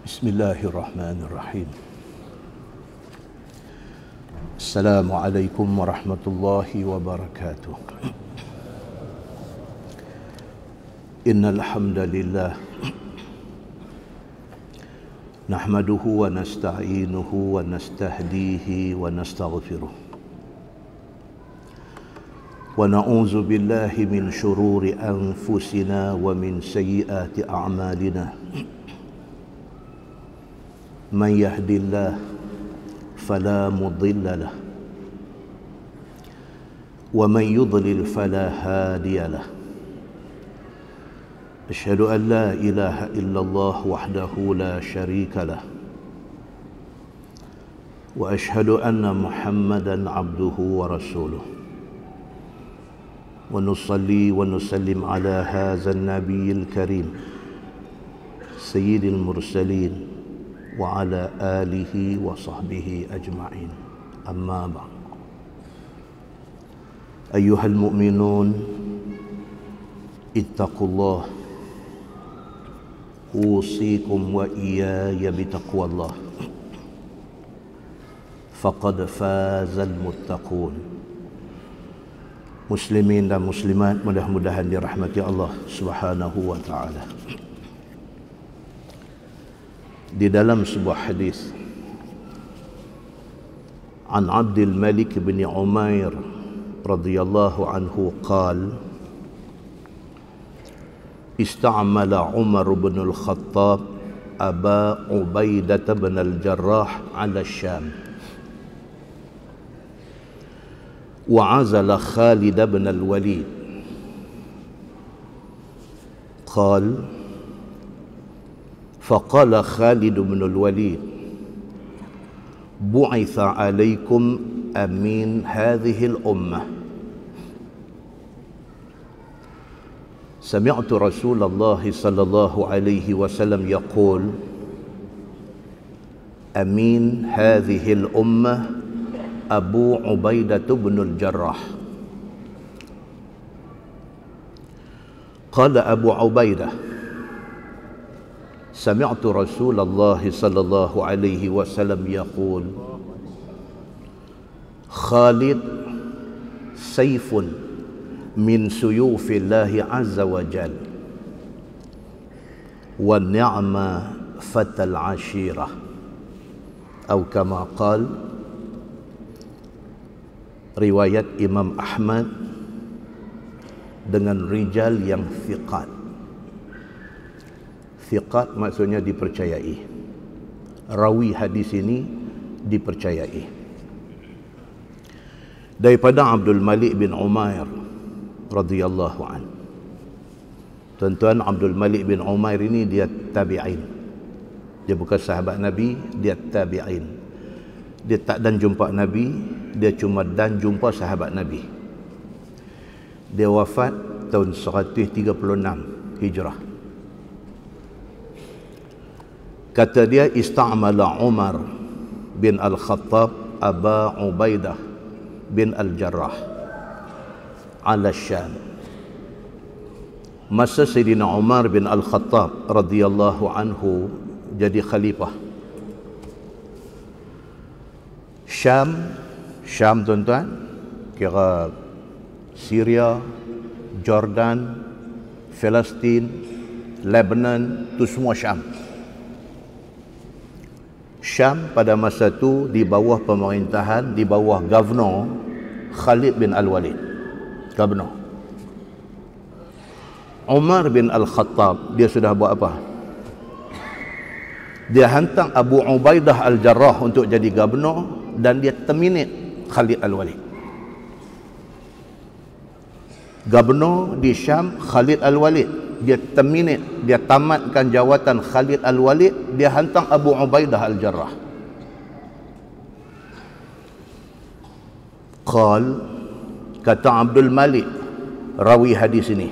Bismillahirrahmanirrahim. Assalamualaikum warahmatullahi wabarakatuh. Innal hamdalillah nahmaduhu wa nasta'inuhu wa nastahdihi wa nastaghfiruh. Wa na'udzu billahi min shururi anfusina wa min sayyiati a'malina. Man yahdillahu فلا مضل له ومن يضلل فلا هادي له أشهد أن لا إله إلا الله وحده لا شريك له وأشهد أن محمدا عبده ورسوله ونصلي ونسلم على هذا النبي الكريم سيد المرسلين وعلى آله وصحبه أجمعين أما بعد أيها المؤمنون اتقوا الله أوصيكم وإياي بتقوى الله فقد فاز المتقون. Muslimin dan muslimat, mudah-mudahan dirahmati Allah Subhanahu wa taala. Di dalam sebuah hadis an Abdul Malik bin Umair radhiyallahu anhu qala ista'mala Umar bin al-Khattab Aba Ubaidah bin al-Jarrah ala Syam wa azala Khalid bin al-Walid qala فقال خالد بن الوليد بعث عليكم أمين هذه الأمة سمعت رسول الله صلى الله عليه وسلم يقول أمين هذه الأمة أبو عبيدة بن الجراح قال أبو عبيدة سمعت رسول الله صلى الله عليه وسلم يقول خالد سيف من سيوف الله عز وجل والنعم فتى العشيرة أو كما قال. Riwayat Imam Ahmad dengan rijal yang thiqat. Thiqat maksudnya dipercayai. Rawi hadis ini dipercayai. Daripada Abdul Malik bin Umair radhiyallahu an. Tuan-tuan, Abdul Malik bin Umair ini dia tabi'in. Dia bukan sahabat Nabi, dia tabi'in. Dia tak dan jumpa Nabi, dia cuma dan jumpa sahabat Nabi. Dia wafat tahun 136 Hijrah. Kata dia, ista'mala Umar bin al-Khattab Aba Ubaidah bin al-Jarrah ala Syam. Masa Sayyidina Umar bin al-Khattab radhiyallahu anhu jadi khalifah, Syam tuan-tuan, kira Syria, Jordan, Palestin, Lebanon, itu semua Syam. Syam pada masa itu di bawah pemerintahan, di bawah governor Khalid bin Al-Walid. Governor Umar bin Al-Khattab, dia sudah buat apa? Dia hantar Abu Ubaidah Al-Jarrah untuk jadi governor dan dia terminate Khalid Al-Walid. Governor di Syam Khalid Al-Walid, dia terminate, dia tamatkan jawatan Khalid Al-Walid, dia hantar Abu Ubaidah Al-Jarrah. Qal, kata Abdul Malik rawi hadis ini,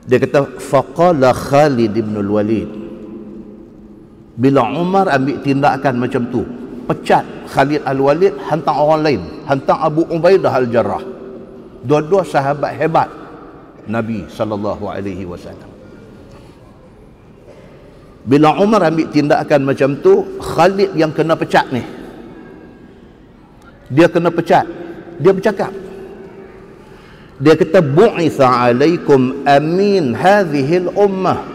dia kata faqala Khalid bin Al-Walid, bila Umar ambil tindakan macam tu, pecat Khalid Al-Walid, hantar orang lain, hantar Abu Ubaidah Al-Jarrah. Dua-dua sahabat hebat Nabi sallallahu alaihi wasallam. Bila Umar ambil tindakan macam tu, Khalid yang kena pecat ni. Dia kena pecat. Dia bercakap. Dia kata, bu'itha alaikum amin hadhil ummah.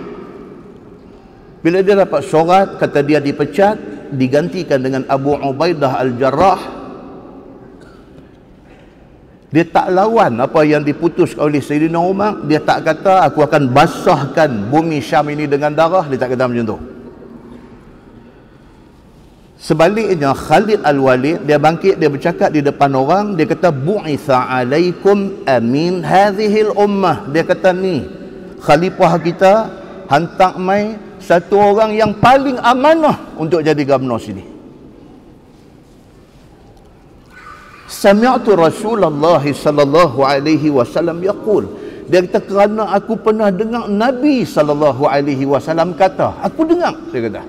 Bila dia dapat surat, kata dia dipecat, digantikan dengan Abu Ubaidah Al-Jarrah. Dia tak lawan apa yang diputus oleh Sayyidina Umar. Dia tak kata, aku akan basahkan bumi Syam ini dengan darah. Dia tak kata macam tu. Sebaliknya, Khalid Al-Walid, dia bangkit, dia bercakap di depan orang. Dia kata, bu'itha alaikum amin hadhil ummah. Dia kata, ni khalifah kita hantar mai satu orang yang paling amanah untuk jadi gubernur sini. Sami'tu Rasulullah sallallahu alaihi wasallam yaqul. Dia kata, kerana aku pernah dengar Nabi sallallahu alaihi wasallam kata. Aku dengar, dia kata.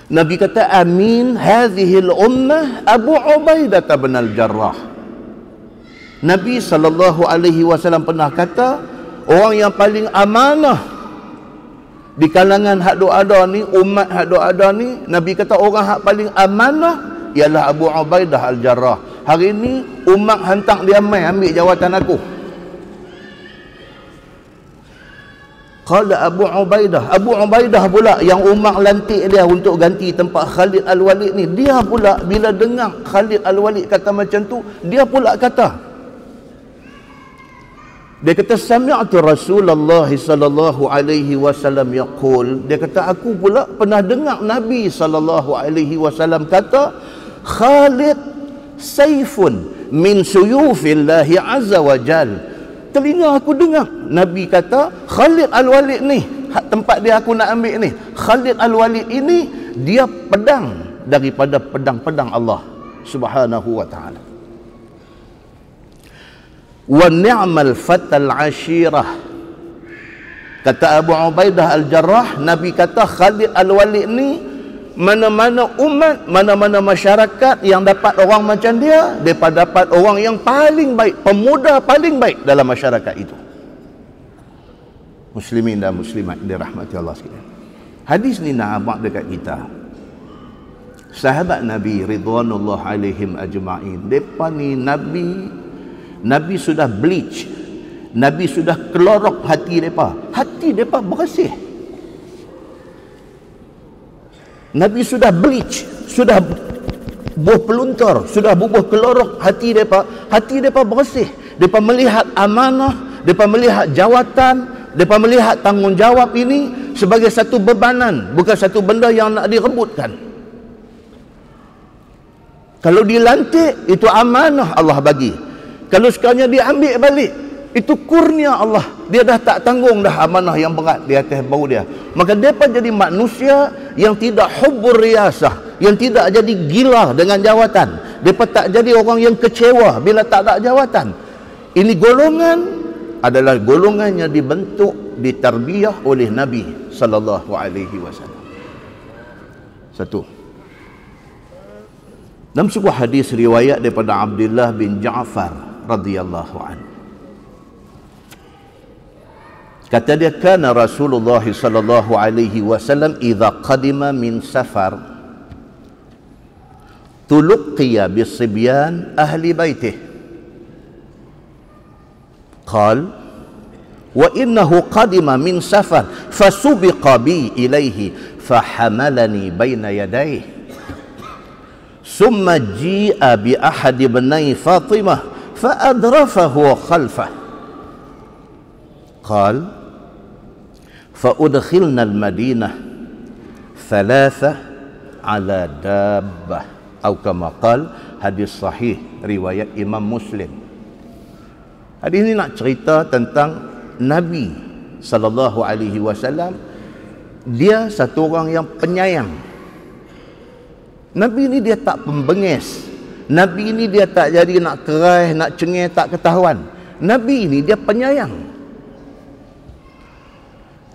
Nabi kata, amin hadhil ummah Abu Ubaidah bin Al-Jarrah. Nabi sallallahu alaihi wasallam pernah kata, orang yang paling amanah di kalangan hak duk ada ni, umat hak duk ada ni, Nabi kata orang hak paling amanah ialah Abu Ubaidah Al-Jarrah. Hari ni umat hantar dia mai ambil jawatan aku. Qala Abu Ubaidah. Abu Ubaidah pula yang Umar lantik dia untuk ganti tempat Khalid Al-Walid ni. Dia pula bila dengar Khalid Al-Walid kata macam tu, dia pula kata. Dia kata, sami'tu Rasulullah sallallahu alaihi wasallam yaqul. Dia kata, aku pula pernah dengar Nabi sallallahu alaihi wasallam kata, Khalid saifun min suyufillahi azza wa jal. Telinga aku dengar Nabi kata, Khalid Al-Walid ni, tempat dia aku nak ambil ni, Khalid Al-Walid ini dia pedang daripada pedang-pedang Allah Subhanahu wa ta'ala. Wa ni'mal fatal ashirah. Kata Abu Ubaidah Al-Jarrah, Nabi kata Khalid Al-Walid ni, mana-mana umat, mana-mana masyarakat yang dapat orang macam dia, mereka dapat orang yang paling baik, pemuda paling baik dalam masyarakat itu. Muslimin dan muslimat dirahmati Allah sekalian. Hadis ni nak abang dekat kita. Sahabat Nabi ridwanullah alaihim ajma'in, mereka ni Nabi sudah bleach, Nabi sudah kelorok hati mereka. Hati mereka bersih. Nabi sudah bleach, sudah buah peluntur, sudah bubuh kelorok hati mereka. Hati mereka bersih. Mereka melihat amanah, mereka melihat jawatan, mereka melihat tanggungjawab ini sebagai satu bebanan, bukan satu benda yang nak direbutkan. Kalau dilantik, itu amanah Allah bagi. Kalau sekiranya diambil balik, itu kurnia Allah. Dia dah tak tanggung dah amanah yang berat di atas bau dia. Maka mereka jadi manusia yang tidak hubbur riyasah, yang tidak jadi gila dengan jawatan. Mereka tak jadi orang yang kecewa bila tak ada jawatan. Ini golongan adalah golongan yang dibentuk, ditarbiyah oleh Nabi sallallahu alaihi wasallam. Satu. Dalam sebuah hadis riwayat daripada Abdullah bin Ja'far radhiyallahu anhu, kata dia, kana Rasulullah sallallahu alaihi wasallam idza qadima min safar tulqiya bisibyan ahli baitih qal wa innahu qadima min safar fasubiqa bi ilaihi fahamalani baina yadayhi summa ji'a bi ahadi ibnai Fatimah faadrafahu khalfah qal فأدخلنا المدينة ثلاثة على دابة أو كما قال. Hadis sahih riwayat Imam Muslim. Hadis ini nak cerita tentang Nabi sallallahu alaihi wasallam. Dia satu orang yang penyayang. Nabi ini dia tak pembengis. Nabi ini dia tak jadi nak kerai, nak cengih, tak ketahuan. Nabi ini dia penyayang.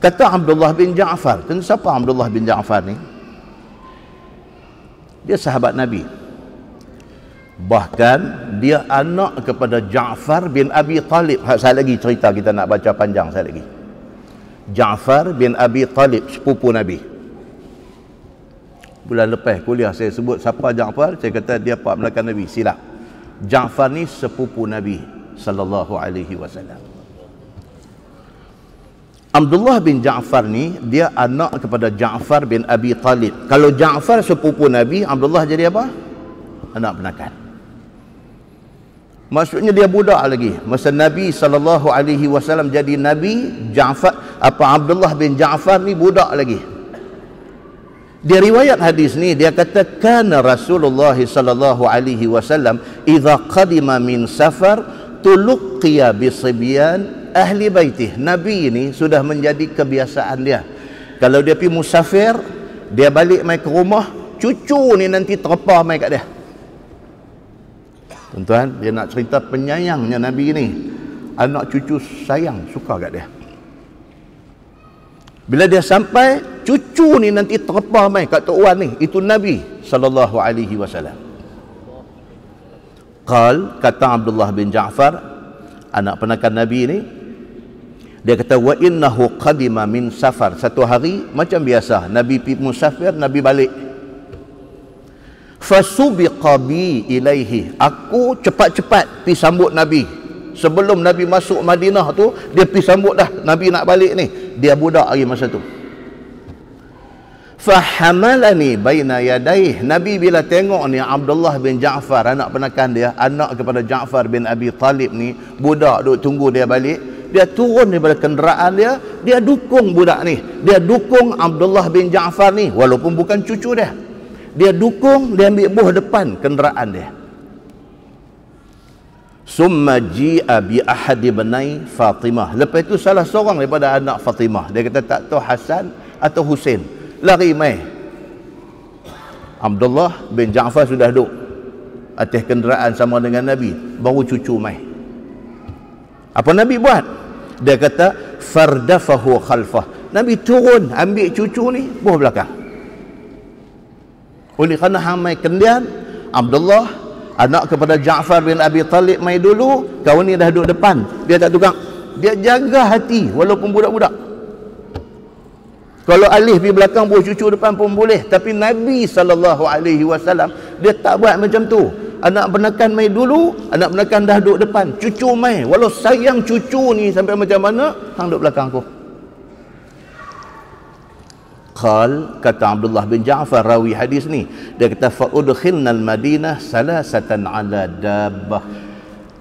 Kata Abdullah bin Ja'far. Siapa Abdullah bin Ja'far ni? Dia sahabat Nabi. Bahkan dia anak kepada Ja'far bin Abi Talib. Saya lagi cerita, kita nak baca panjang saya lagi. Ja'far bin Abi Talib, sepupu Nabi. Bulan lepas kuliah saya sebut siapa Ja'far, saya kata dia pak belakang Nabi. Silap. Ja'far ni sepupu Nabi sallallahu alaihi wasallam. Abdullah bin Ja'far ni dia anak kepada Ja'far bin Abi Talib. Kalau Ja'far sepupu Nabi, Abdullah jadi apa? Anak penakan. Maksudnya dia budak lagi. Masa Nabi sallallahu alaihi wasallam jadi nabi, Abdullah bin Ja'far ni budak lagi. Dia riwayat hadis ni, dia kata kana Rasulullah sallallahu alaihi wasallam idza qadima min safar tuluqiya bisibyan ahli baitih. Nabi ini sudah menjadi kebiasaan dia. Kalau dia pergi musafir, dia balik mai ke rumah, cucu ni nanti terpa mai kat dia. Tuan-tuan, dia nak cerita penyayangnya Nabi ni. Anak cucu sayang, suka kat dia. Bila dia sampai, cucu ni nanti terpa mai kat Tok Wan ni. Itu Nabi sallallahu alaihi wasallam. Kata Abdullah bin Ja'far, anak penakan Nabi ni, dia kata wa innahu qadima min safar. Satu hari macam biasa, Nabi pergi musafir, Nabi balik. Fasubiqa bi ilaihi. Aku cepat-cepat pergi sambut Nabi. Sebelum Nabi masuk Madinah tu, dia pergi sambut dah. Nabi nak balik ni. Dia budak lagi masa tu. Fahamalani baina yadaih. Nabi bila tengok ni Abdullah bin Ja'far, anak penakan dia, anak kepada Ja'far bin Abi Talib ni, budak duk tunggu dia balik, dia turun daripada kenderaan dia, dia dukung budak ni. Dia dukung Abdullah bin Ja'far ni walaupun bukan cucu dia. Dia dukung, dia ambil buah depan kenderaan dia. Summa ji'a bi ahadi benai Fatimah. Lepas itu salah seorang daripada anak Fatimah, dia kata tak tahu Hasan atau Husain, lari mai. Abdullah bin Ja'far sudah duduk atas kenderaan sama dengan Nabi, baru cucu mai. Apa Nabi buat? Dia kata fardafahu khalfah. Nabi turun ambil cucu ni buah belakang. Oleh kerana hamai kendian, Abdullah anak kepada Ja'far bin Abi Talib mai dulu, kawan ni dah duduk depan, dia tak tukang. Dia jaga hati walaupun budak-budak. Kalau alih pergi belakang, buah cucu depan pun boleh. Tapi Nabi SAW, dia tak buat macam tu. Anak penakan mai dulu, anak penakan dah duduk depan, cucu mai. Walau sayang cucu ni sampai macam mana, hang duduk belakang aku. Kata Abdullah bin Ja'far, rawi hadis ni, dia kata fa'udkhilna al-Madinah salasatan ala dabbah.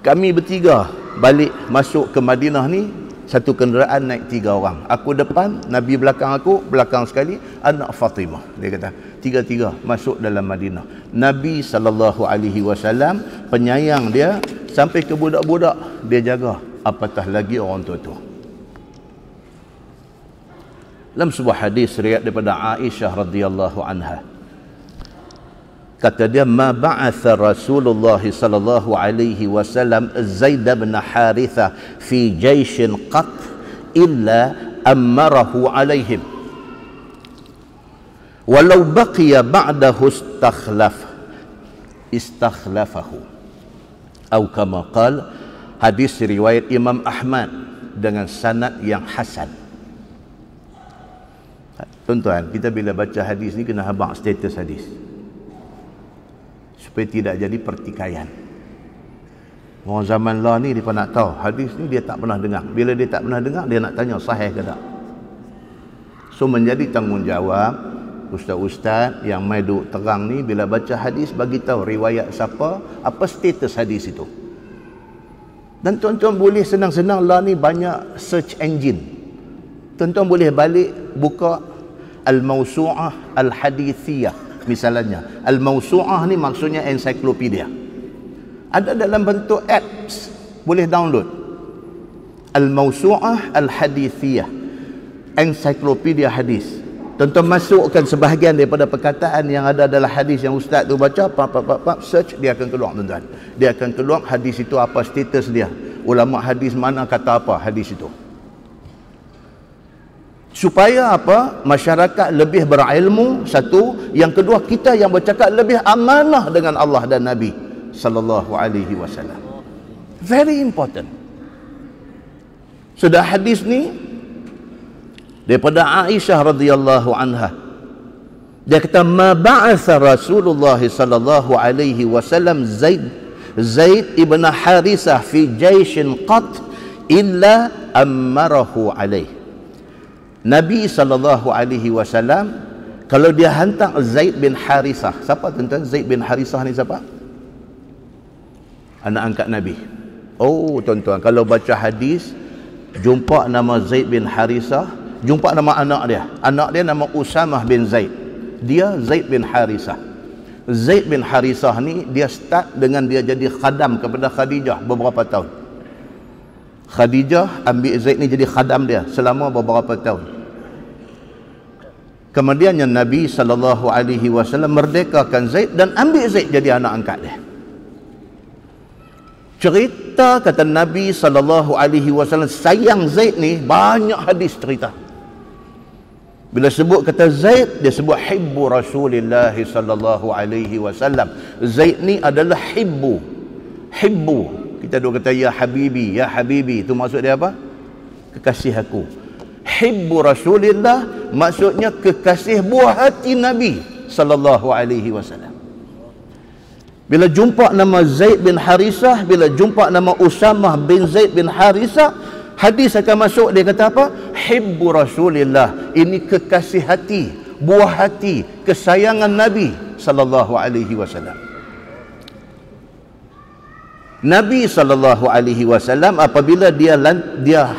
Kami bertiga balik masuk ke Madinah ni, satu kenderaan naik 3 orang. Aku depan, Nabi belakang aku, belakang sekali anak Fatimah. Dia kata tiga-tiga masuk dalam Madinah. Nabi SAW penyayang dia sampai ke budak-budak dia jaga, apatah lagi orang tua-tua. Dalam sebuah hadis riwayat daripada Aisyah radhiyallahu anha, kata dia, ma ba'atha Rasulullah sallallahu alaihi wasallam Zaid bin Harithah fi jaishin qat illa amarahu alaihim walau baqiya ba'dahu istakhlafahu atau kama qala. Hadis riwayat Imam Ahmad dengan sanad yang hasan. Tuan-tuan, kita bila baca hadis ni kena habaq status hadis supaya tidak jadi pertikaian. Orang zaman lah ni dia nak tahu hadis ni, dia tak pernah dengar. Bila dia tak pernah dengar, dia nak tanya sahih ke tak. So menjadi tanggungjawab ustaz-ustaz yang mai duk terang ni, bila baca hadis bagi tahu riwayat siapa, apa status hadis itu. Dan tuan-tuan boleh senang-senang lah ni, banyak search engine. Tuan-tuan boleh balik buka Al-Mawsu'ah Al-Hadithiyah misalnya. Al-Mawsu'ah ni maksudnya ensiklopedia. Ada dalam bentuk apps, boleh download. Al-Mawsu'ah Al-Hadithiyah, ensiklopedia hadis. Tuan-tuan masukkan sebahagian daripada perkataan yang ada dalam hadis yang ustaz tu baca, search, dia akan keluar tuan-tuan. Dia akan keluar hadis itu apa status dia. Ulama hadis mana kata apa hadis itu. Supaya apa? Masyarakat lebih berilmu, satu. Yang kedua, kita yang bercakap lebih amanah dengan Allah dan Nabi sallallahu alaihi wasallam. Very important. Sudah hadis ni daripada Aisyah radhiyallahu anha. Dia kata, ma ba'atha Rasulullah sallallahu alaihi wasallam Zaid ibn Harisah fi jaishin qat illa ammarahu alaih. Nabi sallallahu alaihi wasallam kalau dia hantar Zaid bin Harisah. Siapa tuan-tuan Zaid bin Harisah ni siapa? Anak angkat Nabi. Oh tuan-tuan, kalau baca hadis jumpa nama Zaid bin Harisah, jumpa nama anak dia. Anak dia nama Usamah bin Zaid. Dia Zaid bin Harisah. Zaid bin Harisah ni dia start dengan dia jadi khadam kepada Khadijah beberapa tahun. Khadijah ambil Zaid ni jadi khadam dia selama beberapa tahun. Kemudiannya Nabi SAW merdekakan Zaid dan ambil Zaid jadi anak angkat dia. Cerita kata Nabi SAW sayang Zaid ni, banyak hadis cerita. Bila sebut kata Zaid, dia sebut hibbu Rasulillah sallallahu alaihi wasallam. Zaid ni adalah hibbu. Hibbu. Kita duk kata ya habibi, ya habibi. Itu maksud dia apa? Kekasih aku. Hibbu Rasulillah maksudnya kekasih buah hati Nabi sallallahu alaihi wasallam. Bila jumpa nama Zaid bin Harisah, bila jumpa nama Usamah bin Zaid bin Harisah, hadis akan masuk, dia kata apa? Hibbu Rasulillah. Ini kekasih hati, buah hati, kesayangan Nabi sallallahu alaihi wasallam. Nabi sallallahu alaihi wasallam apabila dia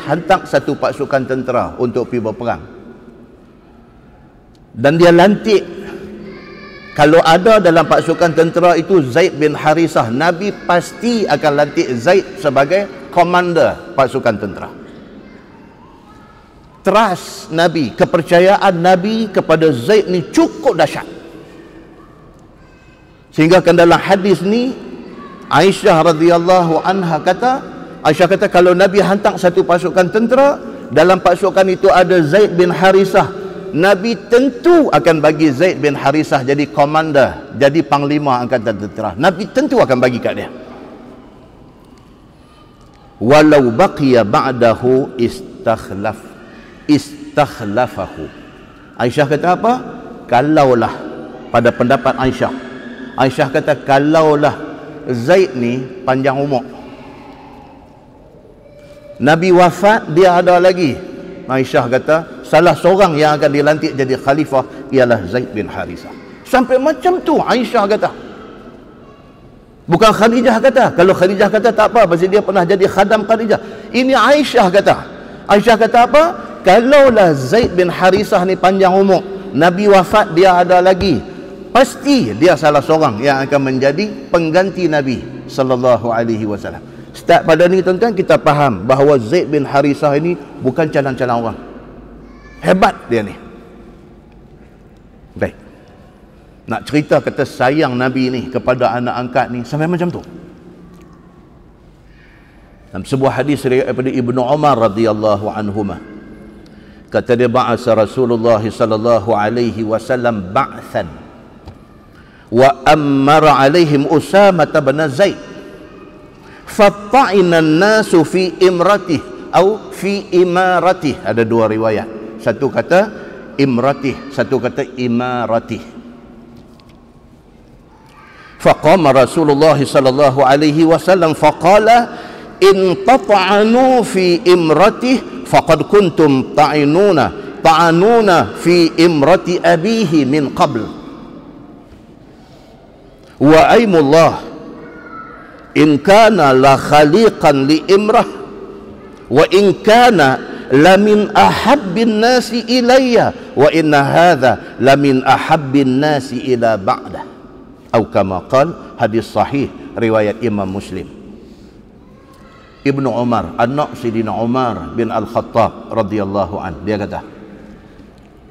hantar satu pasukan tentera untuk pergi berperang, dan dia lantik, kalau ada dalam pasukan tentera itu Zaid bin Harisah, Nabi pasti akan lantik Zaid sebagai komander pasukan tentera. Trust Nabi, kepercayaan Nabi kepada Zaid ni cukup dahsyat. Sehingga kan dalam hadis ni Aisyah radhiyallahu anha kata, kalau Nabi hantar satu pasukan tentera, dalam pasukan itu ada Zaid bin Harisah, Nabi tentu akan bagi Zaid bin Harisah jadi komander, jadi panglima angkatan tentera. Nabi tentu akan bagi kat dia. Walau baqiya ba'dahu istakhlafahu. Aisyah kata apa? Kalaulah, pada pendapat Aisyah kata kalaulah Zaid ni panjang umur, Nabi wafat, dia ada lagi, Aisyah kata salah seorang yang akan dilantik jadi khalifah ialah Zaid bin Harisah. Sampai macam tu Aisyah kata. Bukan Khadijah kata. Kalau Khadijah kata tak apa, pasal dia pernah jadi khadam Khadijah. Ini Aisyah kata. Aisyah kata apa? Kalaulah Zaid bin Harisah ni panjang umur, Nabi wafat, dia ada lagi, pasti dia salah seorang yang akan menjadi pengganti Nabi sallallahu alaihi wasallam. Start pada ni tuan-tuan, kita faham bahawa Zaid bin Harisah ini bukan calang-calang orang. Hebat dia ni. Baik. Nak cerita kata sayang Nabi ni kepada anak angkat ni sampai macam tu. Dalam sebuah hadis daripada Ibnu Umar radhiyallahu anhuma, kata dia, ba'asa Rasulullah sallallahu alaihi wasallam ba'than wa ammara alaihim Usamah bin Zaid fatta'ina an-nasu fi imratih atau fi imaratih. Ada dua riwayat, satu kata imratih, satu kata imaratih. Faqama Rasulullah sallallahu alaihi wasallam faqala in tata'anu fi imratih faqad kuntum ta'anuna fi imrati abihi min qabl wa aymullah in kana la khaliqan li imrah wa in kana la min ahabbin nasi ilayya wa inna hadha la min ahabbin nasi ila ba'dah, atau kama qala, hadis sahih riwayat Imam Muslim. Ibnu Umar, anak Sayyidina Umar bin Al-Khattab radhiyallahu an, dia kata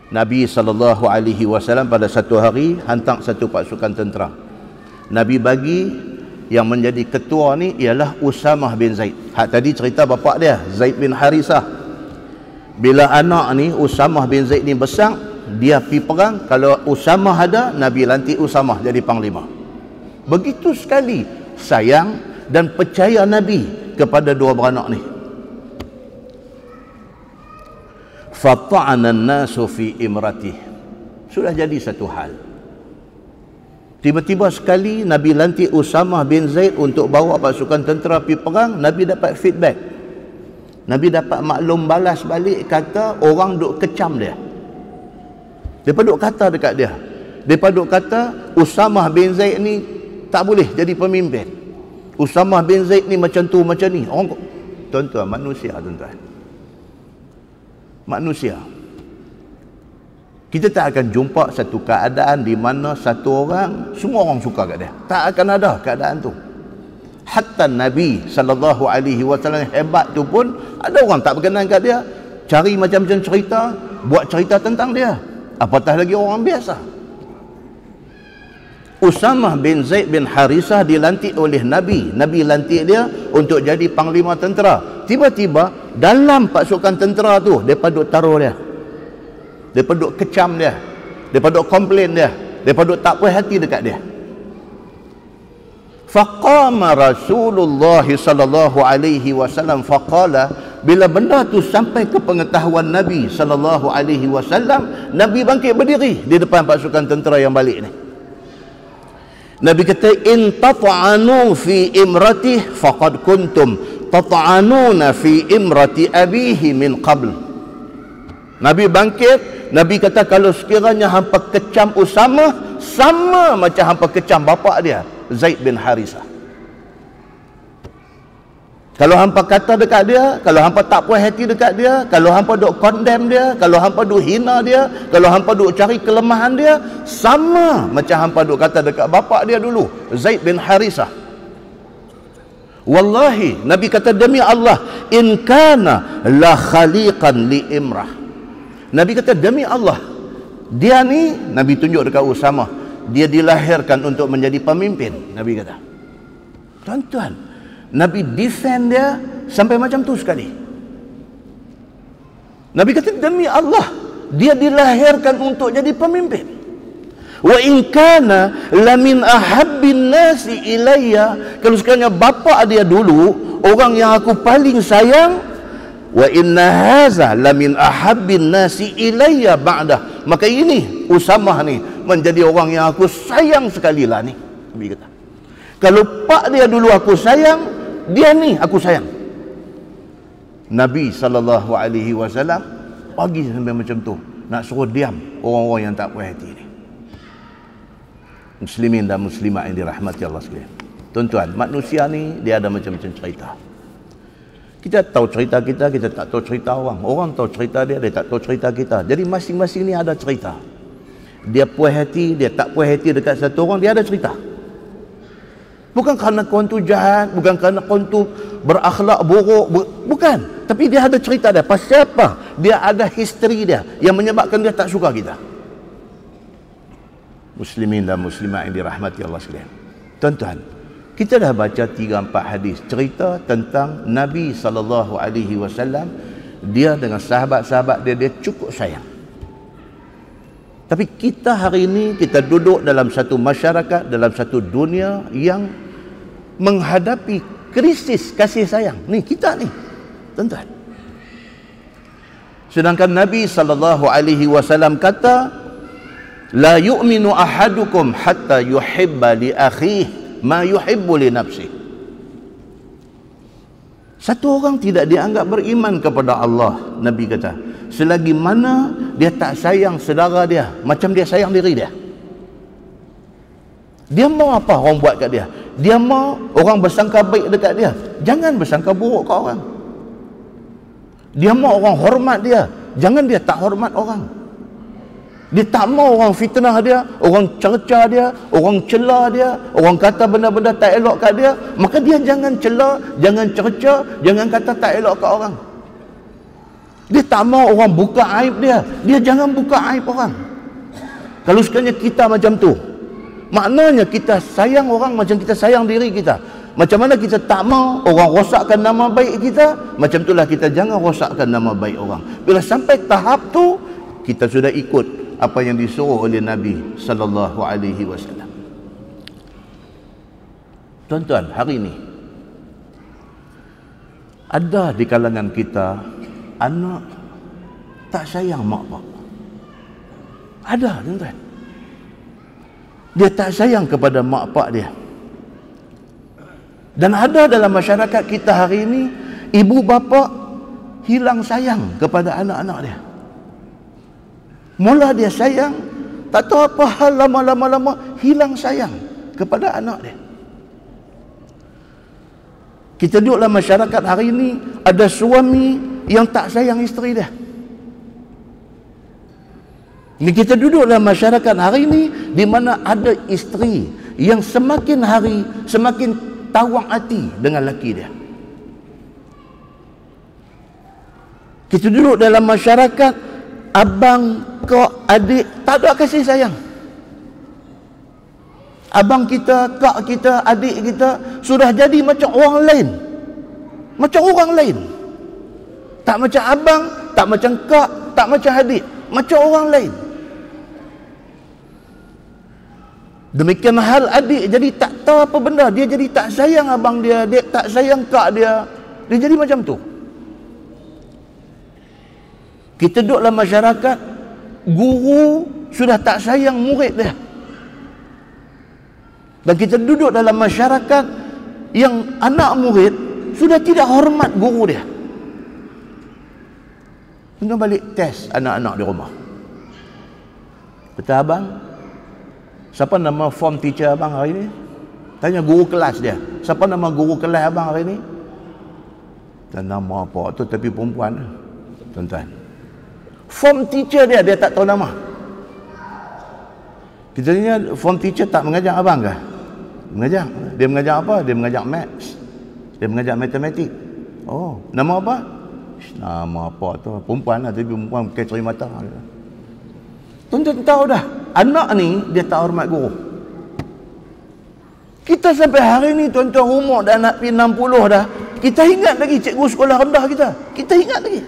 Nabi sallallahu alaihi wasallam pada satu hari hantar satu pasukan tentera. Nabi bagi yang menjadi ketua ni ialah Usamah bin Zaid. Hak tadi cerita bapak dia Zaid bin Harisah. Bila anak ni Usamah bin Zaid ni besar, dia pergi perang. Kalau Usamah ada, Nabi lantik Usamah jadi panglima. Begitu sekali sayang dan percaya Nabi kepada dua beranak ni. fata'ana an-nasu fi imratih. Sudah jadi satu hal. Tiba-tiba sekali Nabi lantik Usamah bin Zaid untuk bawa pasukan tentera pergi perang. Nabi dapat feedback, Nabi dapat maklum balas balik, kata orang duk kecam dia. Mereka duk kata dekat dia, mereka duk kata Usamah bin Zaid ni tak boleh jadi pemimpin, Usamah bin Zaid ni macam tu macam ni. Orang, tuan-tuan, manusia, tuan-tuan, manusia. Kita tak akan jumpa satu keadaan di mana satu orang, semua orang suka kat dia. Tak akan ada keadaan tu. Hatta Nabi SAW hebat tu pun, ada orang tak berkenan kat dia, cari macam-macam cerita, buat cerita tentang dia. Apatah lagi orang biasa. Usamah bin Zaid bin Harisah dilantik oleh Nabi. Nabi lantik dia untuk jadi panglima tentera. Tiba-tiba dalam pasukan tentera tu, mereka duk taruh dia, mereka duk kecam dia, mereka duk komplain dia, mereka duk tak puas hati dekat dia. Faqama Rasulullah sallallahu alaihi wasallam faqala, bila benda tu sampai ke pengetahuan Nabi sallallahu alaihi wasallam, Nabi bangkit berdiri di depan pasukan tentera yang balik ni. Nabi kata, in tat'anu fi imratih faqad kuntum tat'anuna fi imrati abihi min qabl. Nabi bangkit, Nabi kata, kalau sekiranya hampa kecam Usamah, sama macam hampa kecam bapa dia Zaid bin Harisah. Kalau hampa kata dekat dia, kalau hampa tak puas hati dekat dia, kalau hampa duk condemn dia, kalau hampa duk hina dia, kalau hampa duk cari kelemahan dia, sama macam hampa duk kata dekat bapa dia dulu, Zaid bin Harisah. Wallahi, Nabi kata, demi Allah, in kana la khaliqan li imrah. Nabi kata, demi Allah, dia ni, Nabi tunjuk dekat Usamah, dia dilahirkan untuk menjadi pemimpin. Nabi kata, tuan-tuan, Nabi defend dia sampai macam tu sekali. Nabi kata, demi Allah, dia dilahirkan untuk jadi pemimpin. Wa in kana lamin ahabbin nasi ilayya, kalau sekiranya bapa dia dulu orang yang aku paling sayang, wa inna haza lamin ahabbin nasi ilayya ba'dah, maka ini Usamah ni menjadi orang yang aku sayang sekali lah ni. Nabi kata, kalau pak dia dulu aku sayang, dia ni aku sayang. Nabi SAW pagi sampai macam tu, nak suruh diam orang-orang yang tak puas hati ni. Muslimin dan muslimat yang dirahmati Allah sekalian. Tuan-tuan, manusia ni dia ada macam-macam cerita. Kita tahu cerita kita, kita tak tahu cerita orang. Orang tahu cerita dia, dia tak tahu cerita kita. Jadi masing-masing ni ada cerita. Dia puas hati, dia tak puas hati dekat satu orang, dia ada cerita. Bukan kerana kawan tu jahat, bukan kerana kawan tu berakhlak buruk, bukan. Tapi dia ada cerita dia. Pasal apa? Dia ada history dia yang menyebabkan dia tak suka kita. Muslimin dan muslimat yang dirahmati Allah sekalian. Tuan-tuan, kita dah baca 3-4 hadis cerita tentang Nabi SAW. Dia dengan sahabat-sahabat dia, dia cukup sayang. Tapi kita hari ini, kita duduk dalam satu masyarakat, dalam satu dunia yang menghadapi krisis kasih sayang. Ni kita ni, tuan-tuan. Sedangkan Nabi SAW kata, la yu'minu ahadukum hatta yuhibba li akhihi ma yuhibbu li nafsihi. Satu orang tidak dianggap beriman kepada Allah, Nabi kata, selagi mana dia tak sayang saudara dia macam dia sayang diri dia. Dia mau apa orang buat kat dia, dia mau orang bersangka baik dekat dia, jangan bersangka buruk kat orang. Dia mau orang hormat dia, jangan dia tak hormat orang. Dia tak mau orang fitnah dia, orang cerca dia, orang cela dia, orang kata benda-benda tak elok kat dia, maka dia jangan cela, jangan cerca, jangan kata tak elok kat orang. Dia tak mau orang buka aib dia, dia jangan buka aib orang. Kalau sekiranya kita macam tu, maknanya kita sayang orang macam kita sayang diri kita. Macam mana kita tak mau orang rosakkan nama baik kita, macam itulah kita jangan rosakkan nama baik orang. Bila sampai tahap tu, kita sudah ikut apa yang disuruh oleh Nabi SAW. Tuan-tuan, hari ini ada di kalangan kita anak tak sayang mak pak. Ada, tuan-tuan. Dia tak sayang kepada mak pak dia. Dan ada dalam masyarakat kita hari ini, ibu bapa hilang sayang kepada anak-anak dia. Mula dia sayang, tak tahu apa hal, lama-lama hilang sayang kepada anak dia. Kita duduk dalam masyarakat hari ini, ada suami yang tak sayang isteri dia. Kita duduk dalam masyarakat hari ini di mana ada isteri yang semakin hari semakin tawang hati dengan laki dia. Kita duduk dalam masyarakat, abang, kak, adik tak ada kasih sayang. Abang kita, kak kita, adik kita sudah jadi macam orang lain. Macam orang lain. Tak macam abang, tak macam kak, tak macam adik, macam orang lain. Demikian hal adik jadi tak tahu apa benda, dia jadi tak sayang abang dia, dia tak sayang kak dia. Dia jadi macam tu. Kita duduk dalam masyarakat, guru sudah tak sayang murid dia. Dan kita duduk dalam masyarakat yang anak murid sudah tidak hormat guru dia. Kita balik test anak-anak di rumah. Kata abang, siapa nama form teacher abang hari ni? Tanya guru kelas dia. Siapa nama guru kelas abang hari ni? Dan nama apa tu tapi perempuan. Tuan-tuan. Form teacher dia tak tahu nama. Kita tanya form teacher tak mengajar abang ke? Mengajar. Dia mengajar apa? Dia mengajar maths. Dia mengajar matematik. Oh, nama apa? Nama apa tu? Perempuan lah, tapi perempuan pakai cerimata. Tuan-tuan tahu dah, anak ni dia tak hormat guru. Kita sampai hari ni tuan-tuan umur dah nak pergi 60 dah, kita ingat lagi cikgu sekolah rendah kita. Kita ingat lagi.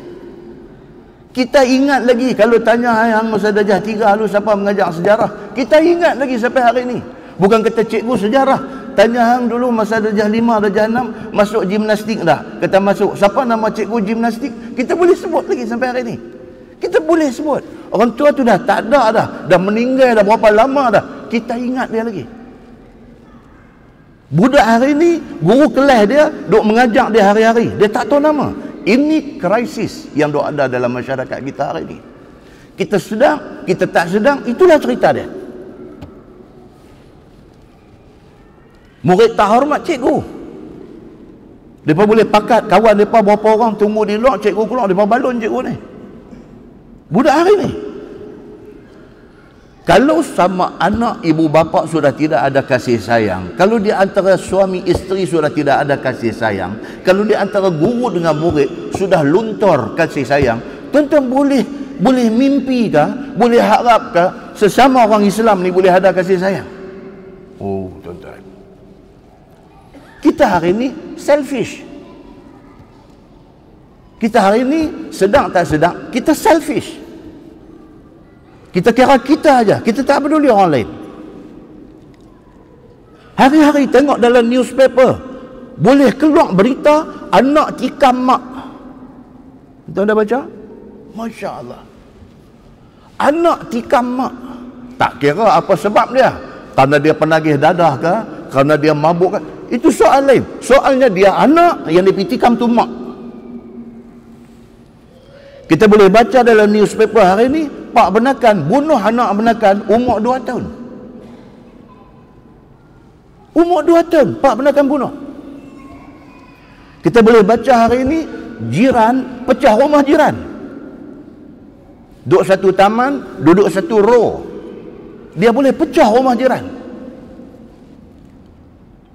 Kita ingat lagi kalau tanya yang masa darjah 3 lu siapa mengajar sejarah. Kita ingat lagi sampai hari ni. Bukan kata cikgu sejarah, tanya hang dulu masa darjah 5, darjah 6 masuk gimnastik dah. Kata masuk, siapa nama cikgu gimnastik? Kita boleh sebut lagi sampai hari ni. Kita boleh sebut. Orang tua tu dah tak ada dah meninggal dah berapa lama dah. Kita ingat dia lagi. Budak hari ni, guru kelas dia duk mengajar dia hari-hari, dia tak tahu nama. Ini krisis yang duk ada dalam masyarakat kita hari ni. Kita sedang, kita tak sedang, itulah cerita dia. Murid tak hormat cikgu. Mereka boleh pakat kawan mereka berapa orang tunggu di luar, cikgu keluar, mereka balon cikgu ni. Budak hari ni. Kalau sama anak ibu bapa sudah tidak ada kasih sayang, kalau di antara suami isteri sudah tidak ada kasih sayang, kalau di antara guru dengan murid sudah luntur kasih sayang, tuan-tuan boleh mimpi kah, boleh harap kah sesama orang Islam ni boleh ada kasih sayang? Oh, tuan-tuan. Kita hari ini selfish. Kita hari ini sedang tak sedang, kita selfish. Kita kira kita aja, kita tak peduli orang lain. Hari-hari tengok dalam newspaper, boleh keluar berita anak tikam mak. Tuan dah baca? Masya Allah. Anak tikam mak. Tak kira apa sebab dia. Kerana dia penagih dadah ke? Kerana dia mabuk ke? Itu soal lain. Soalnya dia anak yang dipitikam tu mak. Kita boleh baca dalam newspaper hari ni, pak benakan bunuh anak benakan umur 2 tahun. Umur 2 tahun pak benakan bunuh. Kita boleh baca hari ini jiran pecah rumah jiran. Duduk satu taman, duduk satu row. Dia boleh pecah rumah jiran.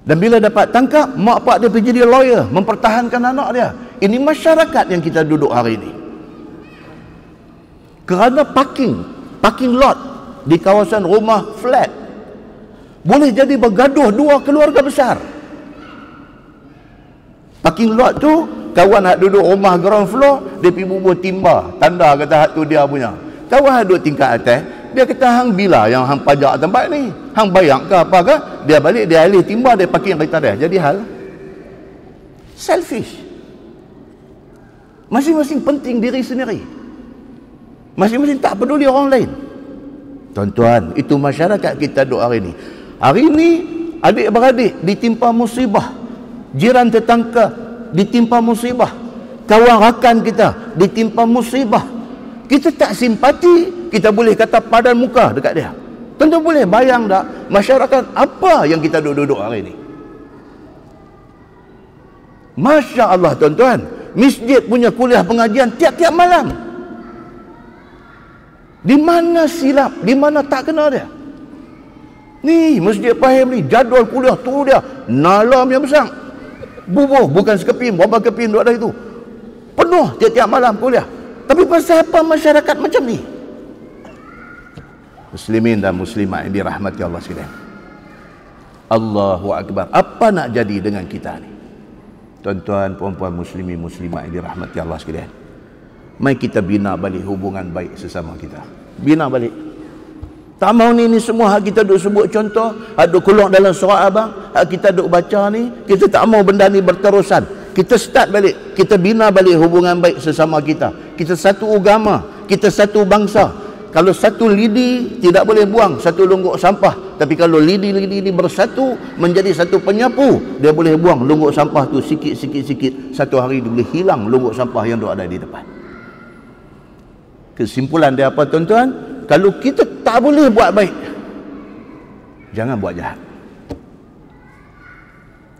Dan bila dapat tangkap, mak pak dia pergi jadi lawyer mempertahankan anak dia. Ini masyarakat yang kita duduk hari ini. Kerana parking lot di kawasan rumah flat boleh jadi bergaduh 2 keluarga besar. Parking lot tu, kawan nak duduk rumah ground floor, dia pergi bubuh timba, tanda kata hak tu dia punya. Kawan duduk tingkat atas, dia kata hang bila yang hang pajak tempat ni, hang bayar ke apa ke? Dia balik, dia alih timba, dia parking kereta dia. Jadi hal selfish. Masing-masing penting diri sendiri. Masing-masing tak peduli orang lain. Tuan-tuan, itu masyarakat kita duk hari ni. Hari ni adik-beradik ditimpa musibah, jiran tetangga ditimpa musibah, kawan rakan kita ditimpa musibah. Kita tak simpati, kita boleh kata padan muka dekat dia. Tuan-tuan boleh bayang tak masyarakat apa yang kita duduk-duduk hari ni? Masya Allah tuan-tuan, masjid punya kuliah pengajian tiap-tiap malam. Di mana silap, di mana tak kena dia? Ni Masjid Fahim ni jadual kuliah tu dia nalam yang besar. Bubuh bukan sekeping, berapa keping duk ada itu. Penuh tiap-tiap malam kuliah. Tapi pasal apa masyarakat macam ni? Muslimin dan muslimat yang dirahmati Allah sekalian. Allahu akbar. Apa nak jadi dengan kita ni? Tuan-tuan, puan-puan, muslimin, muslimat yang dirahmati Allah sekalian. Mari kita bina balik hubungan baik sesama kita. Bina balik. Tak mau ni semua hak kita duk sebut contoh, hak duk keluar dalam surat abang, hak kita duk baca ni, kita tak mau benda ni berterusan. Kita start balik, kita bina balik hubungan baik sesama kita. Kita satu agama, kita satu bangsa. Kalau satu lidi tidak boleh buang satu lungguk sampah, tapi kalau lidi-lidi ini bersatu menjadi satu penyapu, dia boleh buang lungguk sampah tu sikit-sikit. Satu hari dia boleh hilang lungguk sampah yang ada di depan. Kesimpulan dia apa tuan-tuan? Kalau kita tak boleh buat baik, jangan buat jahat.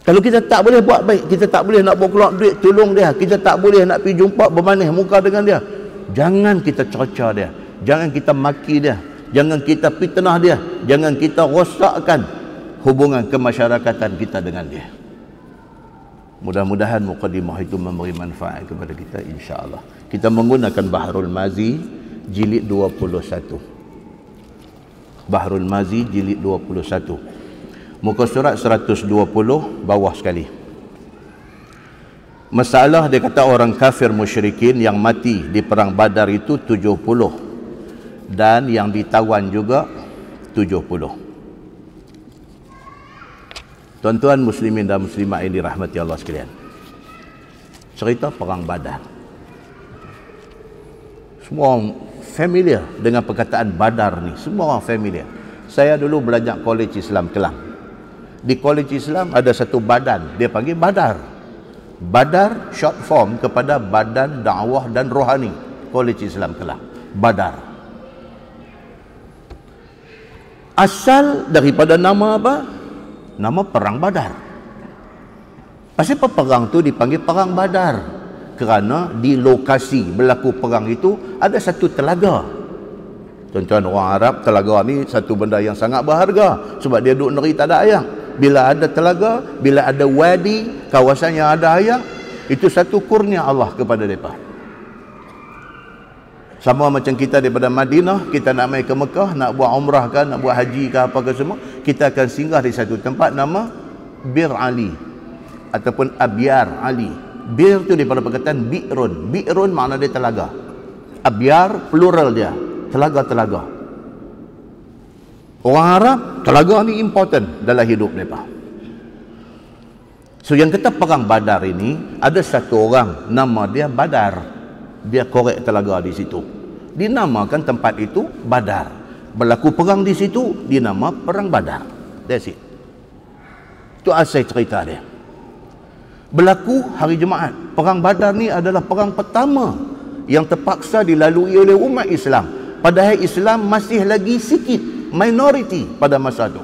Kalau kita tak boleh buat baik, kita tak boleh nak bawa keluar duit tolong dia, kita tak boleh nak pergi jumpa bermanis muka dengan dia, jangan kita cerca dia, jangan kita maki dia, jangan kita fitnah dia, jangan kita rosakkan hubungan kemasyarakatan kita dengan dia. Mudah-mudahan mukadimah itu memberi manfaat kepada kita, insya-Allah. Kita menggunakan Bahrul Mazi jilid 21. Bahrul Mazi jilid 21. Muka surat 120 bawah sekali. Masalah dia kata orang kafir musyrikin yang mati di perang Badar itu 70 dan yang ditawan juga 70. Tuan-tuan muslimin dan muslimat yang dirahmati Allah sekalian. Cerita perang Badar. Semua orang familiar dengan perkataan Badar ni. Semua orang familiar. Saya dulu belajar College Islam Kelang. Di College Islam ada satu badan, dia panggil Badar. Badar short form kepada Badan Dakwah dan Rohani College Islam Kelang. Badar. Asal daripada nama apa? Nama Perang Badar. Pasal apa perang tu dipanggil Perang Badar? Kerana di lokasi berlaku perang itu ada satu telaga. Tuan-tuan orang Arab, telaga ni satu benda yang sangat berharga sebab dia duduk negeri tak ada air. Bila ada telaga, bila ada wadi, kawasan yang ada air, itu satu kurnia Allah kepada mereka. Sama macam kita daripada Madinah, kita nak mai ke Mekah, nak buat umrah kan, nak buat haji ke apa ke semua, kita akan singgah di satu tempat nama Bir Ali ataupun Abyar Ali. Bir tu daripada perkataan bi'run. Bi'run makna dia telaga. Abyar plural dia, telaga-telaga. Orang Arab, telaga ni important dalam hidup mereka. So yang kata perang Badar ini, ada satu orang nama dia Badar. Dia korek telaga di situ. Dinamakan tempat itu Badar. Berlaku perang di situ, dinama Perang Badar. That's it. Itu asal cerita dia. Berlaku hari Jumaat. Perang Badar ni adalah perang pertama yang terpaksa dilalui oleh umat Islam. Padahal Islam masih lagi sikit, minority pada masa itu.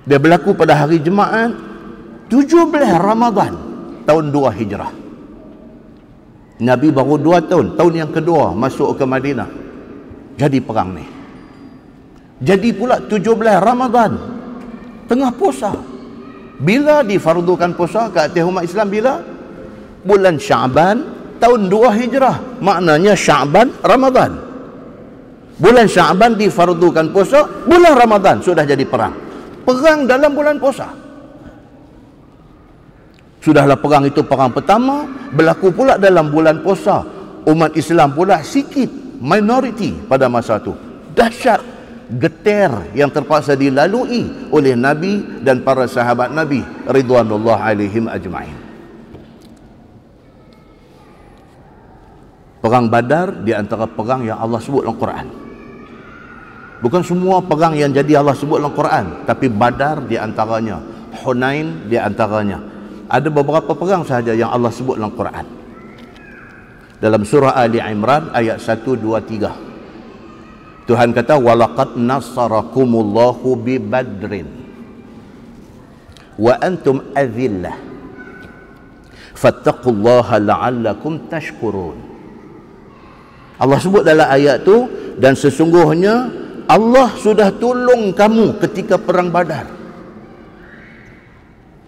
Dia berlaku pada hari Jumaat 17 Ramadan tahun 2 Hijrah. Nabi baru 2 tahun, tahun yang kedua masuk ke Madinah. Jadi perang ni. Jadi pula 17 Ramadan, tengah puasa. Bila difardukan puasa ke atas umat Islam bila? Bulan Syaban tahun 2 Hijrah. Maknanya Syaban Ramadan. Bulan Syaban difardukan puasa, bulan Ramadan sudah jadi perang. Perang dalam bulan puasa. Sudahlah perang itu perang pertama, berlaku pula dalam bulan puasa. Umat Islam pula sikit, minority pada masa itu. Dahsyat, getir yang terpaksa dilalui oleh Nabi dan para sahabat Nabi ridwanullah alaihim ajma'in. Perang Badar di antara perang yang Allah sebut dalam Quran. Bukan semua perang yang jadi Allah sebut dalam Quran, tapi Badar di antaranya, Hunain di antaranya. Ada beberapa perang sahaja yang Allah sebut dalam Quran. Dalam surah Ali Imran ayat 1, 2, 3. Tuhan kata, walaqad nasarakumullahu bi badrin wa antum adhillah fattaqullaha la'allakum tashkurun. Allah sebut dalam ayat tu, dan sesungguhnya Allah sudah tolong kamu ketika perang Badar.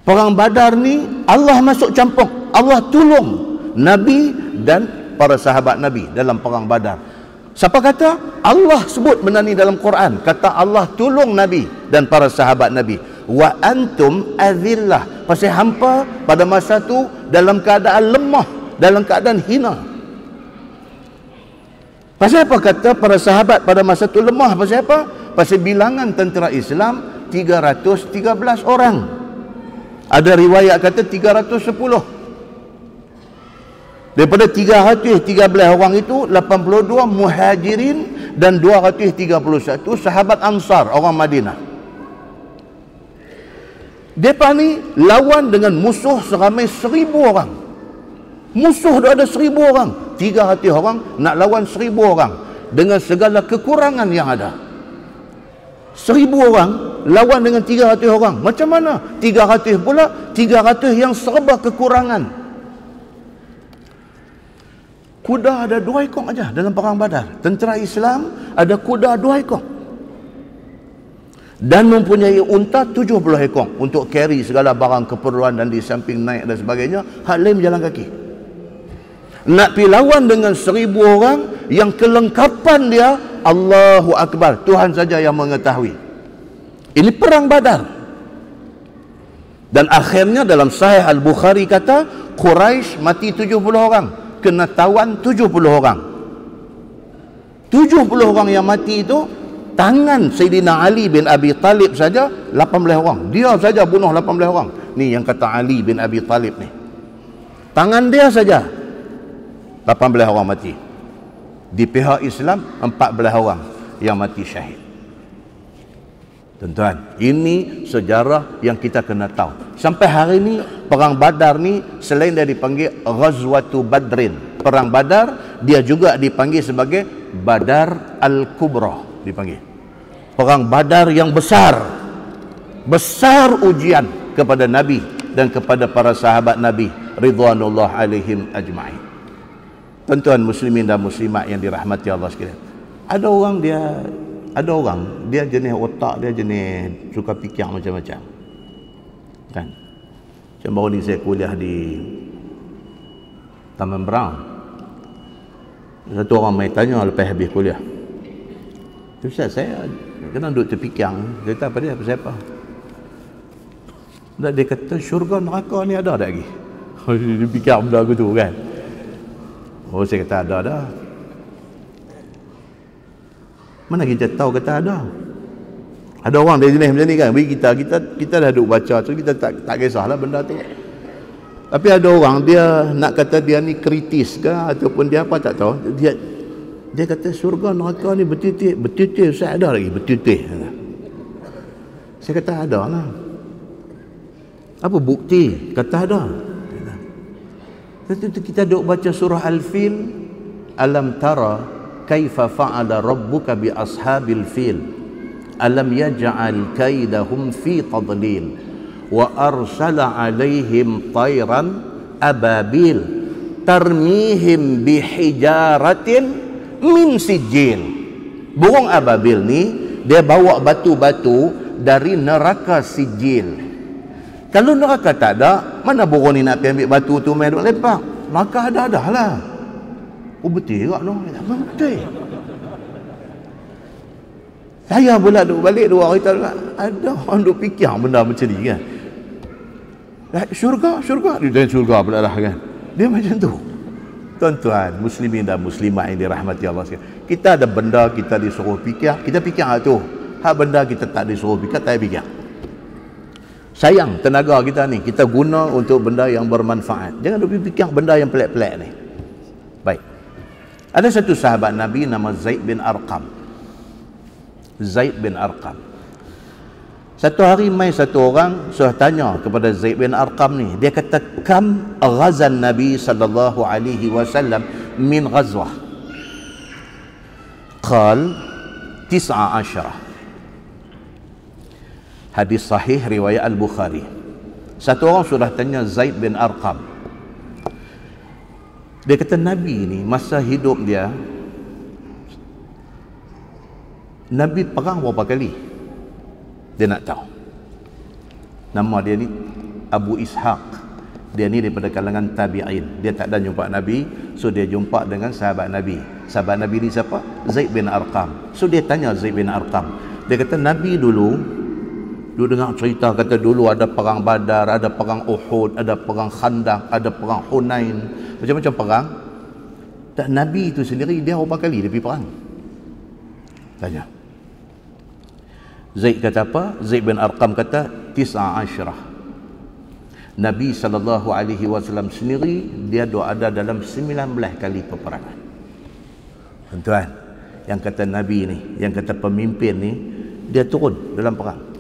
Perang Badar ni Allah masuk campur, Allah tolong Nabi dan para sahabat Nabi dalam perang Badar. Siapa kata? Allah sebut benda ni dalam Quran. Kata Allah tolong Nabi dan para sahabat Nabi. Wa antum adhillah. Pasal hampa pada masa tu dalam keadaan lemah, dalam keadaan hina. Pasal apa kata para sahabat pada masa tu lemah? Pasal apa? Pasal bilangan tentera Islam 313 orang. Ada riwayat kata 310. Daripada 313 orang itu, 82 muhajirin dan 231 sahabat Ansar, orang Madinah. Mereka ni lawan dengan musuh seramai 1000 orang. Musuh dah ada 1000 orang. 300 orang nak lawan 1000 orang dengan segala kekurangan yang ada. 1000 orang lawan dengan 300 orang. Macam mana? 300 pula, 300 yang serba kekurangan. Kuda ada 2 ekor aja dalam perang Badar. Tentera Islam ada kuda 2 ekor. Dan mempunyai unta 70 ekor untuk carry segala barang keperluan dan di samping naik dan sebagainya. Hak lain berjalan kaki. Nak pergi lawan dengan 1000 orang yang kelengkapan dia, Allahu Akbar, Tuhan saja yang mengetahui. Ini perang Badar. Dan akhirnya dalam Sahih Al-Bukhari kata, Quraisy mati 70 orang, kena tawan 70 orang. 70 orang yang mati itu, tangan Sayyidina Ali bin Abi Talib saja 18 orang. Dia saja bunuh 18 orang. Ni yang kata Ali bin Abi Talib ni. Tangan dia saja 18 orang mati. Di pihak Islam 14 orang yang mati syahid. Tuan-tuan, ini sejarah yang kita kena tahu. Sampai hari ini perang Badar ni selain dia dipanggil Ghazwatu Badrin, perang Badar, dia juga dipanggil sebagai Badar Al-Kubra, dipanggil. Perang Badar yang besar. Besar ujian kepada Nabi dan kepada para sahabat Nabi ridwanullah alaihim ajma'in. Tuan-tuan muslimin dan muslimat yang dirahmati Allah sekalian. Ada orang dia jenis otak dia jenis suka fikir macam-macam. Kan? Macam baru ni saya kuliah di Taman Brown. Satu orang mai tanya lepas habis kuliah. Ustaz, saya kena duduk terfikir. Dia kata apa dia? Pasal apa? Dia kata syurga neraka ni ada tak lagi? Dia fikir benda aku tu kan. Oh, saya kata ada dah. Mana kita tahu kata ada? Ada orang dia jenis macam ni kan. Bagi kita dah duduk baca tu, kita tak kisahlah benda tu. Tapi ada orang dia nak kata dia ni kritis ke ataupun dia apa tak tahu. Dia kata syurga neraka ni bertitik saya ada lagi bertitik. Saya kata ada lah. Apa bukti? Kata ada. Kita duduk baca surah Al-Fil, alam tara kaifa fa'ala rabbuka bi ashabil fil alam yaj'al kaidahum fi tadlil wa arsala alaihim tayran ababil tarmihim bi hijaratin min sijil. Burung ababil ni dia bawa batu-batu dari neraka sijil. Kalau neraka tak ada, mana burung ni nak pergi ambil batu tu main duk lepak? Neraka ada lah. Oh betul juga no. Betul. Saya pula duk balik 2 hari tak ada orang duk fikir benda macam ni kan. Syurga dia syurga pula lah kan. Dia macam tu. Tuan-tuan muslimin dan muslimat yang dirahmati Allah sekalian. Kita ada benda kita disuruh fikir, kita fikir tu. Hak benda kita tak disuruh fikir, tak fikir. Sayang tenaga kita ni, kita guna untuk benda yang bermanfaat. Jangan duk fikir benda yang pelik-pelik ni. Baik. Ada satu sahabat Nabi nama Zaid bin Arqam. Zaid bin Arqam. Satu hari mai satu orang sudah tanya kepada Zaid bin Arqam ni. Dia kata, kam ghazan Nabi sallallahu alaihi wasallam min ghazwah? Qal 19. Hadis sahih riwayat Al-Bukhari. Satu orang sudah tanya Zaid bin Arqam. Dia kata, Nabi ni masa hidup dia, Nabi perang berapa kali? Dia nak tahu. Nama dia ni Abu Ishaq. Dia ni daripada kalangan tabi'in. Dia tak ada jumpa Nabi, so dia jumpa dengan sahabat Nabi. Sahabat Nabi ni siapa? Zaid bin Arqam. So dia tanya Zaid bin Arqam. Dia kata, Nabi dulu dengar cerita, kata dulu ada perang Badar, ada perang Uhud, ada perang Khandaq, ada perang Hunain, macam-macam perang. Dan Nabi itu sendiri dia berapa kali dia pergi perang? Tanya. Zaid kata apa? Zaid bin Arqam kata 19. Nabi SAW sendiri dia ada dalam 19 kali peperangan. Tuan-tuan, yang kata Nabi ni, yang kata pemimpin ni, dia turun dalam perang.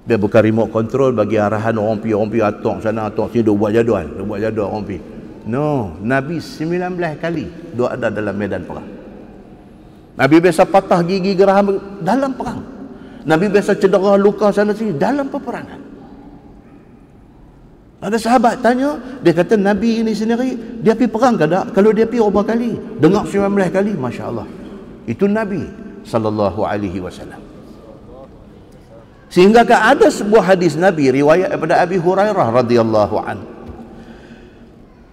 Dia bukan remote control bagi arahan orang pergi atok sana atok sini, dia buat jadual orang pergi. No, Nabi 19 kali dia ada dalam medan perang. Nabi biasa patah gigi geraham dalam perang. Nabi biasa cedera luka sana sini dalam peperangan. Ada sahabat tanya, dia kata Nabi ini sendiri dia pergi perang ke tak? Kalau dia pergi berapa kali? Dengar 19 kali, masya-Allah. Itu Nabi sallallahu alaihi wasallam. Sehingga ada sebuah hadis Nabi riwayat daripada Abi Hurairah radhiyallahu anhu.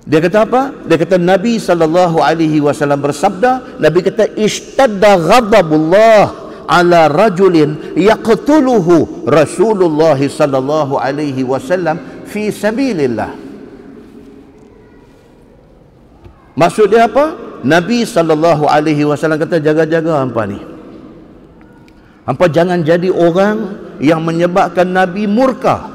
Dia kata apa? Dia kata Nabi sallallahu alaihi wasallam bersabda, Nabi kata ishtadda ghadabullah ala rajulin yaqtuluhu Rasulullah sallallahu alaihi wasallam fi sabilillah. Maksud dia apa? Nabi sallallahu alaihi wasallam kata, jaga-jaga hangpa ni. Hangpa jangan jadi orang yang menyebabkan Nabi murka.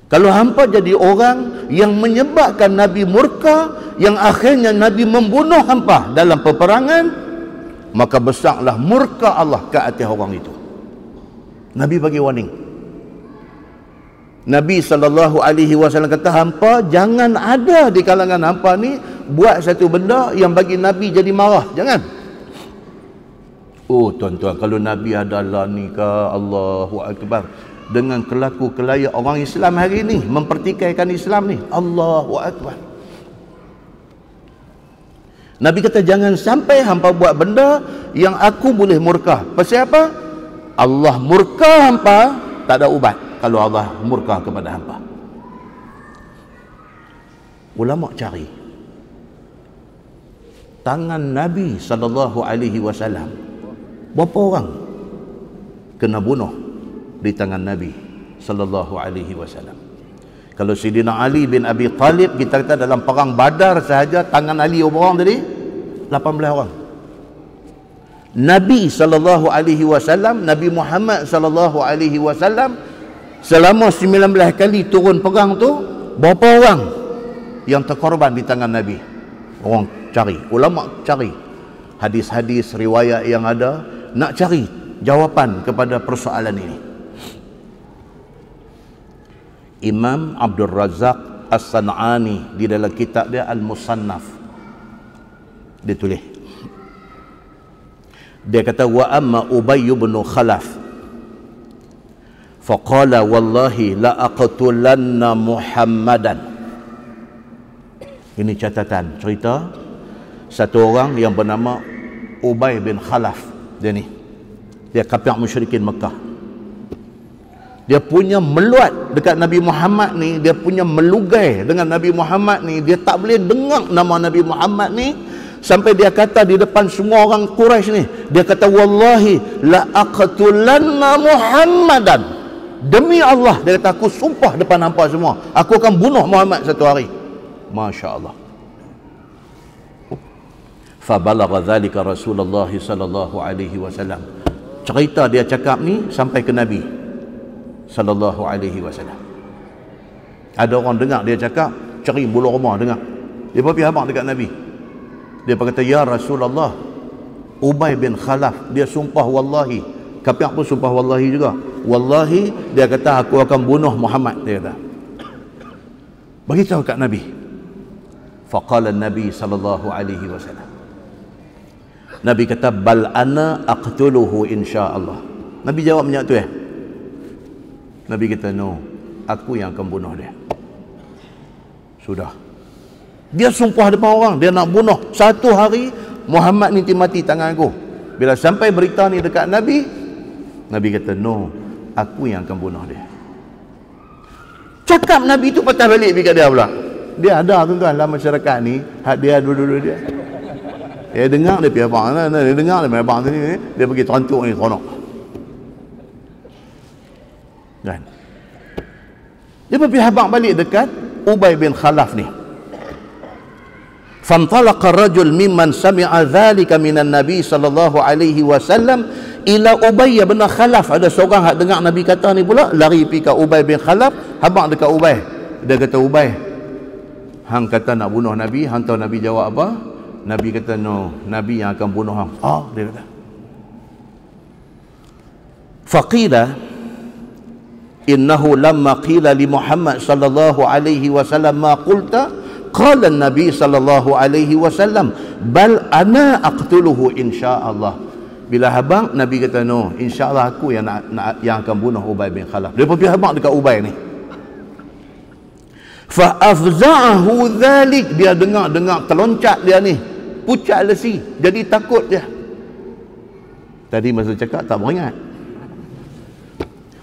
Kalau hangpa jadi orang yang menyebabkan Nabi murka, yang akhirnya Nabi membunuh hangpa dalam peperangan, maka besarlah murka Allah ke atas orang itu. Nabi bagi warning. Nabi SAW kata, hangpa jangan ada di kalangan hangpa ni buat satu benda yang bagi Nabi jadi marah. Jangan. Oh tuan-tuan, kalau Nabi adalah ni ke, Allahu Akbar, dengan kelaku kelaya orang Islam hari ni, mempertikaikan Islam ni, Allahu Akbar. Nabi kata jangan sampai hampa buat benda yang aku boleh murka. Pasal apa? Allah murka hampa, tak ada ubat kalau Allah murka kepada hampa. Ulama cari tangan Nabi SAW berapa orang kena bunuh di tangan Nabi sallallahu alaihi wasallam. Kalau Sayyidina Ali bin Abi Talib, kita kata dalam perang Badar sahaja tangan Ali berapa orang tadi? 18 orang. Nabi sallallahu alaihi wasallam, Nabi Muhammad sallallahu alaihi wasallam selama 19 kali turun perang tu, berapa orang yang terkorban di tangan Nabi? Orang cari, ulama cari hadis-hadis riwayat yang ada, nak cari jawapan kepada persoalan ini. Imam Abdul Razak As-San'ani di dalam kitab dia Al-Musannaf, dia tulis, dia kata, wa amma Ubay bin Khalaf faqala wallahi la aqtulanna Muhammadan. Ini catatan cerita satu orang yang bernama Ubay bin Khalaf. Dia kafir musyrikin Mekah. Dia punya meluat dekat Nabi Muhammad ni, dia punya melugai dengan Nabi Muhammad ni, dia tak boleh dengar nama Nabi Muhammad ni, sampai dia kata di depan semua orang Quraisy ni, dia kata wallahi la aqtulanna Muhammadan. Demi Allah, dia kata aku sumpah depan hampa semua, aku akan bunuh Muhammad satu hari. Masya-Allah. Fabalagha dzalika Rasulullah sallallahu alaihi wasallam. Cerita dia cakap ni sampai ke Nabi sallallahu alaihi wasallam. Ada orang dengar dia cakap, cari bulu rumah dengar. Dia pergi habaq dekat Nabi. Dia berkata, ya Rasulullah, Ubay bin Khalaf dia sumpah wallahi. Kafir pun sumpah wallahi juga. Wallahi, dia kata aku akan bunuh Muhammad, dia kata. Beritahu kat Nabi. Faqala Nabi sallallahu alaihi wasallam. Nabi kata, bal ana aqtuluhu insya-Allah. Nabi jawab macam tu Nabi kata, no, aku yang akan bunuh dia. Sudah. Dia sumpah depan orang, dia nak bunuh. Satu hari Muhammad ni mati tangan aku. Bila sampai berita ni dekat Nabi, Nabi kata, no, aku yang akan bunuh dia. Cakap Nabi tu patah balik dekat dia pula. Dia ada tuan-tuan dalam masyarakat ni, hak dia dulu-dulu dia. Dia dengar dia pergi abang, dia dengar dia abang tu ni, dia pergi terantuk ni seronok. Kan? Dia pergi habaq balik dekat Ubay bin Khalaf ni. Fantalaqa ar-rajul mimman sami'a dhalika minan Nabi sallallahu alaihi wasallam ila Ubay bin Khalaf. Ada seorang hak dengar Nabi kata ni pula, lari pergi ke Ubay bin Khalaf, habaq dekat Ubay. Dia kata, Ubay, hang kata nak bunuh Nabi, hang tahu Nabi jawab apa? Nabi kata, no, Nabi yang akan bunuh hang. Dia kata. Faqila innahu lamma qila li Muhammad sallallahu alaihi wasallam ma qulta qala an-nabi sallallahu alaihi wasallam bal ana aqtuluhu insyaallah. Bila habaq, Nabi kata, no, insyaallah aku yang yang akan bunuh Ubay bin Khalaf. Dia pergi habaq dekat Ubay ni. Fa afza'ahu dhalik, dia dengar terloncat dia ni, pucat lesi, jadi takut dia. Tadi masa cakap tak beringat,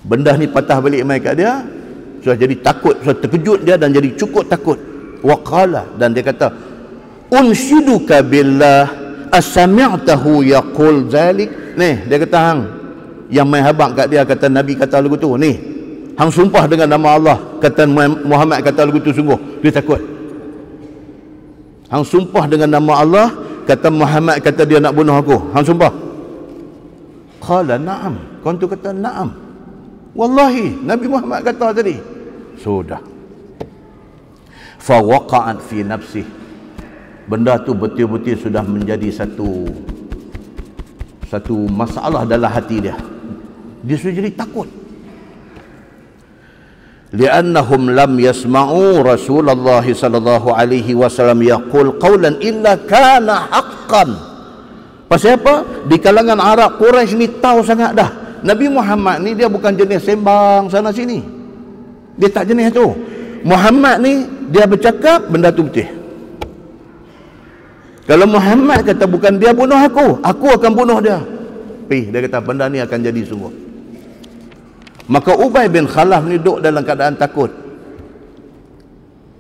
benda ni patah balik mai kat dia, sudah jadi takut, sudah terkejut dia dan jadi cukup takut. Waqala, dan dia kata, unsyiduka billah asami'tahu yaqul zalik. Ni dia kata, hang yang mai habaq kat dia kata Nabi kata lagu tu, ni hang sumpah dengan nama Allah kata Muhammad kata lagu tu, sungguh dia takut. Hang sumpah dengan nama Allah kata Muhammad kata dia nak bunuh aku, hang sumpah? Qala na'am. Kau tu kata na'am, wallahi Nabi Muhammad kata tadi. Sudah. Fa waqa'at fi nafsih, benda tu betul-betul sudah menjadi satu masalah dalam hati dia. Dia sudah jadi takut. Li'annahum lam yasma'u Rasulullah sallallahu alaihi wasallam yaqul qawlan illa kana haqqan. Pasal apa? Di kalangan Arab Quraisy ni tahu sangat dah, Nabi Muhammad ni dia bukan jenis sembang sana sini. Dia tak jenis tu. Muhammad ni dia bercakap benda tu betul. Kalau Muhammad kata bukan dia bunuh aku akan bunuh dia. Dia kata benda ni akan jadi sungguh. Maka Ubay bin Khalaf ni duduk dalam keadaan takut.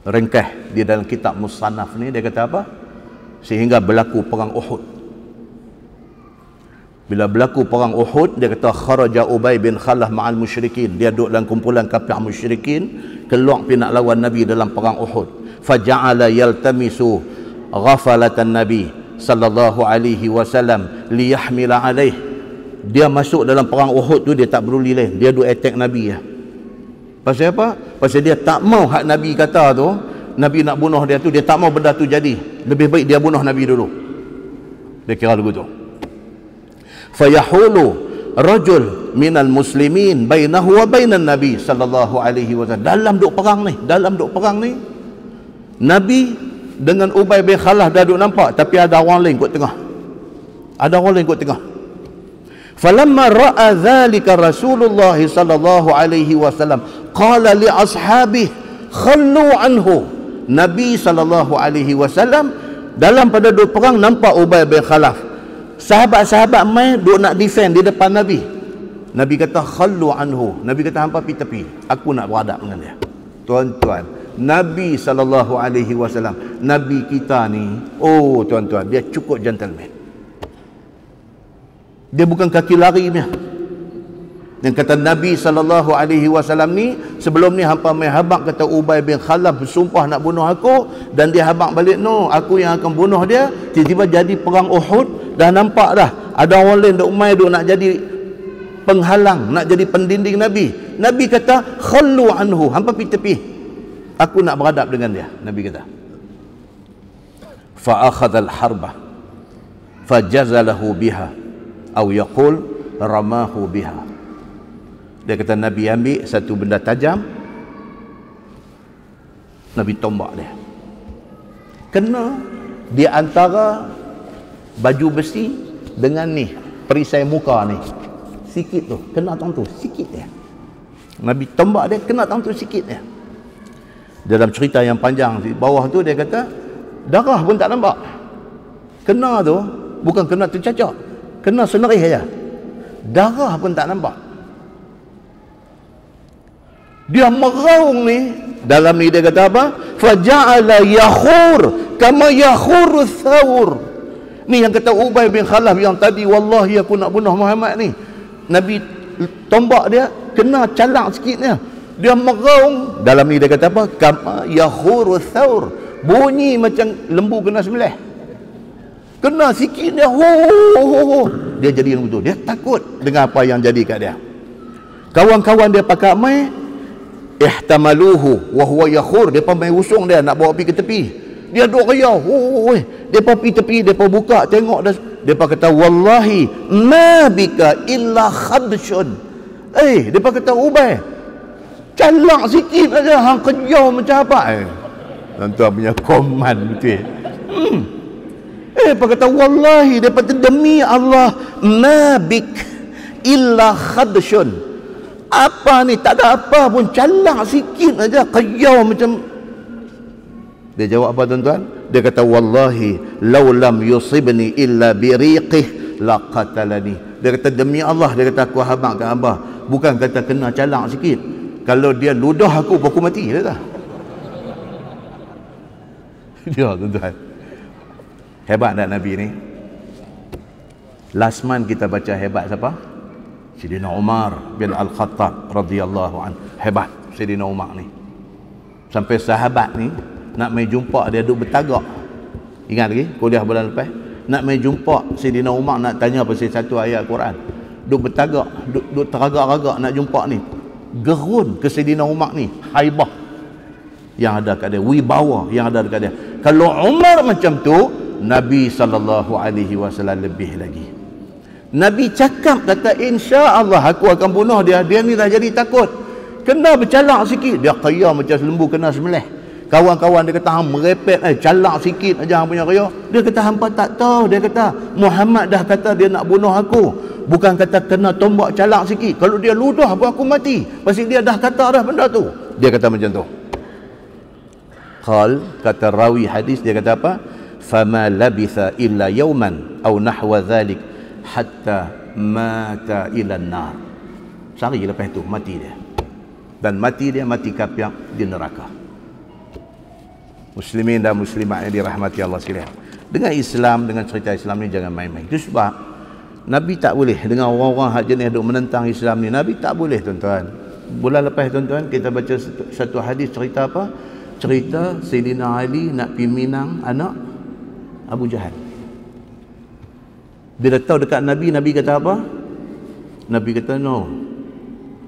Ringkah di dalam kitab Musannaf ni dia kata apa? Sehingga berlaku perang Uhud. Bila berlaku perang Uhud, dia kata kharaja Ubay bin Khalaf ma'al musyrikin. Dia duduk dalam kumpulan kafir musyrikin, keluar pergi nak lawan Nabi dalam perang Uhud. Faja'ala yaltamisu ghafalatan Nabi sallallahu alaihi wasallam liyahmila alaih. Dia masuk dalam perang Uhud tu, dia tak peduli lain, dia duk attack Nabi ya. Pasal apa? Pasal dia tak mau hak Nabi kata tu, Nabi nak bunuh dia tu, dia tak mau benda tu jadi. Lebih baik dia bunuh Nabi dulu. Dia kira lagu tu. Fayahulu rajul minal muslimin bainahu wa bainan Nabi sallallahu alaihi wasallam. Dalam duk perang ni, Nabi dengan Ubay bin Khalaf dah duk nampak, tapi ada orang lain kat tengah. Falamma ra'a dhalika Rasulullah sallallahu alaihi wasallam qala li ashabihi khallu anhu. Nabi sallallahu alaihi wasallam dalam pada duk perang nampak Ubay bin Khalaf. Sahabat-sahabat mai duk nak defend di depan Nabi. Nabi kata khallu anhu. Nabi kata hampa pi tepi, aku nak beradab dengan dia. Tuan-tuan, Nabi sallallahu alaihi wasallam, Nabi kita ni, oh tuan-tuan, dia cukup gentleman. Dia bukan kaki lari punya. Yang kata Nabi sallallahu alaihi wasallam ni, sebelum ni hampa mai habaq kata Ubay bin Khalaf bersumpah nak bunuh aku, dan dia habaq balik, no, aku yang akan bunuh dia. Tiba-tiba jadi perang Uhud, dah nampak dah ada orang lain duk mai duk nak jadi penghalang, nak jadi pendinding Nabi. Nabi kata khallu anhu, hampa pi tepi, aku nak beradab dengan dia. Nabi kata fa akhadha al-harbah fajazalahu biha atau yaqul ramahu biha. Dia kata Nabi ambil satu benda tajam, Nabi tombak dia, kena di antara baju besi dengan ni perisai muka ni sikit tu, kena tang tu sikit dia. Nabi tombak dia, kena tang tu sikit dia. Dalam cerita yang panjang di bawah tu dia kata darah pun tak nampak. Kena tu bukan kena tercacak, kena senerih aja, darah pun tak nampak. Dia meraung ni, dalam ni dia kata apa? Faja'ala yakhur kama yakhur thawr. Ni yang kata Ubay bin Khalaf yang tadi wallahi aku nak bunuh Muhammad ni. Nabi tombak dia, kena calak sikit dia. Dia meraung, dalam ni dia kata apa? Kama yakhur thawr. Bunyi macam lembu kena sembelih. Kena sikit dia, ho. Dia jadi lembu tu. Dia takut dengan apa yang jadi kat dia. Kawan-kawan dia pakai mai ihtamaluhu wa huwa yakhur, depa mai usung dia nak bawa pergi ke tepi. Dia duk riau, depa pergi tepi, depa buka tengok dah, depa kata wallahi ma bika illa khadshun. Depa kata Ubay, calak sikit aja hang kejau macam apa. Tuan-tuan punya koman betul. Depa kata wallahi, depa kata demi Allah ma bik illa khadshun. Apa ni, tak ada apa pun, calak sikit aja, kejau macam. Dia jawab apa tuan-tuan? Dia kata wallahi law lam yusibni illa biriqih laqatalani. Dia kata demi Allah, dia kata aku habaq kat abah, bukan kata kena calak sikit, kalau dia ludah aku mati dia kata. Ya tuan-tuan, hebat tak Nabi ni? Last month kita baca hebat siapa? Sayyidina Umar bin Al-Khattab radhiyallahu anhu. Hebat Sayyidina Umar ni, sampai sahabat ni nak mai jumpa dia duk bertagak. Ingat lagi kuliah bulan lepas, nak mai jumpa Sayyidina Umar, nak tanya pasal satu ayat Quran, duk bertagak, duk teragak-agak nak jumpa ni. Gerun ke Sayyidina Umar ni haibah yang ada kat dia, wibawa yang ada dekat dia. Kalau Umar macam tu, Nabi SAW lebih lagi. Nabi cakap, kata insya-Allah aku akan bunuh dia. Dia ni dah jadi takut, kena bercalak sikit, dia qiyam macam lembu kena sembelih. Kawan-kawan dia kata hang merepet, calak sikit aja hang punya qiyam. Dia kata hampa tak tahu, dia kata Muhammad dah kata dia nak bunuh aku, bukan kata kena tombak calak sikit. Kalau dia ludah pun aku mati, pasal dia dah kata dah benda tu. Dia kata macam tu. Qal, kata rawi hadis, dia kata apa? Fama labitha illa yawman aw nahwa dhalik hatta mata ila nar. Sehari lepas tu mati dia, dan mati dia mati kafir di neraka. Muslimin dan muslimat yang dirahmati Allah sekalian, dengan Islam, dengan cerita Islam ni jangan main-main. Itu sebab Nabi tak boleh dengan orang-orang hak jenis duk menentang Islam ni. Nabi tak boleh tuan-tuan. Bulan lepas tuan-tuan kita baca satu hadis, cerita apa? Cerita Sayyidina Ali nak pergi minang anak Abu Jahal. Bila tahu dekat Nabi, Nabi kata apa? Nabi kata no,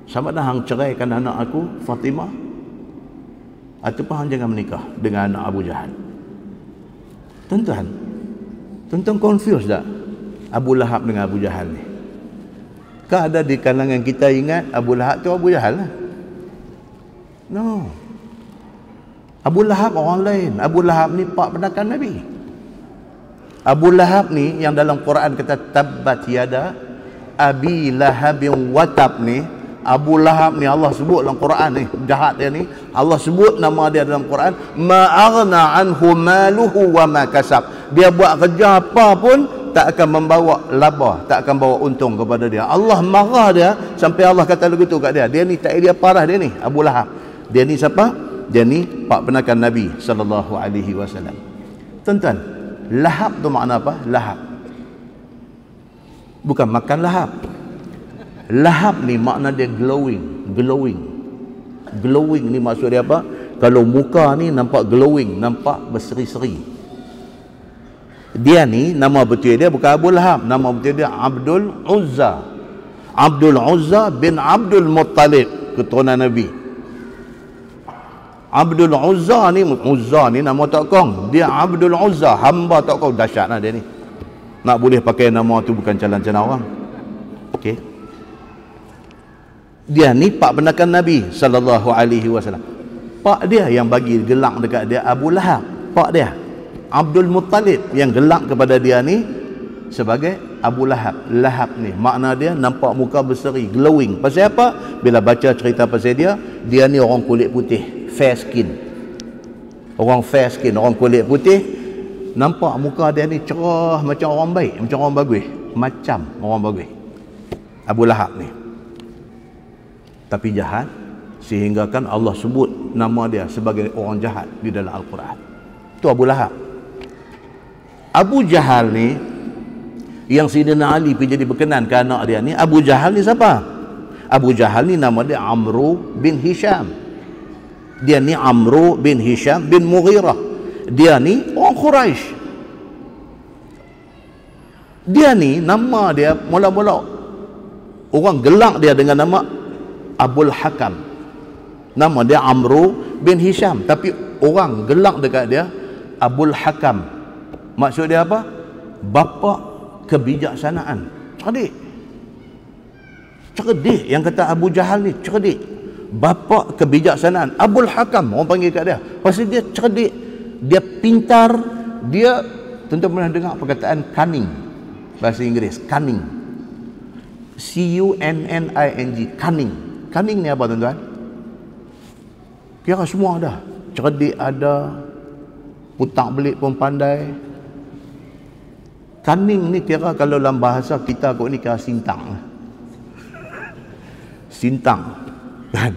sama dah hang ceraikan anak aku Fatimah, ataupun hang jangan menikah dengan anak Abu Jahal. Tuan-tuan confused tak Abu Lahab dengan Abu Jahal ni? Kah ada di kalangan kita ingat Abu Lahab tu Abu Jahal lah? No, Abu Lahab orang lain. Abu Lahab ni pak penakan Nabi. Abu Lahab ni yang dalam Quran kata tabbat yada Abi Lahabin watab ni. Abu Lahab ni Allah sebut dalam Quran ni, jahat dia ni, Allah sebut nama dia dalam Quran, ma aghna anhu maluhu wa ma kasab. Dia buat kerja apa pun tak akan membawa laba, tak akan bawa untung kepada dia. Allah marah dia sampai Allah kata begitu kat dia. Dia ni tak dia parah, dia ni Abu Lahab. Dia ni siapa? Dia ni pak penakan Nabi SAW. Tuan-tuan, lahab tu makna apa? Lahab bukan makan lahab. Lahab ni makna dia glowing ni maksud dia apa? Kalau muka ni nampak glowing, nampak berseri-seri. Dia ni nama betul dia bukan Abu Lahab, nama betul dia Abdul Uzza. Abdul Uzza bin Abdul Muttalib, keturunan Nabi. Abdul Uzza ni nama Tok Kong. Dia Abdul Uzza, hamba Tok Kong. Dahsyat lah dia ni. Nak boleh pakai nama tu bukan calon-calon orang. Okey. Dia ni pak benakan Nabi sallallahu alaihi wasallam. Pak dia yang bagi gelang dekat dia Abu Lahab. Pak dia Abdul Muttalib yang gelang kepada dia ni sebagai Abu Lahab. Lahab ni makna dia nampak muka berseri, glowing. Pasal apa? Bila baca cerita pasal dia ni orang kulit putih, fair skin. Orang fair skin, orang kulit putih, nampak muka dia ni cerah macam orang baik, macam orang bagus, macam orang bagus. Abu Lahab ni. Tapi jahat, sehingga kan Allah sebut nama dia sebagai orang jahat di dalam Al-Quran. Itu Abu Lahab. Abu Jahal ni yang Sayyidina Ali pergi jadi berkenan ke anak dia ni. Abu Jahal ni siapa? Abu Jahal ni nama dia Amru bin Hisham. Dia ni Amru bin Hisham bin Mughirah. Dia ni orang Quraisy. Dia ni nama dia mula-mula orang gelak dia dengan nama Abul Hakam. Nama dia Amru bin Hisham, tapi orang gelak dekat dia Abul Hakam. Maksud dia apa? Bapa kebijaksanaan. Cerdik yang kata Abu Jahal ni, cerdik. Bapa kebijaksanaan. Abul Hakam orang panggil kat dia. Pasal dia cerdik, dia pintar, dia tentu pernah dengar perkataan cunning. Bahasa Inggeris, cunning. C-U-N-N-I-N-G, cunning. Cunning ni apa tuan-tuan? Kira semua ada. Cerdik ada, putak belik pun pandai. Cunning ni kira kalau dalam bahasa kita kot ni kira sintang. Sintang. Kan?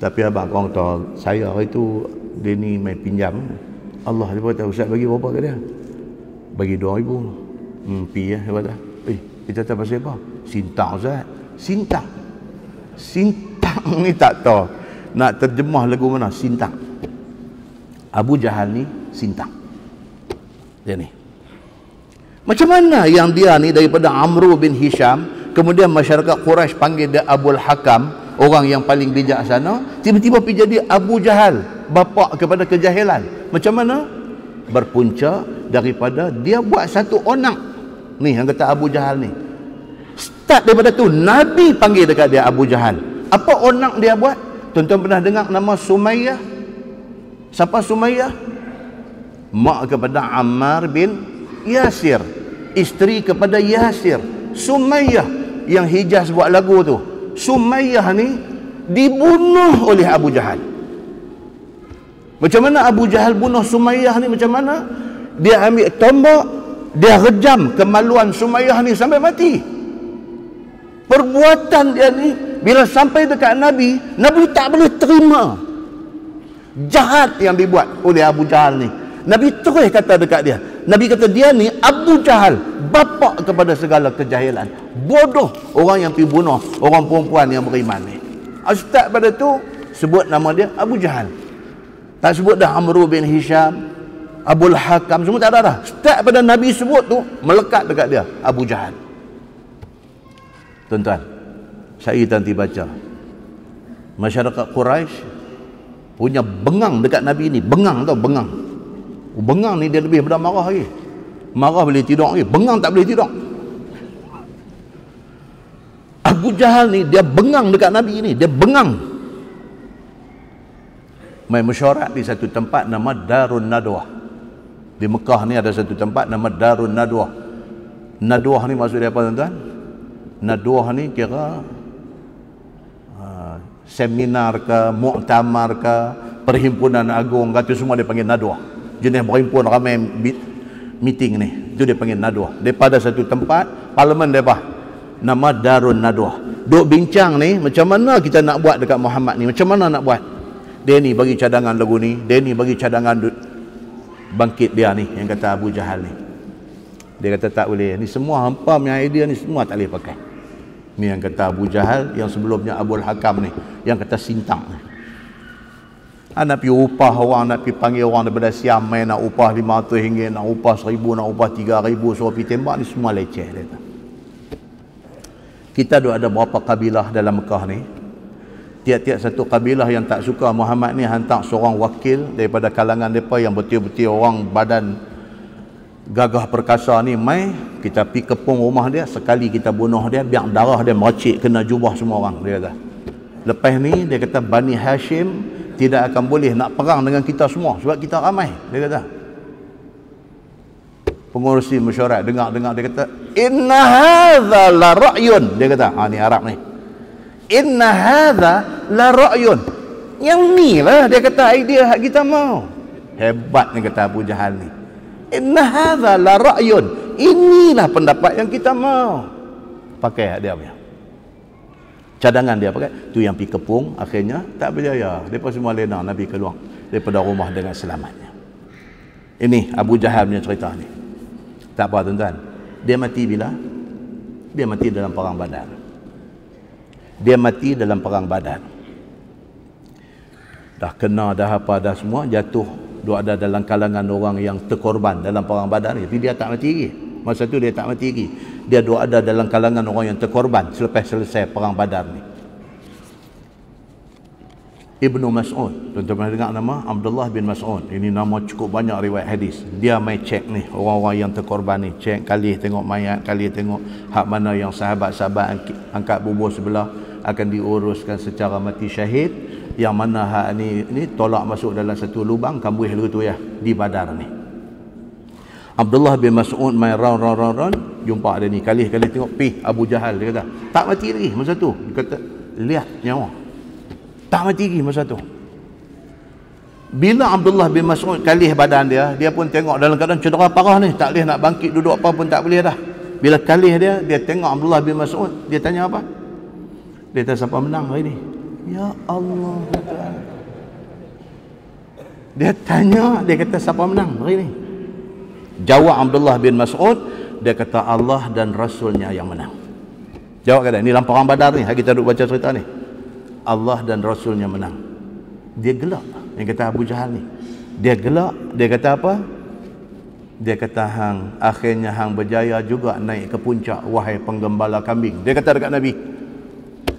Tapi abang korang tahu, saya hari tu dia ni main pinjam. Allah dia kata, Ustaz bagi berapa ke dia? Bagi 2,000. Pi dia kata. Kita tahu pasal apa? Sintang Ustaz. Sintang. Sintang ni tak tahu nak terjemah lagu mana. Sintang. Abu Jahal ni sintang. Dia ni. Macam mana yang dia ni daripada Amru bin Hisham, kemudian masyarakat Quraisy panggil dia Abul Hakam, orang yang paling bijaksana, tiba-tiba pergi jadi Abu Jahal, bapa kepada kejahilan. Macam mana? Berpunca daripada dia buat satu onak. Ni yang kata Abu Jahal ni. Start daripada tu Nabi panggil dekat dia Abu Jahal. Apa onak dia buat? Tuan-tuan pernah dengar nama Sumayyah? Siapa Sumayyah? Mak kepada Ammar bin Yasir, isteri kepada Yasir. Sumayyah yang Hijaz buat lagu tu. Sumayyah ni dibunuh oleh Abu Jahal. Macam mana Abu Jahal bunuh Sumayyah ni? Macam mana? Dia ambil tombak, dia rejam kemaluan Sumayyah ni sampai mati. Perbuatan dia ni bila sampai dekat Nabi, Nabi tak boleh terima. Jahat yang dibuat oleh Abu Jahal ni. Nabi terus kata dekat dia. Nabi kata dia ni Abu Jahal, bapa kepada segala kejahilan. Bodoh orang yang pergi bunuh orang perempuan yang beriman ni. Start pada tu sebut nama dia Abu Jahal. Tak sebut dah Amru bin Hisham, Abul Hakam, semua tak ada dah. Start pada Nabi sebut tu melekat dekat dia Abu Jahal. Tuan-tuan, saya nanti baca masyarakat Quraisy punya bengang dekat Nabi ni. Bengang tau, bengang. Bengang ni dia lebih daripada marah lagi. Marah boleh tidur lagi, bengang tak boleh tidur. Abu Jahal ni dia bengang dekat Nabi ni, dia bengang. Main mesyuarat di satu tempat nama Darun Nadwah. Di Mekah ni ada satu tempat nama Darun Nadwah. Nadwah ni maksud dia apa tuan-tuan? Nadwah ni kira seminar ke, muktamar ke, perhimpunan agung kata semua dia panggil Nadwah. Jenis berhimpun ramai meeting ni, itu dia panggil Nadwah. Daripada satu tempat parlimen depa nama Darun Nadwah. Duk bincang ni macam mana kita nak buat dekat Muhammad ni, macam mana nak buat. Dia ni bagi cadangan lagu ni, dia ni bagi cadangan bangkit dia ni yang kata Abu Jahal ni. Dia kata tak boleh, ni semua hampa punya idea ni semua tak boleh pakai. Ni yang kata Abu Jahal, yang sebelumnya Abul Hakam ni yang kata sintang ni. Nak pergi upah orang, nak pergi panggil orang daripada Siam main, nak upah RM500, nak upah RM1,000, nak upah RM3,000, suruh pergi tembak ni semua leceh dia. Kita ada berapa kabilah dalam Mekah ni Tiap-tiap satu kabilah yang tak suka Muhammad ni hantar seorang wakil daripada kalangan mereka yang betul-betul orang badan gagah perkasa ni, mai kita pergi kepung rumah dia, sekali kita bunuh dia, biar darah dia meracik kena jubah semua orang, dia kata. Lepas ni dia kata Bani Hashim tidak akan boleh nak perang dengan kita semua sebab kita ramai, dia kata. Pengurusi mesyuarat dengar-dengar, dia kata inna hadza la ra'yun, dia kata, ni Arab ni, inna hadza la ra'yun, yang ni lah dia kata idea hak kita mau. Hebat ni kata Abu Jahal ni, inna hadza la ra'yun, inilah pendapat yang kita mau. Pakai hak dia punya cadangan, dia pakai tu yang pergi kepung, akhirnya tak berjaya, mereka semua lena, Nabi keluar daripada rumah dengan selamatnya. Ini Abu Jahal punya cerita ni. Tak apa tuan-tuan, dia mati bila? Dia mati dalam perang Badar. Dia mati dalam perang Badar. Dah kena, dah apa, dah semua, jatuh, dia ada dalam kalangan orang yang terkorban dalam perang Badar ni. Tapi dia tak mati lagi. Masa tu dia tak mati lagi. Dia ada dalam kalangan orang yang terkorban selepas selesai perang Badar ni. Ibnu Mas'ud, tuan-tuan pernah dengar nama Abdullah bin Mas'ud? Ini nama cukup banyak riwayat hadis. Dia mai cek ni orang-orang yang terkorban ni, cek kali tengok mayat, kali tengok hak mana yang sahabat-sahabat angkat bubur sebelah akan diuruskan secara mati syahid, yang mana hak ni tolak masuk dalam satu lubang kambuh dulu tu ya, di Badar ni. Abdullah bin Mas'ud mai round jumpa dia ni, kali tengok Abu Jahal, dia kata tak mati lagi masa tu, dia kata lihat nyawa tak mati lagi masa tu. Bila Abdullah bin Mas'ud kalih badan dia, dia pun tengok dalam keadaan cedera parah ni, tak boleh nak bangkit duduk apa pun tak boleh dah. Bila kalih dia tengok Abdullah bin Mas'ud, dia tanya apa? Dia tanya siapa menang hari ni? Ya Allah. Dia tanya, dia kata siapa menang hari ni? Jawab Abdullah bin Mas'ud, dia kata Allah dan Rasulnya yang menang. Jawab kata, ni dalam perang Badar ni, kita duduk baca cerita ni. Allah dan Rasulnya menang. Dia gelak, yang kata Abu Jahal ni. Dia gelak, dia kata apa? Dia kata akhirnya hang berjaya juga naik ke puncak, wahai penggembala kambing. Dia kata dekat Nabi.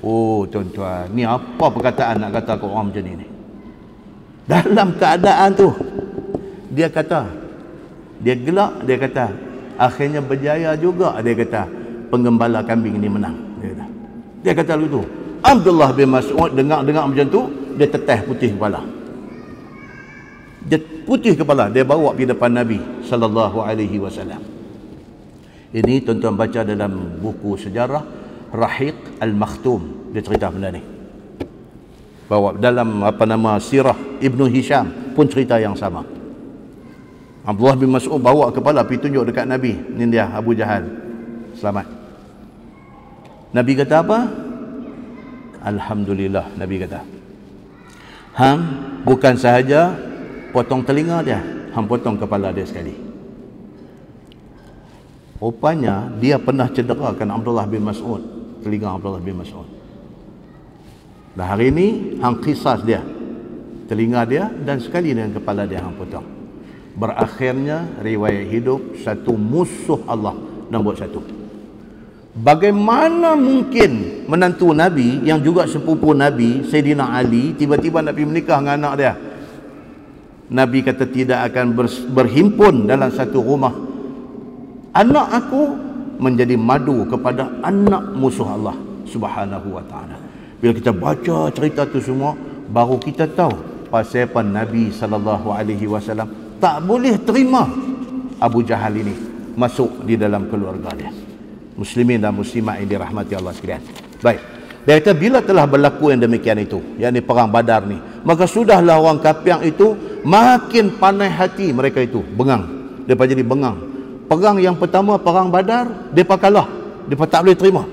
Oh tuan-tuan, ni apa perkataan nak kata ke orang macam ni? Dalam keadaan tu dia kata, dia gelak, dia kata akhirnya berjaya juga, dia kata penggembala kambing ni menang. Dia kata begitu. Abdullah bin Mas'ud dengar macam tu, dia teteh putih kepala. Dia putih kepala, dia bawa pergi depan Nabi sallallahu alaihi wasallam. Ini tuan-tuan baca dalam buku sejarah Rahiq Al-Makhtum, dia cerita benda ni. Bawa dalam sirah Ibnu Hisham pun cerita yang sama. Abdullah bin Mas'ud bawa kepala pergi tunjuk dekat Nabi, ni dia Abu Jahal selamat. Nabi kata apa? Alhamdulillah, Nabi kata. Hang bukan sahaja potong telinga dia, hang potong kepala dia sekali. Rupanya dia pernah cederakan Abdullah bin Mas'ud, telinga Abdullah bin Mas'ud. Dan hari ini hang qisas dia, telinga dia dan sekali dengan kepala dia hang potong. Berakhirnya riwayat hidup satu musuh Allah nombor satu. Bagaimana mungkin menantu Nabi yang juga sepupu Nabi, Sayyidina Ali, tiba-tiba Nabi menikah dengan anak dia? Nabi kata tidak akan berhimpun dalam satu rumah. Anak aku menjadi madu kepada anak musuh Allah Subhanahu wa ta'ala. Bila kita baca cerita tu semua, baru kita tahu pasal apa Nabi SAW tak boleh terima Abu Jahal ini masuk di dalam keluarga dia. Muslimin dan muslimat yang dirahmati Allah sekalian. Baik. Dia kata bila telah berlaku yang demikian itu, yakni perang Badar ni, maka sudahlah orang kafir itu makin pandai hati mereka itu, bengang. Depa jadi bengang. Perang yang pertama, perang Badar, depa kalah. Depa tak boleh terima.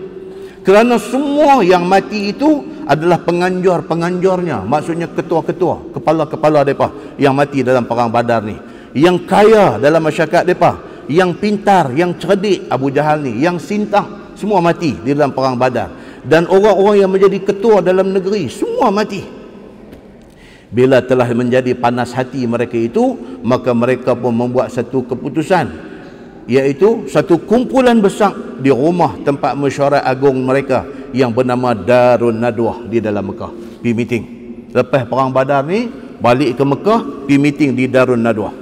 Kerana semua yang mati itu adalah penganjur-penganjurnya, maksudnya ketua-ketua, kepala-kepala depa yang mati dalam perang Badar ni. Yang kaya dalam masyarakat depa, yang pintar, yang cerdik Abu Jahal ni, yang sintang, semua mati di dalam perang Badar. Dan orang-orang yang menjadi ketua dalam negeri semua mati. Bila telah menjadi panas hati mereka itu, maka mereka pun membuat satu keputusan, iaitu satu kumpulan besar di rumah tempat mesyuarat agung mereka yang bernama Darun Nadwah di dalam Mekah. Pergi meeting. Lepas perang Badar ni, balik ke Mekah, pergi meeting di Darun Nadwah.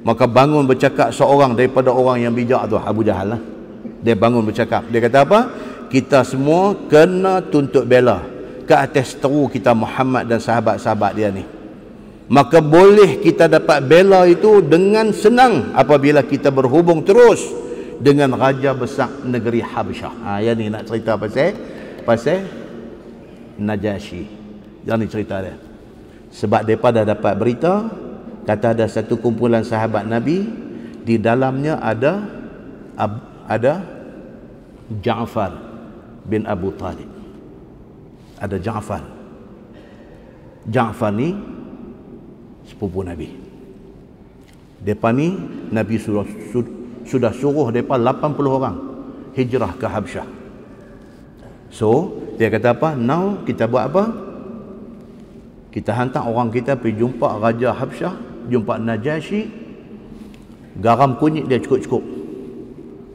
Maka bangun bercakap seorang daripada orang yang bijak tu, Abu Jahal lah. Dia bangun bercakap. Dia kata apa? Kita semua kena tuntut bela ke atas teru kita Muhammad dan sahabat-sahabat dia ni. Maka boleh kita dapat bela itu dengan senang apabila kita berhubung terus dengan raja besar negeri Habsyah. Yang ni nak cerita pasal Najasyi. Yang ni cerita dia. Sebab mereka dah dapat berita, kata ada satu kumpulan sahabat Nabi, di dalamnya ada Ja'far bin Abu Talib. Ada Ja'far. Ja'far ni sepupu Nabi. Mereka ni Nabi sudah suruh mereka 80 orang hijrah ke Habsyah. So dia kata apa? Now kita buat apa? Kita hantar orang kita pergi jumpa Raja Habsyah, jumpa Najasyi, garam kunyit dia cukup-cukup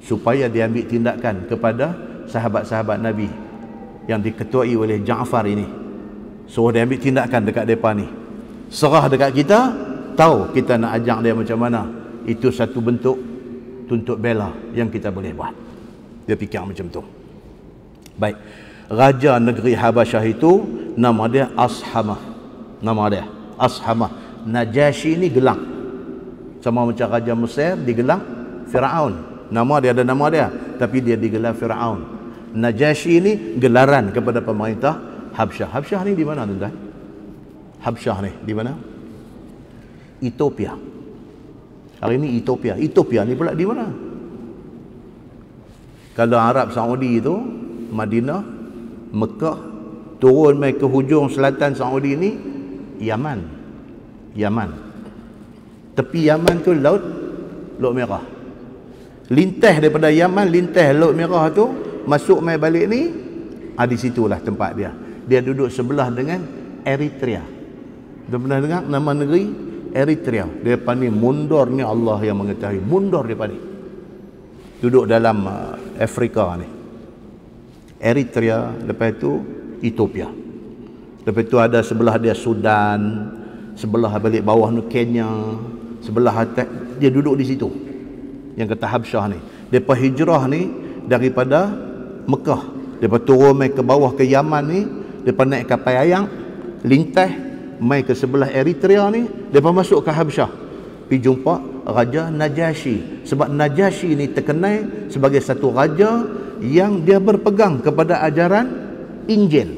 supaya dia ambil tindakan kepada sahabat-sahabat Nabi yang diketuai oleh Ja'far ini. So dia ambil tindakan dekat mereka ni. Serah dekat kita, tahu kita nak ajak dia macam mana. Itu satu bentuk tuntut bela yang kita boleh buat. Dia fikir macam tu. Baik. Raja negeri Habasyah itu nama dia Ashamah. Nama dia Ashamah. Najasyi ni gelang. Sama macam Raja Mesir digelang Firaun. Nama dia ada nama dia, tapi dia digelar Firaun. Najasyi ni gelaran kepada pemerintah Habsyah. Habsyah ni di mana tuan-tuan? Habsyah ni di mana? Ethiopia. Hari ni Ethiopia. Ethiopia ni pula di mana? Kalau Arab Saudi itu, Madinah, Mekah, turun mai ke hujung selatan Saudi ni, Yaman. Yaman. Tepi Yaman tu Laut Merah. Lintah daripada Yaman, lintah Laut Merah tu, masuk mai balik ni, di situlah tempat dia. Dia duduk sebelah dengan Eritrea. Dah pernah dengar nama negeri Eritrea? Dia ni mundur ni, Allah yang mengetahui. Mundur dia ni. Duduk dalam Afrika ni. Eritrea, lepas tu Ethiopia. Lepas tu ada sebelah dia Sudan, sebelah balik bawah ni Kenya, sebelah atas dia duduk di situ. Yang kata Habsyah ni. Depa hijrah ni daripada Mekah. Depa turun mai ke bawah ke Yaman ni, depa naik kapal ayang, lintah mai ke sebelah Eritrea ni, depa masuk ke Habsyah. Pergi jumpa Raja Najasyi. Sebab Najasyi ni terkenal sebagai satu raja yang dia berpegang kepada ajaran Injil.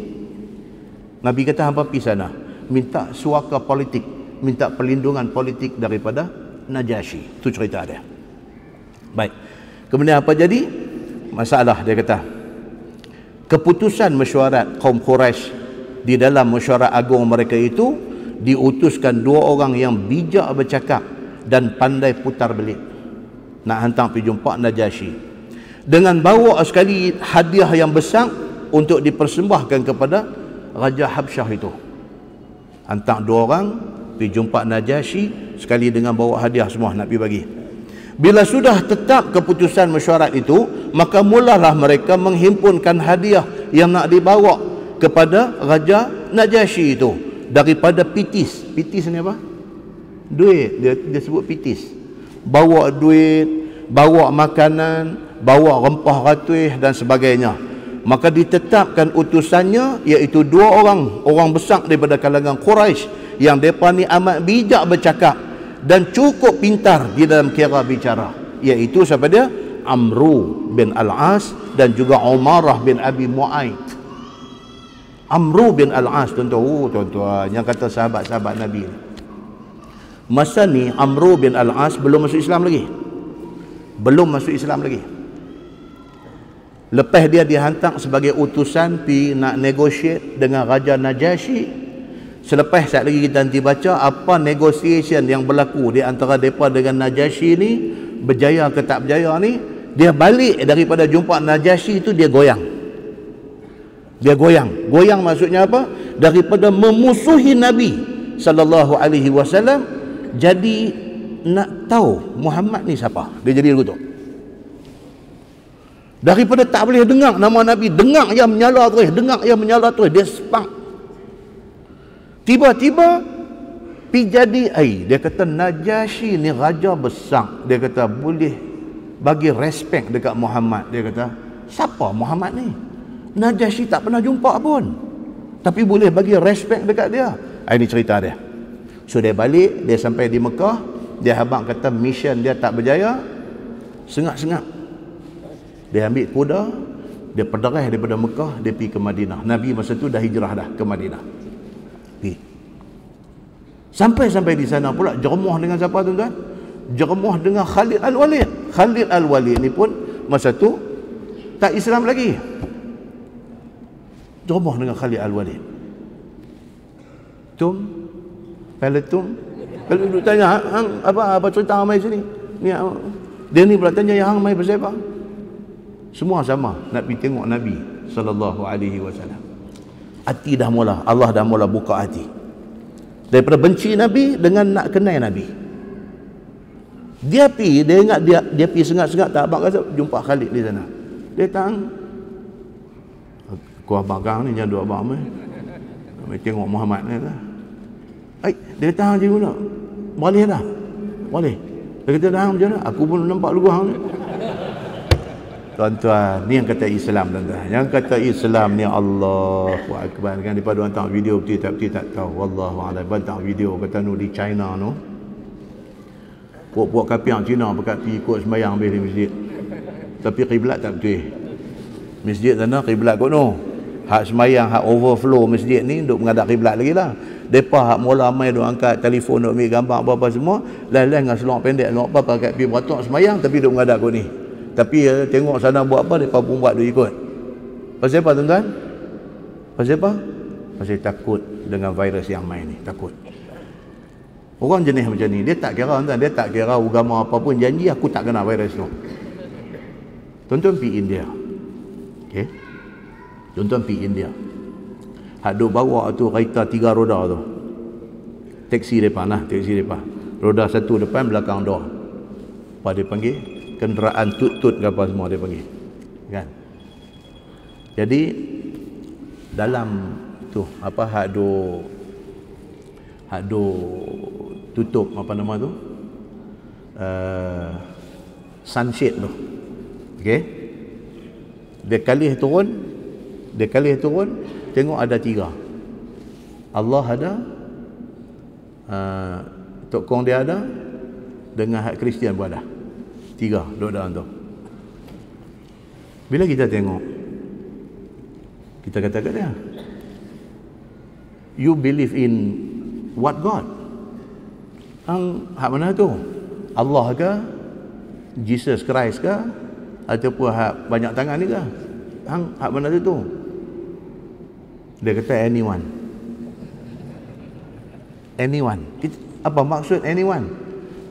Nabi kata hampa pergi sana, minta suaka politik, minta perlindungan politik daripada Najasyi. Itu cerita dia. Baik. Kemudian apa jadi? Masalah dia kata. Keputusan mesyuarat kaum Quraisy di dalam mesyuarat agung mereka itu diutuskan dua orang yang bijak bercakap dan pandai putar belit. Nak hantar pergi jumpa Najasyi. Dengan bawa sekali hadiah yang besar untuk dipersembahkan kepada Raja Habsyah itu. Hantar dua orang pergi jumpa Najasyi, sekali dengan bawa hadiah semua nak pergi bagi. Bila sudah tetap keputusan mesyuarat itu, maka mulalah mereka menghimpunkan hadiah yang nak dibawa kepada Raja Najasyi itu daripada pitis. Pitis ni apa? Duit. Dia sebut pitis. Bawa duit, bawa makanan, bawa rempah ratuih dan sebagainya. Maka ditetapkan utusannya, iaitu dua orang besar daripada kalangan Quraisy yang mereka ni amat bijak bercakap dan cukup pintar di dalam kira bicara, iaitu siapa dia? Amru bin Al-As dan juga Umarah bin Abi Mu'aid. Amru bin Al-As, tuan-tuan yang kata sahabat-sahabat Nabi. Masa ni Amru bin Al-As belum masuk Islam lagi. Belum masuk Islam lagi. Lepas dia dihantar sebagai utusan pi nak negotiate dengan Raja Najasyi. Selepas sekejap lagi kita nanti baca apa negotiation yang berlaku di antara mereka dengan Najasyi ni, berjaya ke tak berjaya ni. Dia balik daripada jumpa Najasyi itu, dia goyang. Dia goyang. Goyang maksudnya apa? Daripada memusuhi Nabi sallallahu alaihi wasallam, jadi nak tahu Muhammad ni siapa. Dia jadi begitu. Daripada tak boleh dengar nama Nabi, dengar yang menyala terus, dengar yang menyala terus, dia spark. Tiba-tiba pi jadi dia kata Najasyi ni raja besar, dia kata boleh bagi respect dekat Muhammad. Dia kata, siapa Muhammad ni? Najasyi tak pernah jumpa pun, tapi boleh bagi respect dekat dia. Ini cerita dia. So dia balik, dia sampai di Mekah, dia habaq kata mission dia tak berjaya, sengak-sengak dia ambil kuda, dia perderah daripada Mekah, dia pergi ke Madinah. Nabi masa tu dah hijrah dah ke Madinah. Pergi. Sampai di sana pula jeremuh dengan siapa tuan-tuan? Jeremuh dengan Khalid Al-Walid. Khalid Al-Walid ni pun masa tu tak Islam lagi. Jeremuh dengan Khalid Al-Walid. Kalau duduk tanya, hang apa cerita hang mai sini? Ni dia ni pula tanya yang hang mai pasal apa? Semua sama, nak pergi tengok Nabi sallallahu alaihi wasallam. Hati dah mula, Allah dah mula buka hati. Daripada benci Nabi dengan nak kenal Nabi. Dia ingat dia pergi sengak-sengak tak abang kata jumpa Khalid di sana. Dia tang aku abang kang ni jangan duk abang mai. Mai tengok Muhammad ni lah. Dia kata je guna. Boleh dah. Boleh. Dia kata dah macam mana? Aku pun nampak lugu hang ni. Tuan-tuan, ni yang kata Islam tuan-tuan. Yang kata Islam ni Allahu Akbar. Kan daripada orang tengok video betul tak tahu. Wallahu a'lam. Bantang video kata nu di China nu. Puak-puak kapiang Cina pakat pergi ikut sembahyang habis di masjid. Tapi kiblat tak betul. Masjid sana kiblat kot nu. Hak sembahyang, hak overflow masjid ni duk menghadap kiblat lagi lah. Depa hak mula mai duk angkat telefon duk ambil gambar apa-apa semua, lain-lain dengan seluar pendek seluar apa pakai pergi beratuk sembahyang tapi duk menghadap kot ni. Tapi tengok sana buat apa, depa pun buat duk ikut. Pasal apa tuan-tuan? Pasal apa? Pasal takut dengan virus yang main ni, takut. Orang jenis macam ni, dia tak kira tuan, dia tak kira agama apa pun, janji aku tak kena virus tu. Tuan-tuan pergi India. Okey. Tuan-tuan pergi India. Hak duk bawa tu kereta 3 roda tu. Taksi depan lah, taksi depan. Roda satu depan, belakang 2. Apa dia panggil? Kenderaan tut-tut ke apa semua dia panggil. Kan? Jadi dalam tu apa hak do tutup apa nama tu? Sunshade tu. Okey. Dia kalih turun, tengok ada 3. Allah ada, Tok Kong dia ada, dengan hak Kristian pun ada. 3 duduk dalam tu. Bila kita tengok, kita kata kat dia, you believe in what God? Hak mana tu? Allah ke? Jesus Christ ke? Ataupun hak banyak tangan ni ke? Hak mana tu? Dia kata anyone. Apa maksud anyone?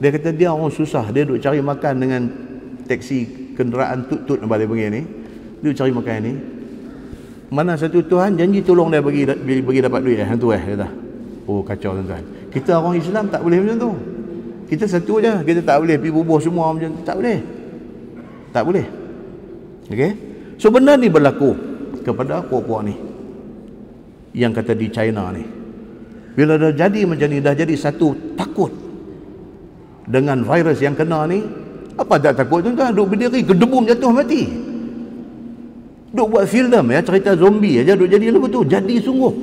Dia kata dia orang susah, dia duk cari makan dengan taksi kenderaan tut-tut apa dia panggil ni. Dia cari makan ni. Mana satu Tuhan janji tolong dia bagi dapat duit hang tu kata. Oh kacau tuan-tuan. Kita orang Islam tak boleh macam tu. Kita satu je, kita tak boleh pergi bubuh semua macam tu. Tak boleh. Tak boleh. Okey. So benda ni berlaku kepada puak-puak ni. Yang kata di China ni. Bila dah jadi macam ni, dah jadi satu takut dengan virus yang kena ni, apa tak takut tuan-tuan? Duk berdiri gedebum jatuh mati. Duk buat filem ya, cerita zombie aja duk jadi lagu tu. Jadi sungguh.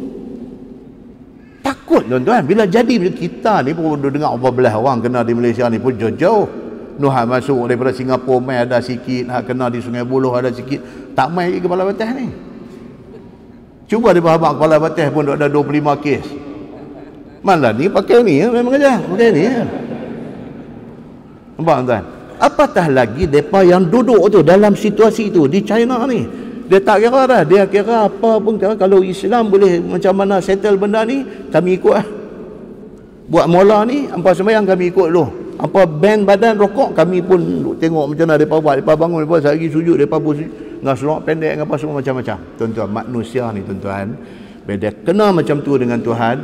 Takut tuan-tuan. Bila jadi kita ni pun duk dengar apa belah orang kena di Malaysia ni pun jauh-jauh. Nuh masuk daripada Singapura mai ada sikit, hak kena di Sungai Buloh ada sikit. Tak mai kepala batas ni. Cuba dia habaq kepala batas pun duk ada 25 kes. Malah ni pakai ni ya, memang aja. Pakai ni ya. Nampak tuan? Apatah lagi mereka yang duduk tu dalam situasi tu di China ni. Dia tak kira dah. Dia kira apa pun kira. Kalau Islam boleh macam mana settle benda ni, kami ikut lah. Buat mola ni, hampa sembahyang kami ikut dulu. Hampa band badan rokok, kami pun tengok macam mana mereka buat. Mereka bangun, mereka sehari sujud, mereka pun dengan seluar pendek, apa semua macam-macam. Tuan-tuan, manusia ni tuan-tuan, bila dia kena macam tu dengan Tuhan,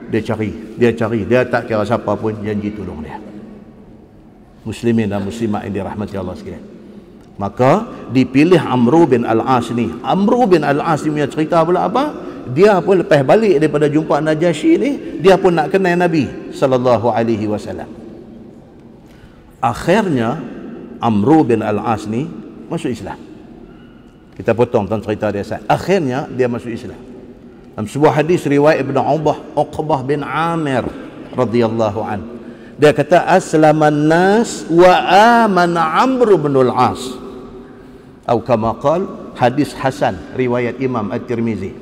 dia cari. Dia tak kira siapa pun janji tolong dia. Muslimin dan muslimat yang dirahmati Allah sekalian. Maka dipilih Amru bin Al-As ni. Amru bin Al-As ni punya cerita pula apa? dia pun lepas balik daripada jumpa Najasyi ni, dia pun nak kenal Nabi sallallahu alaihi wasallam. Akhirnya Amru bin Al-As ni masuk Islam. Kita potong tentang cerita dia saat. Akhirnya dia masuk Islam. Dalam sebuah hadis riwayat Ibn Uqbah bin Amir radhiyallahu an, dia kata aslaman nas wa amana Amr bin Al-As, atau kama qal, hadis hasan riwayat Imam At-Tirmizi.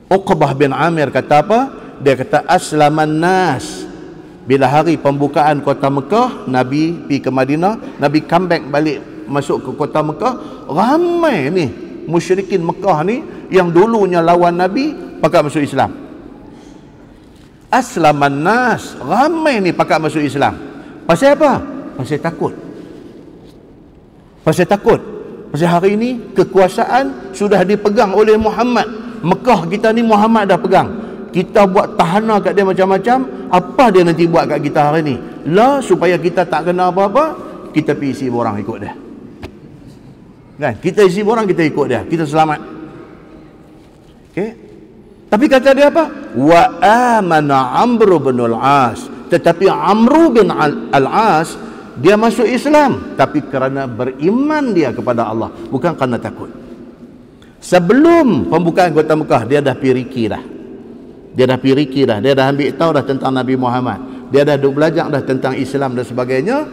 Uqbah bin Amir kata apa? Dia kata aslaman nas, bila hari pembukaan kota Mekah, Nabi pergi ke Madinah, Nabi comeback balik masuk ke kota Mekah, ramai ni musyrikin Mekah ni yang dulunya lawan Nabi pakat masuk Islam. Aslaman nas, ramai ni pakat masuk Islam. Pasal apa? Pasal takut. Pasal takut. Pasal hari ini kekuasaan sudah dipegang oleh Muhammad. Mekah kita ni Muhammad dah pegang. Kita buat tahanan kat dia macam-macam, apa dia nanti buat kat kita hari ni? Lah supaya kita tak kena apa-apa, kita pergi isi borang ikut dia. Kan? Kita isi borang, kita ikut dia, kita selamat. Okey. Tapi kata dia apa? Wa amana Amr bin Al-As. Tetapi Amr bin Al-As dia masuk Islam tapi kerana beriman dia kepada Allah, bukan kerana takut. Sebelum pembukaan kota Mekah, dia dah piriki dah. Dia dah piriki dah, dia dah ambil tahu dah tentang Nabi Muhammad, dia dah duk belajar dah tentang Islam dan sebagainya.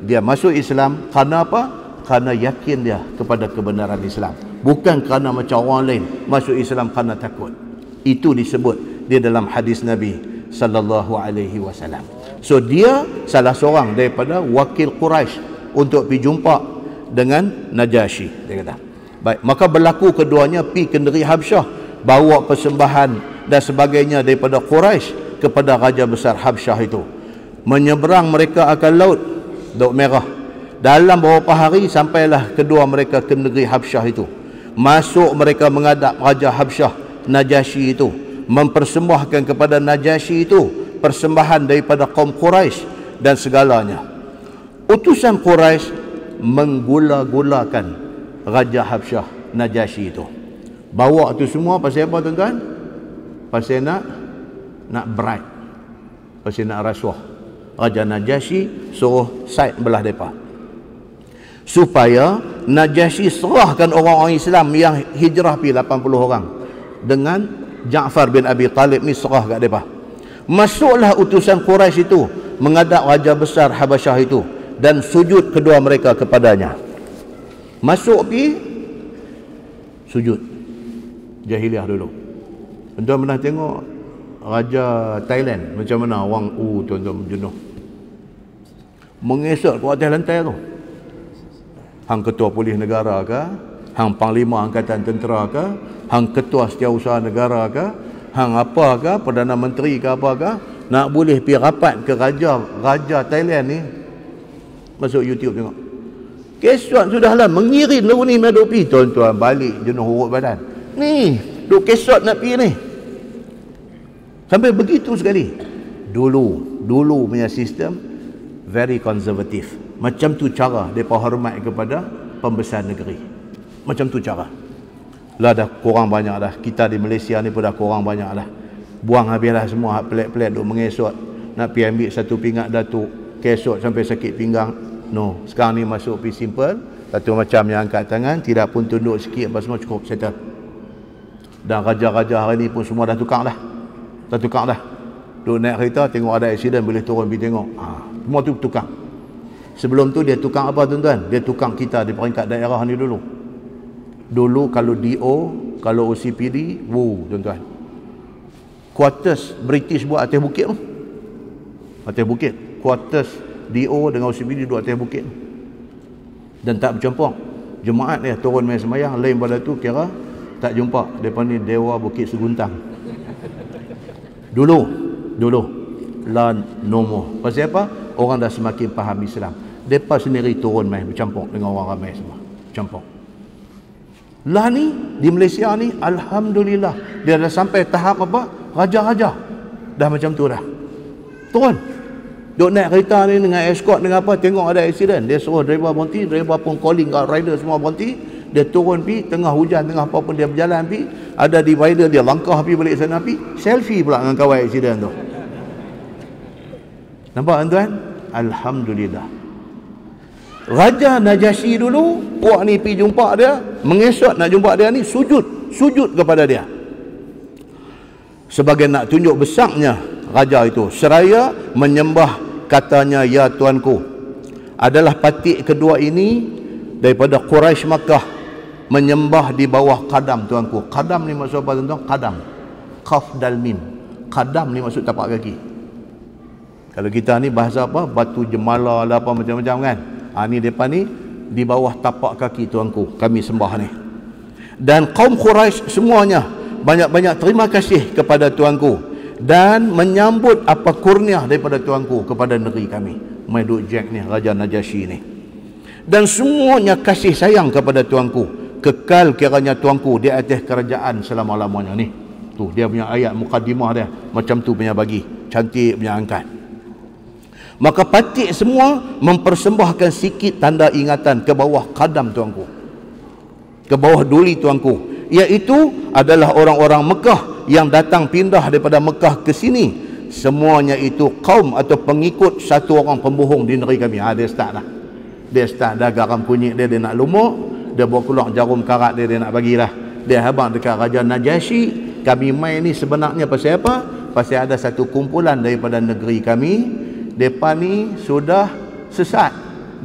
Dia masuk Islam kerana apa? Kerana yakin dia kepada kebenaran Islam, bukan kerana macam orang lain masuk Islam kerana takut. Itu disebut dia dalam hadis Nabi sallallahu alaihi wasallam. So dia salah seorang daripada wakil Quraisy untuk pergi jumpa dengan Najasyi, dia kata. Baik, maka berlaku keduanya pergi ke negeri Habsyah, bawa persembahan dan sebagainya daripada Quraisy kepada raja besar Habsyah itu. Menyeberang mereka akan laut Merah. Dalam beberapa hari sampailah kedua mereka ke negeri Habsyah itu. Masuk mereka menghadap raja Habsyah Najasyi itu, mempersembahkan kepada Najasyi itu persembahan daripada kaum Quraisy dan segalanya. Utusan Quraisy menggula-gulakan raja Habsyah Najasyi itu. Bawa tu semua pasal apa tuan-tuan? Pasal nak bribe, pasal nak rasuah. Raja Najasyi suruh side belah mereka, supaya Najasyi serahkan orang-orang Islam yang hijrah pergi 80 orang dengan Ja'far bin Abi Talib ni, serah kat mereka. Masuklah utusan Quraisy itu menghadap raja besar Habasyah itu dan sujud kedua mereka kepadanya. Masuk pergi sujud. Jahiliah dulu. Tuan-tuan pernah tengok raja Thailand macam mana orang tuan-tuan jenuh mengesot ke atas lantai tu. Hang ketua polis negara ke, hang panglima angkatan tentera ke, hang ketua setiausaha negara ke, hang apa ke, perdana menteri ke apa ke, nak boleh pergi rapat ke raja Thailand ni, masuk YouTube tengok. Kesot sudahlah mengirin lu ni duk pergi, tuan-tuan balik jenuh urut badan. Ni duk kesot nak pergi ni. Sampai begitu sekali. Dulu punya sistem very konservatif. Macam tu cara mereka hormat kepada pembesar negeri. Macam tu cara. Lah dah kurang banyak dah. Kita di Malaysia ni pun dah kurang banyak dah. Buang habislah semua hak pelik-pelik duk mengesot. Nak pergi ambil satu pingat datuk, kesot sampai sakit pinggang. No, sekarang ni masuk pergi simple. Satu macam yang angkat tangan, tidak pun tunduk sikit, apa semua cukup settle. Dan raja-raja hari ni pun semua dah tukar dah. Dah tukar dah. Duk naik kereta, tengok ada accident, boleh turun pergi tengok. Semua tu tukar. Sebelum tu dia tukar apa tuan-tuan? Dia tukar kita di peringkat daerah ni dulu. Dulu kalau DO, kalau OCPD, tuan-tuan. Quarters British buat atas bukit tu. Atas bukit. Quarters DO dengan OCPD duduk atas bukit. Dan tak bercampur. Jemaat dia turun main semayang, lain pada tu kira tak jumpa. Depan ni Dewa Bukit Seguntang. Dulu lah nombor. Pasal apa? Orang dah semakin faham Islam. Mereka sendiri turun main bercampur dengan orang ramai semua. Campur. Lah ni di Malaysia ni alhamdulillah dia dah sampai tahap apa? Raja-raja. Dah macam tu dah. Turun. Duk naik kereta ni dengan escort dengan apa, tengok ada accident, dia suruh driver berhenti, driver pun calling kat rider semua berhenti, dia turun pi tengah hujan, tengah apa pun dia berjalan pi, ada divider dia langkah pi balik sana pi, selfie pula dengan kawan accident tu. Nampak tuan? Alhamdulillah. Raja Najasyi dulu, puak ni pi jumpa dia, mengesot nak jumpa dia ni, sujud kepada dia. Sebagai nak tunjuk besarnya raja itu, seraya menyembah, katanya, ya tuanku. Adalah patik kedua ini daripada Quraisy Makkah menyembah di bawah qadam tuanku. Qadam ni maksud apa tuan-tuan? Qadam, qaf dal mim. Qadam ni maksud tapak kaki. Kalau kita ni bahasa apa? Batu jemala lah apa macam-macam kan. Ni depa ni di bawah tapak kaki tuanku, kami sembah ni. Dan kaum Quraisy semuanya banyak-banyak terima kasih kepada tuanku dan menyambut apa kurnia daripada tuanku kepada negeri kami. Mai duk Jack ni, Raja Najasyi ni. Dan semuanya kasih sayang kepada tuanku, kekal kiranya tuanku di atas kerajaan selama-lamanya ni. Tu dia punya ayat mukadimah dia, macam tu punya bagi, cantik punya angkat. Maka patik semua mempersembahkan sikit tanda ingatan ke bawah qadam tuanku, ke bawah duli tuanku, iaitu adalah orang-orang Mekah yang datang pindah daripada Mekah ke sini. Semuanya itu kaum atau pengikut satu orang pembohong di negeri kami. Dia start dah. Dia start dah garam kunyit dia nak lumuk, dia bawa keluar jarum karat dia nak bagilah. Dia habang dekat Raja Najasyi, kami main ni sebenarnya pasal apa? Pasal ada satu kumpulan daripada negeri kami, depa ni sudah sesat.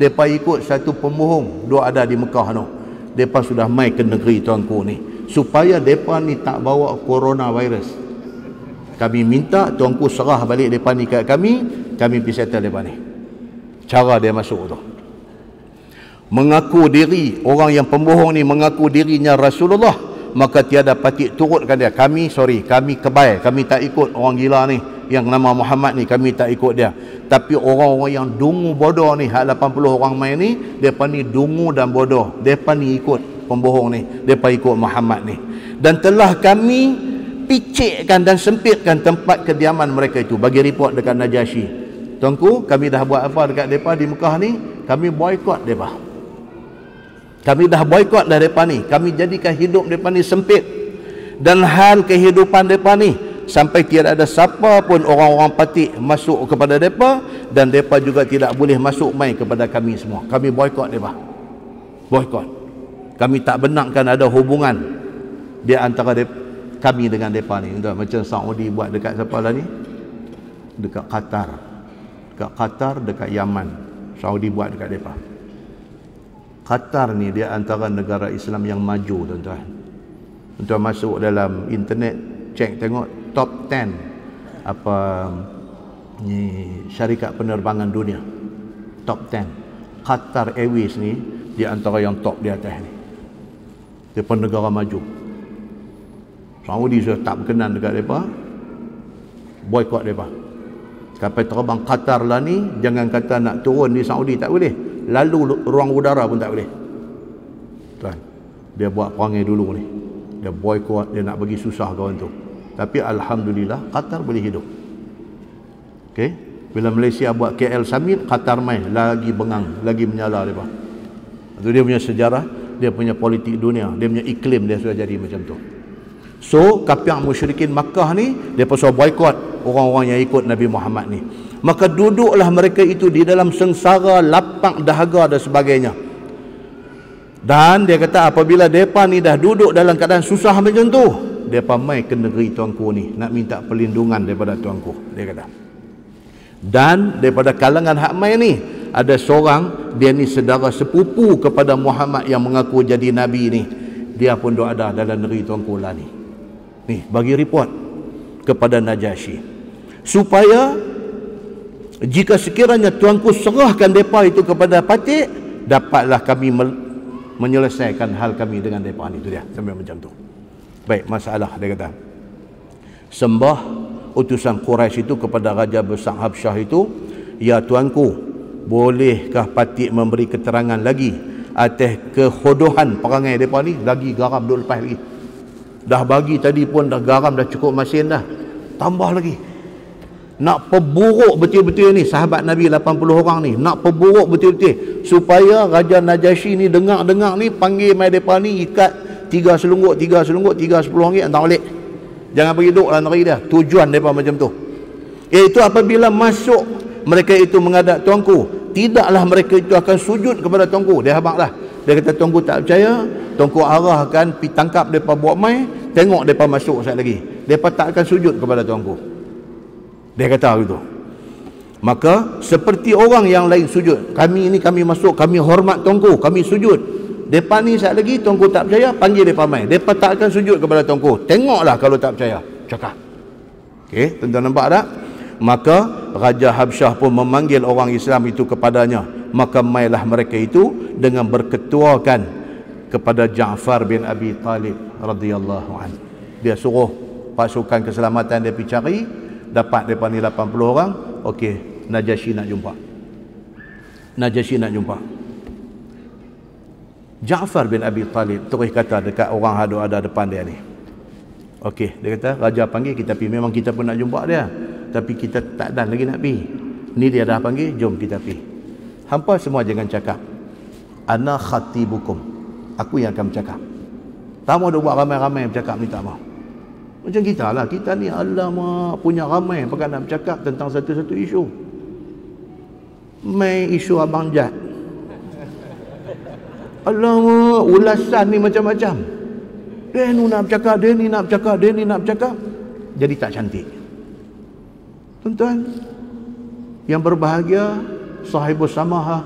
Depa ikut satu pembohong dua ada di Mekah tu. Depa sudah mai ke negeri tuanku ni supaya depa ni tak bawa coronavirus. Kami minta tuanku serah balik depa ni kat kami pergi settle depa ni. Cara dia masuk tu, mengaku diri, orang yang pembohong ni mengaku dirinya Rasulullah, maka tiada patik turutkan dia. Kami kebal, kami tak ikut orang gila ni yang nama Muhammad ni, kami tak ikut dia. Tapi orang-orang yang dungu bodoh ni, hak 80 orang main ni, depa ni dungu dan bodoh, depa ni ikut pembohong ni, depa ikut Muhammad ni. Dan telah kami picikkan dan sempitkan tempat kediaman mereka itu. Bagi report dekat Najasyi, tuanku, kami dah buat apa dekat depa di Mekah ni? Kami boikot depa. Kami dah boikot dah depa ni. Kami jadikan hidup depa ni sempit dan hal kehidupan depa ni sampai tiada ada siapa pun orang-orang patik masuk kepada depa, dan depa juga tidak boleh masuk mai kepada kami semua. Kami boikot depa. Boikot. Kami tak benarkan ada hubungan di antara kami dengan depa ni. Macam Saudi buat dekat siapa lah ni? Dekat Qatar. Dekat Qatar, dekat Yaman. Saudi buat dekat depa. Qatar ni dia antara negara Islam yang maju tuan-tuan. Tuan masuk dalam internet, cek tengok top 10 apa ni syarikat penerbangan dunia. Top 10. Qatar Airways ni dia antara yang top di atas ni. Dia pun negara maju. Saudi sudah tak berkenan dekat mereka, boikot mereka. Sampai terbang Qatar lah ni, jangan kata nak turun di Saudi tak boleh, lalu ruang udara pun tak boleh tuan. Dia buat perangai dulu ni, dia boikot, dia nak bagi susah kawan tu. Tapi Alhamdulillah Qatar boleh hidup. Okay? Bila Malaysia buat KL Summit, Qatar main lagi bengang, lagi menyala mereka. Itu dia punya sejarah, dia punya politik dunia, dia punya iklim, dia sudah jadi macam tu. So, kafir musyrikin Makkah ni, dia pasal boikot orang-orang yang ikut Nabi Muhammad ni. Maka duduklah mereka itu di dalam sengsara, lapang, dahaga dan sebagainya. Dan dia kata apabila mereka ni dah duduk dalam keadaan susah macam tu, mereka mai ke negeri tuanku ni, nak minta perlindungan daripada tuanku, dia kata. Dan daripada kalangan hak mai ni, ada seorang, dia ni saudara sepupu kepada Muhammad yang mengaku jadi Nabi ni. Dia pun ada dalam negeri tuanku lah ni. Ni bagi report kepada Najasyi supaya jika sekiranya tuanku serahkan mereka itu kepada patik, dapatlah kami menyelesaikan hal kami dengan mereka ni. Itu dia sampai macam tu. Baik, masalah dia kata sembah utusan Quraisy itu kepada Raja Besar Habsyah itu, ya tuanku, bolehkah patik memberi keterangan lagi atas kehodohan perangai mereka ni? Lagi garam duk lepas lagi. Dah bagi tadi pun dah garam dah cukup masin dah, tambah lagi. nak perburuk betul-betul ni sahabat Nabi 80 orang ni, nak perburuk betul-betul supaya Raja Najasyi ni dengar-dengar ni, panggil mai depa ni, ikat 3 selungguk 3 10 ringgit, hantar balik. Jangan bagi duduk dalam negeri dia. Tujuan depa macam tu. Iaitu apabila masuk mereka itu menghadap tuanku, tidaklah mereka itu akan sujud kepada tuanku. Dia habaq dah. Dia kata tuanku tak percaya, tuanku arahkan pi tangkap depa buat mai, tengok depa masuk sekali lagi. Depa tak akan sujud kepada tuanku. Dia kata begitu. Maka seperti orang yang lain sujud, kami ini kami masuk, kami hormat tuanku, kami sujud. Depa ni sekali lagi tuanku tak percaya, panggil depa mai. Depa tak akan sujud kepada tuanku. Tengoklah kalau tak percaya. Cakap. Okey, tuan-tuan nampak tak? Maka Raja Habsyah pun memanggil orang Islam itu kepadanya. Maka mailah mereka itu dengan berketuakan kepada Ja'far bin Abi Talib radhiyallahu anhu. Dia suruh pasukan keselamatan dia pergi cari, dapat depa ni 80 orang. Okey, Najasyi nak jumpa. Najasyi nak jumpa. Ja'far bin Abi Talib terus kata dekat orang ada depan dia ni. Okey, dia kata raja panggil kita pergi. Memang kita pun nak jumpa dia, tapi kita tak dan lagi nak pergi. Ni dia dah panggil, jom kita pergi. Hampa semua jangan cakap ana khatibukum, aku yang akan bercakap. Tak mau buat ramai-ramai bercakap ni, tak mau. Macam kita lah, kita ni alamak punya ramai pakai nak bercakap tentang satu-satu isu. Main isu Abang Jad, alamak ulasan ni macam-macam. Dia ni nak bercakap, dia ni nak bercakap, dia ni nak bercakap, jadi tak cantik. Tuan-tuan yang berbahagia, sahibus samahah,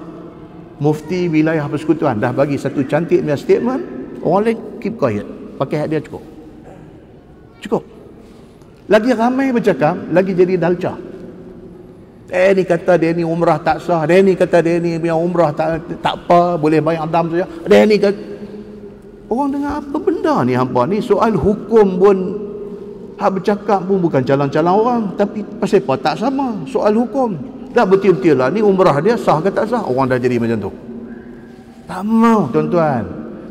mufti wilayah persekutuan dah bagi satu cantik punya statement, orang lain keep quiet, pakai hak dia cukup. Cukup. Lagi ramai bercakap, lagi jadi dalca. Ni kata dia ni umrah tak sah, dia ni kata dia ni punya umrah tak apa, boleh bayar dam saja. Dia ni kata, orang dengar apa benda ni hampa ni? Soal hukum pun hak bercakap pun bukan calon-calon orang, tapi pasal apa tak sama soal hukum. Dah betul-betul lah ni umrah dia sah ke tak sah, orang dah jadi macam tu. Tak mau tuan-tuan.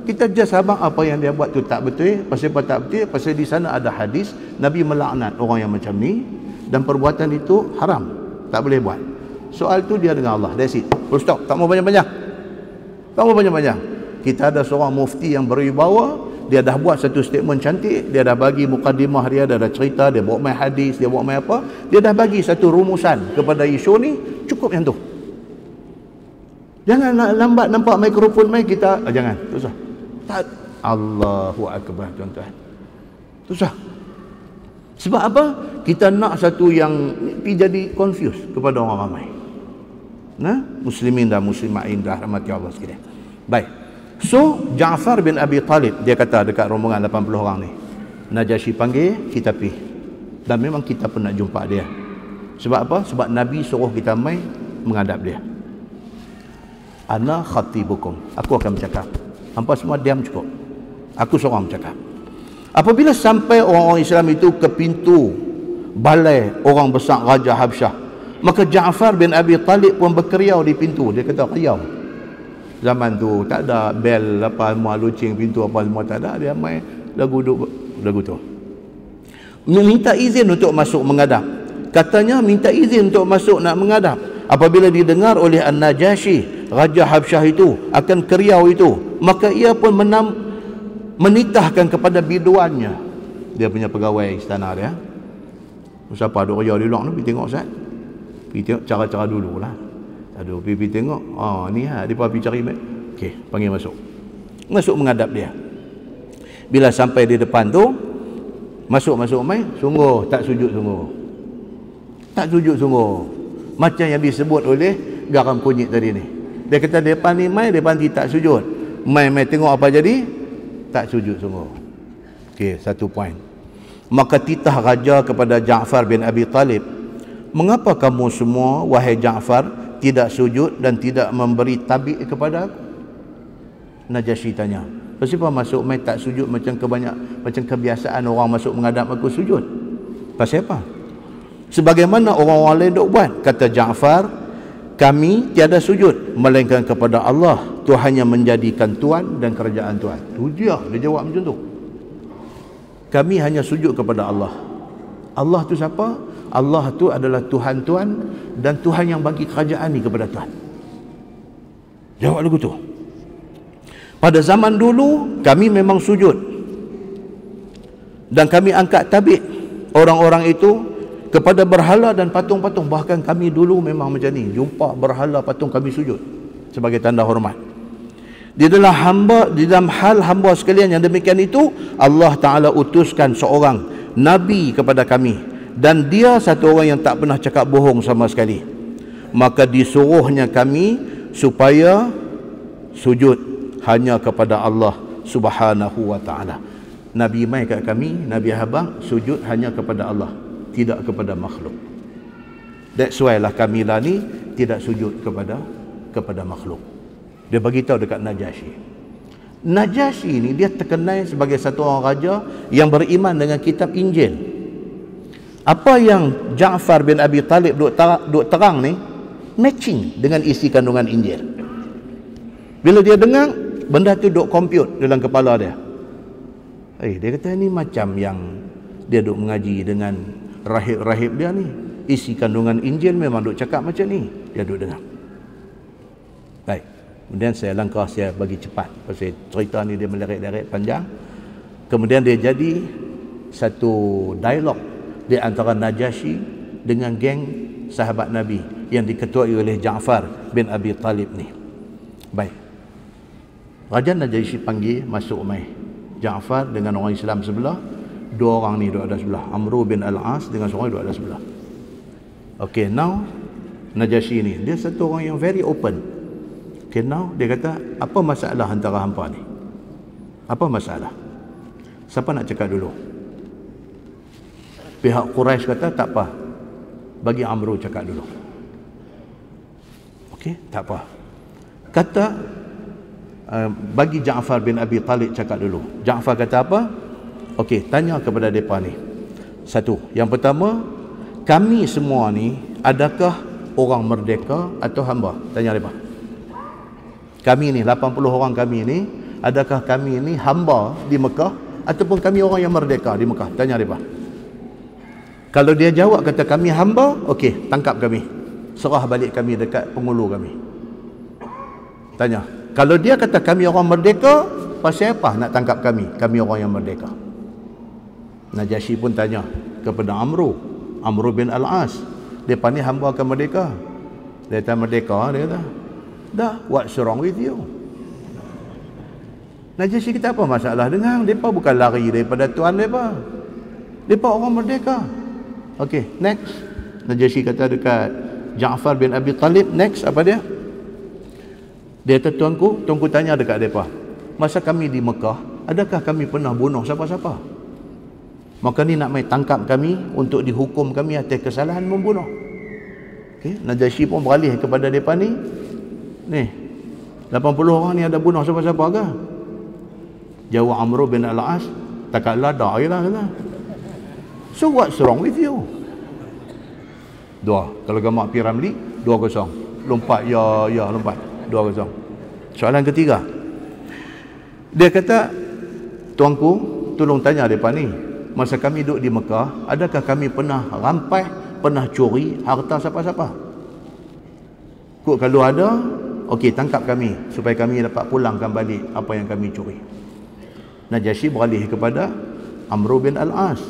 Kita just abang apa yang dia buat tu tak betul. Pasal apa tak betul? Pasal di sana ada hadis Nabi melaknat orang yang macam ni, dan perbuatan itu haram, tak boleh buat. Soal tu dia dengan Allah, that's it, full stop. Tak mau banyak-banyak, tak mau banyak-banyak. Kita ada seorang mufti yang berwibawa, dia dah buat satu statement cantik, dia dah bagi mukadimah dia, dah cerita, dia buat main hadis, dia buat main apa, dia dah bagi satu rumusan kepada isu ni, cukup yang tu. Jangan lambat nampak mikrofon main kita, jangan, tak usah. Tak. Allahu Akbar tuan-tuan. Susah. Sebab apa? Kita nak satu yang jadi confused kepada orang ramai. Nah, muslimin dan muslimain dah rahmati Allah sekalian. Baik. So, Ja'far bin Abi Talib dia kata dekat rombongan 80 orang ni, Najasyi panggil, kita pergi. Dan memang kita pun nak jumpa dia. Sebab apa? Sebab Nabi suruh kita mai menghadap dia. Ana khatibukum, aku akan bercakap. Hampa semua diam cukup. Aku seorang bercakap. Apabila sampai orang-orang Islam itu ke pintu balai orang besar Raja Habsyah, maka Ja'far bin Abi Talib pun berkeriau di pintu. Dia kata keriau. Zaman tu tak ada bel apa semua, lucing pintu apa semua tak ada. Dia main lagu tu. Minta izin untuk masuk menghadap. Katanya minta izin untuk masuk nak menghadap. Apabila didengar oleh An-Najasyi, Raja Habsyah itu akan keriau itu, maka ia pun menitahkan kepada biduannya, dia punya pegawai istana dia. Siapa duk riau di luar ni, pergi tengok Ustaz. Pergi tengok cara-cara dulu lah. Aduh, pergi tengok. Ni dia pergi cari. Okey, panggil masuk. Masuk menghadap dia. Bila sampai di depan tu, masuk mai, sungguh tak sujud sungguh. Tak sujud sungguh. Macam yang disebut oleh garam kunyit tadi ni. Dia kata depan ni mai, depan ni tak sujud. Mai tengok apa jadi? Tak sujud sungguh. Okey, satu poin. Maka titah raja kepada Ja'far bin Abi Talib, mengapa kamu semua wahai Ja'far tidak sujud dan tidak memberi tabik kepada aku? Najasyi tanya. Pasal apa masuk mai tak sujud macam kebiasaan orang masuk menghadap aku sujud? Pasal apa? Sebagaimana orang-orang lain dok buat. Kata Ja'far, kami tiada sujud melainkan kepada Allah, Tuhan yang menjadikan Tuhan dan kerajaan Tuhan. Tu dia jawab macam tu. Kami hanya sujud kepada Allah. Allah tu siapa? Allah tu adalah Tuhan-Tuhan dan Tuhan yang bagi kerajaan ni kepada Tuhan. Jawab lagu tu. Pada zaman dulu kami memang sujud dan kami angkat tabik orang-orang itu kepada berhala dan patung-patung. Bahkan kami dulu memang macam ni, jumpa berhala patung kami sujud sebagai tanda hormat. Di dalam hal hamba sekalian yang demikian itu, Allah Ta'ala utuskan seorang Nabi kepada kami, dan dia satu orang yang tak pernah cakap bohong sama sekali. Maka disuruhnya kami supaya sujud hanya kepada Allah Subhanahu wa Ta'ala. Nabi mai kat kami, Nabi habang sujud hanya kepada Allah, tidak kepada makhluk. That's why lah kami lah ni tidak sujud kepada makhluk. Dia bagi tahu dekat Najasyi. Najasyi ni dia terkenal sebagai satu orang raja yang beriman dengan kitab Injil. Apa yang Ja'far bin Abi Talib duk terang ni matching dengan isi kandungan Injil. Bila dia dengar, benda tu duk compute dalam kepala dia. Dia kata ni macam yang dia duk mengaji dengan rahib-rahib dia ni. Isi kandungan Injil memang duk cakap macam ni. Dia duk dengar. Baik. Kemudian saya langkah, saya bagi cepat pasal cerita ni dia meleret-leret panjang. Kemudian dia jadi satu dialog di antara Najasyi dengan geng sahabat Nabi yang diketuai oleh Ja'far bin Abi Talib ni. Baik. Raja Najasyi panggil masuk mai Ja'far dengan orang Islam sebelah. Dua orang ni duduk ada sebelah. Amru bin Al-As dengan seorang duduk ada sebelah. Okay, now Najasyi ni dia satu orang yang very open. Okay, now dia kata, apa masalah antara hampa ni? Apa masalah? Siapa nak cakap dulu? Pihak Quraisy kata, tak apa, bagi Amru cakap dulu. Okey, tak apa. Kata bagi Ja'far bin Abi Talib cakap dulu. Ja'far kata apa? Okey, tanya kepada mereka ni. Satu, yang pertama, kami semua ni adakah orang merdeka atau hamba? Tanya mereka. Kami ni 80 orang kami ni, adakah kami ni hamba di Mekah ataupun kami orang yang merdeka di Mekah? Tanya mereka. Kalau dia jawab kata kami hamba, okey, tangkap kami, serah balik kami dekat pengulu kami. Tanya, kalau dia kata kami orang merdeka, pasal apa nak tangkap kami? Kami orang yang merdeka. Najasyi pun tanya kepada Amru bin Al-As, depa ni hamba ke merdeka? Dia kata merdeka. Dia kata, dah, what's wrong with you? Najasyi kita apa masalah dengan depa? Bukan lari daripada tuan depa. Depa orang merdeka. Okey, next. Najasyi kata dekat Ja'far bin Abi Talib, next apa dia? Dia kata, tuanku tanya dekat depa, masa kami di Mekah, adakah kami pernah bunuh siapa-siapa? Maka ni nak mai tangkap kami untuk dihukum kami atas kesalahan membunuh. Okey, Najasyi pun beralih kepada depa ni. Ni 80 orang ni ada bunuh siapa-siapa ke? Jawab Amru bin Al-As, takat lada je lah kata. So what's wrong with you? Dua. Kalau gamak P. Ramli 2-0. Lompat ya lompat 2-0. Soalan ketiga, dia kata, tuanku tolong tanya mereka ni, masa kami duduk di Mekah, adakah kami pernah rampai, pernah curi harta siapa-siapa? Kalau ada, okey, tangkap kami supaya kami dapat pulangkan balik apa yang kami curi. Najasyi beralih kepada Amru bin Al-As.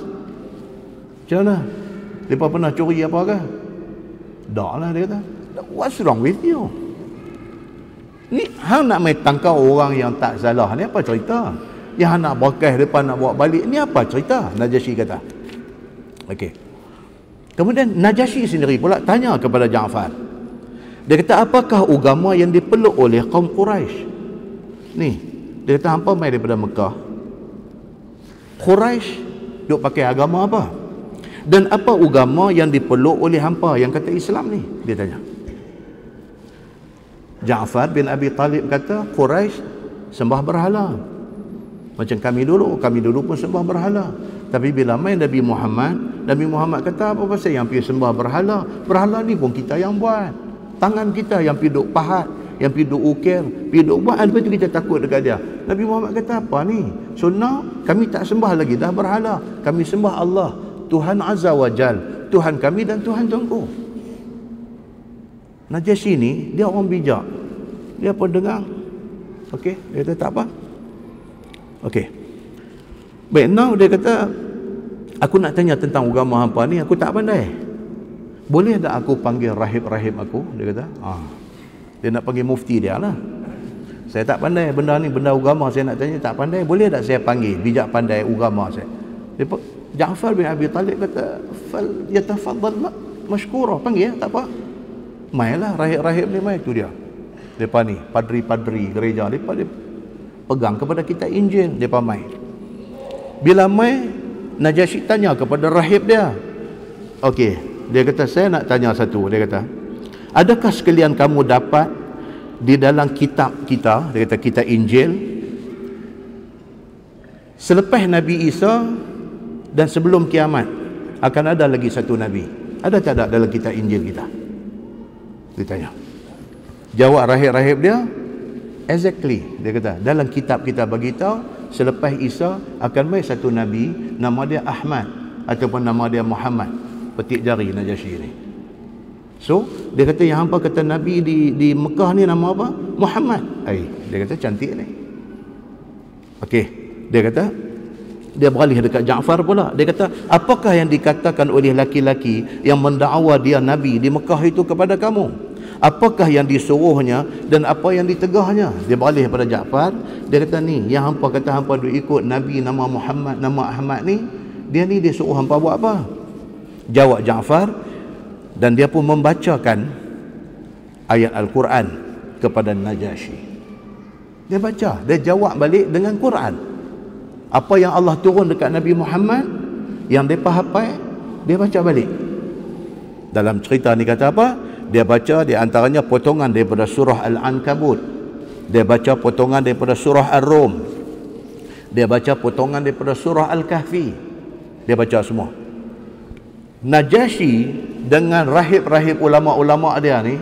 Macam mana? Mereka pernah curi apa ke? Tak lah, dia kata. What's wrong with you? Ni hang nak main tangkap orang yang tak salah ni, apa cerita? Yang hang nak berkah depan nak bawa balik ni, apa cerita? Najasyi kata. Okey. Kemudian Najasyi sendiri pula tanya kepada Ja'far. Dia kata, apakah agama yang dipeluk oleh kaum Quraisy? Ni, dia kata, hampa mai daripada Mekah. Quraisy duk pakai agama apa? Dan apa agama yang dipeluk oleh hampa yang kata Islam ni? Dia tanya. Ja'far bin Abi Talib kata, Quraisy sembah berhala. Macam kami dulu pun sembah berhala. Tapi bila main Nabi Muhammad kata, apa pasal yang pergi sembah berhala? Berhala ni pun kita yang buat. Tangan kita yang pergi duk pahat, yang pergi duk ukir, pergi duk buat. Lepas tu kita takut dekat dia. Nabi Muhammad kata, apa ni? So now kami tak sembah lagi dah berhala. Kami sembah Allah, Tuhan Azza wa Jal, Tuhan kami dan Tuhan tuanku. Najasyi ni dia orang bijak. Dia pun dengar. Okey, dia kata tak apa. Okey. Baik, now dia kata, aku nak tanya tentang agama hampa ni, aku tak pandai. Boleh tak aku panggil rahib-rahib aku? Dia kata, dia nak panggil mufti dia lah. Saya tak pandai benda ni, benda agama saya nak tanya tak pandai. Boleh tak saya panggil bijak pandai agama saya? Ja'far bin Abi Talib kata, fal yatafaddal mashkura, panggil tak apa. Mailah rahib-rahib ni, mai tu dia. Depa ni padri-padri gereja, depa dia pegang kepada kitab Injil, depa mai. Bila mai, Najasyi tanya kepada rahib dia. Okey, dia kata saya nak tanya satu. Dia kata, adakah sekalian kamu dapat di dalam kitab kita, dia kata kitab Injil, selepas Nabi Isa dan sebelum kiamat akan ada lagi satu Nabi, ada tak ada dalam kitab Injil kita? Dia tanya. Jawab rahib-rahib dia, exactly. Dia kata dalam kitab kita beritahu selepas Isa akan mai satu Nabi, nama dia Ahmad ataupun nama dia Muhammad. Petik jari Najasyi ni. So dia kata yang hampa kata Nabi di Mekah ni nama apa? Muhammad. Dia kata cantik ni. Okey, dia kata dia beralih dekat Ja'far pula. Dia kata, apakah yang dikatakan oleh laki-laki yang mendakwa dia Nabi di Mekah itu kepada kamu? Apakah yang disuruhnya dan apa yang ditegahnya? Dia beralih pada Ja'far. Dia kata ni, yang hampa kata hampa duk ikut Nabi nama Muhammad, nama Ahmad ni, dia ni dia suruh hampa buat apa? Jawab Ja'far, dan dia pun membacakan ayat Al-Quran kepada Najasyi. Dia baca, dia jawab balik dengan Quran. Apa yang Allah turun dekat Nabi Muhammad, yang mereka hafal, dia baca balik. Dalam cerita ni kata apa? Dia baca di antaranya potongan daripada surah Al-Ankabut. Dia baca potongan daripada surah Ar-Rum. Dia baca potongan daripada surah Al-Kahfi. Dia baca semua. Najasyi dengan rahib-rahib ulama-ulama dia ni,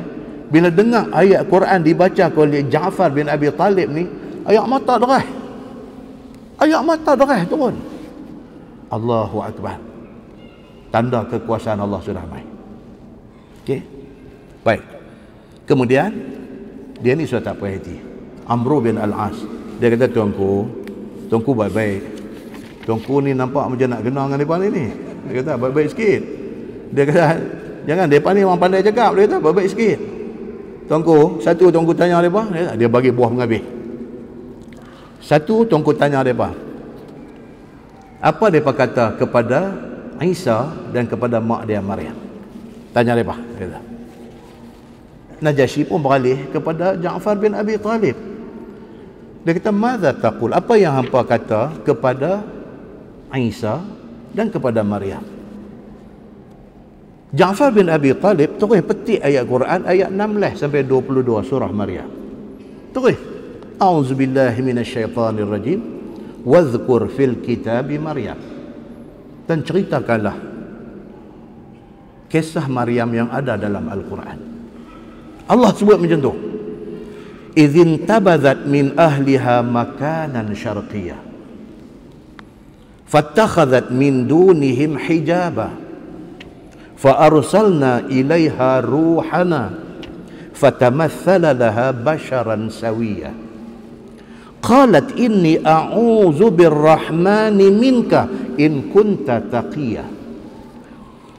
bila dengar ayat Quran dibaca oleh Ja'far bin Abi Talib ni, ayat mata derah. Ayat mata derah turun. Allahu Akbar. Tanda kekuasaan Allah sudah main. Okey. Baik. Kemudian dia ni sudah tak perhati. Amr bin Al-As. Dia kata, tuanku baik-baik. Tuanku ni nampak macam nak kena dengan depa ni. Dia kata baik-baik sikit. Dia kata jangan, depa ni orang pandai cakap. Dia kata baik-baik sikit. Tuanku tanya depa, dia bagi buah menghabis. Satu, tuanku tanya mereka, apa mereka kata kepada Isa dan kepada mak dia Maryam? Tanya mereka. Najasyi pun beralih kepada Ja'far bin Abi Talib. Dia kata, madza taqul? Apa yang hampa kata kepada Isa dan kepada Maryam? Ja'far bin Abi Talib terus petik ayat Quran ayat 16 sampai 22 surah Maryam. Terus A'udzubillahi minasyaitanirrajim. Wadhkur fil kitabi Maryam. Dan ceritakanlah kisah Maryam yang ada dalam Al-Quran. Allah sebut macam tu. Idzin tabadzat min ahliha makanan syarqiyah. Fattakhadhat min dunihim hijaba. Fa arsalna ilaiha ruhana. Fatamathala laha basharan sawiyah. Qalat inni a'udzu birrahmani minka in kunta taqiyya.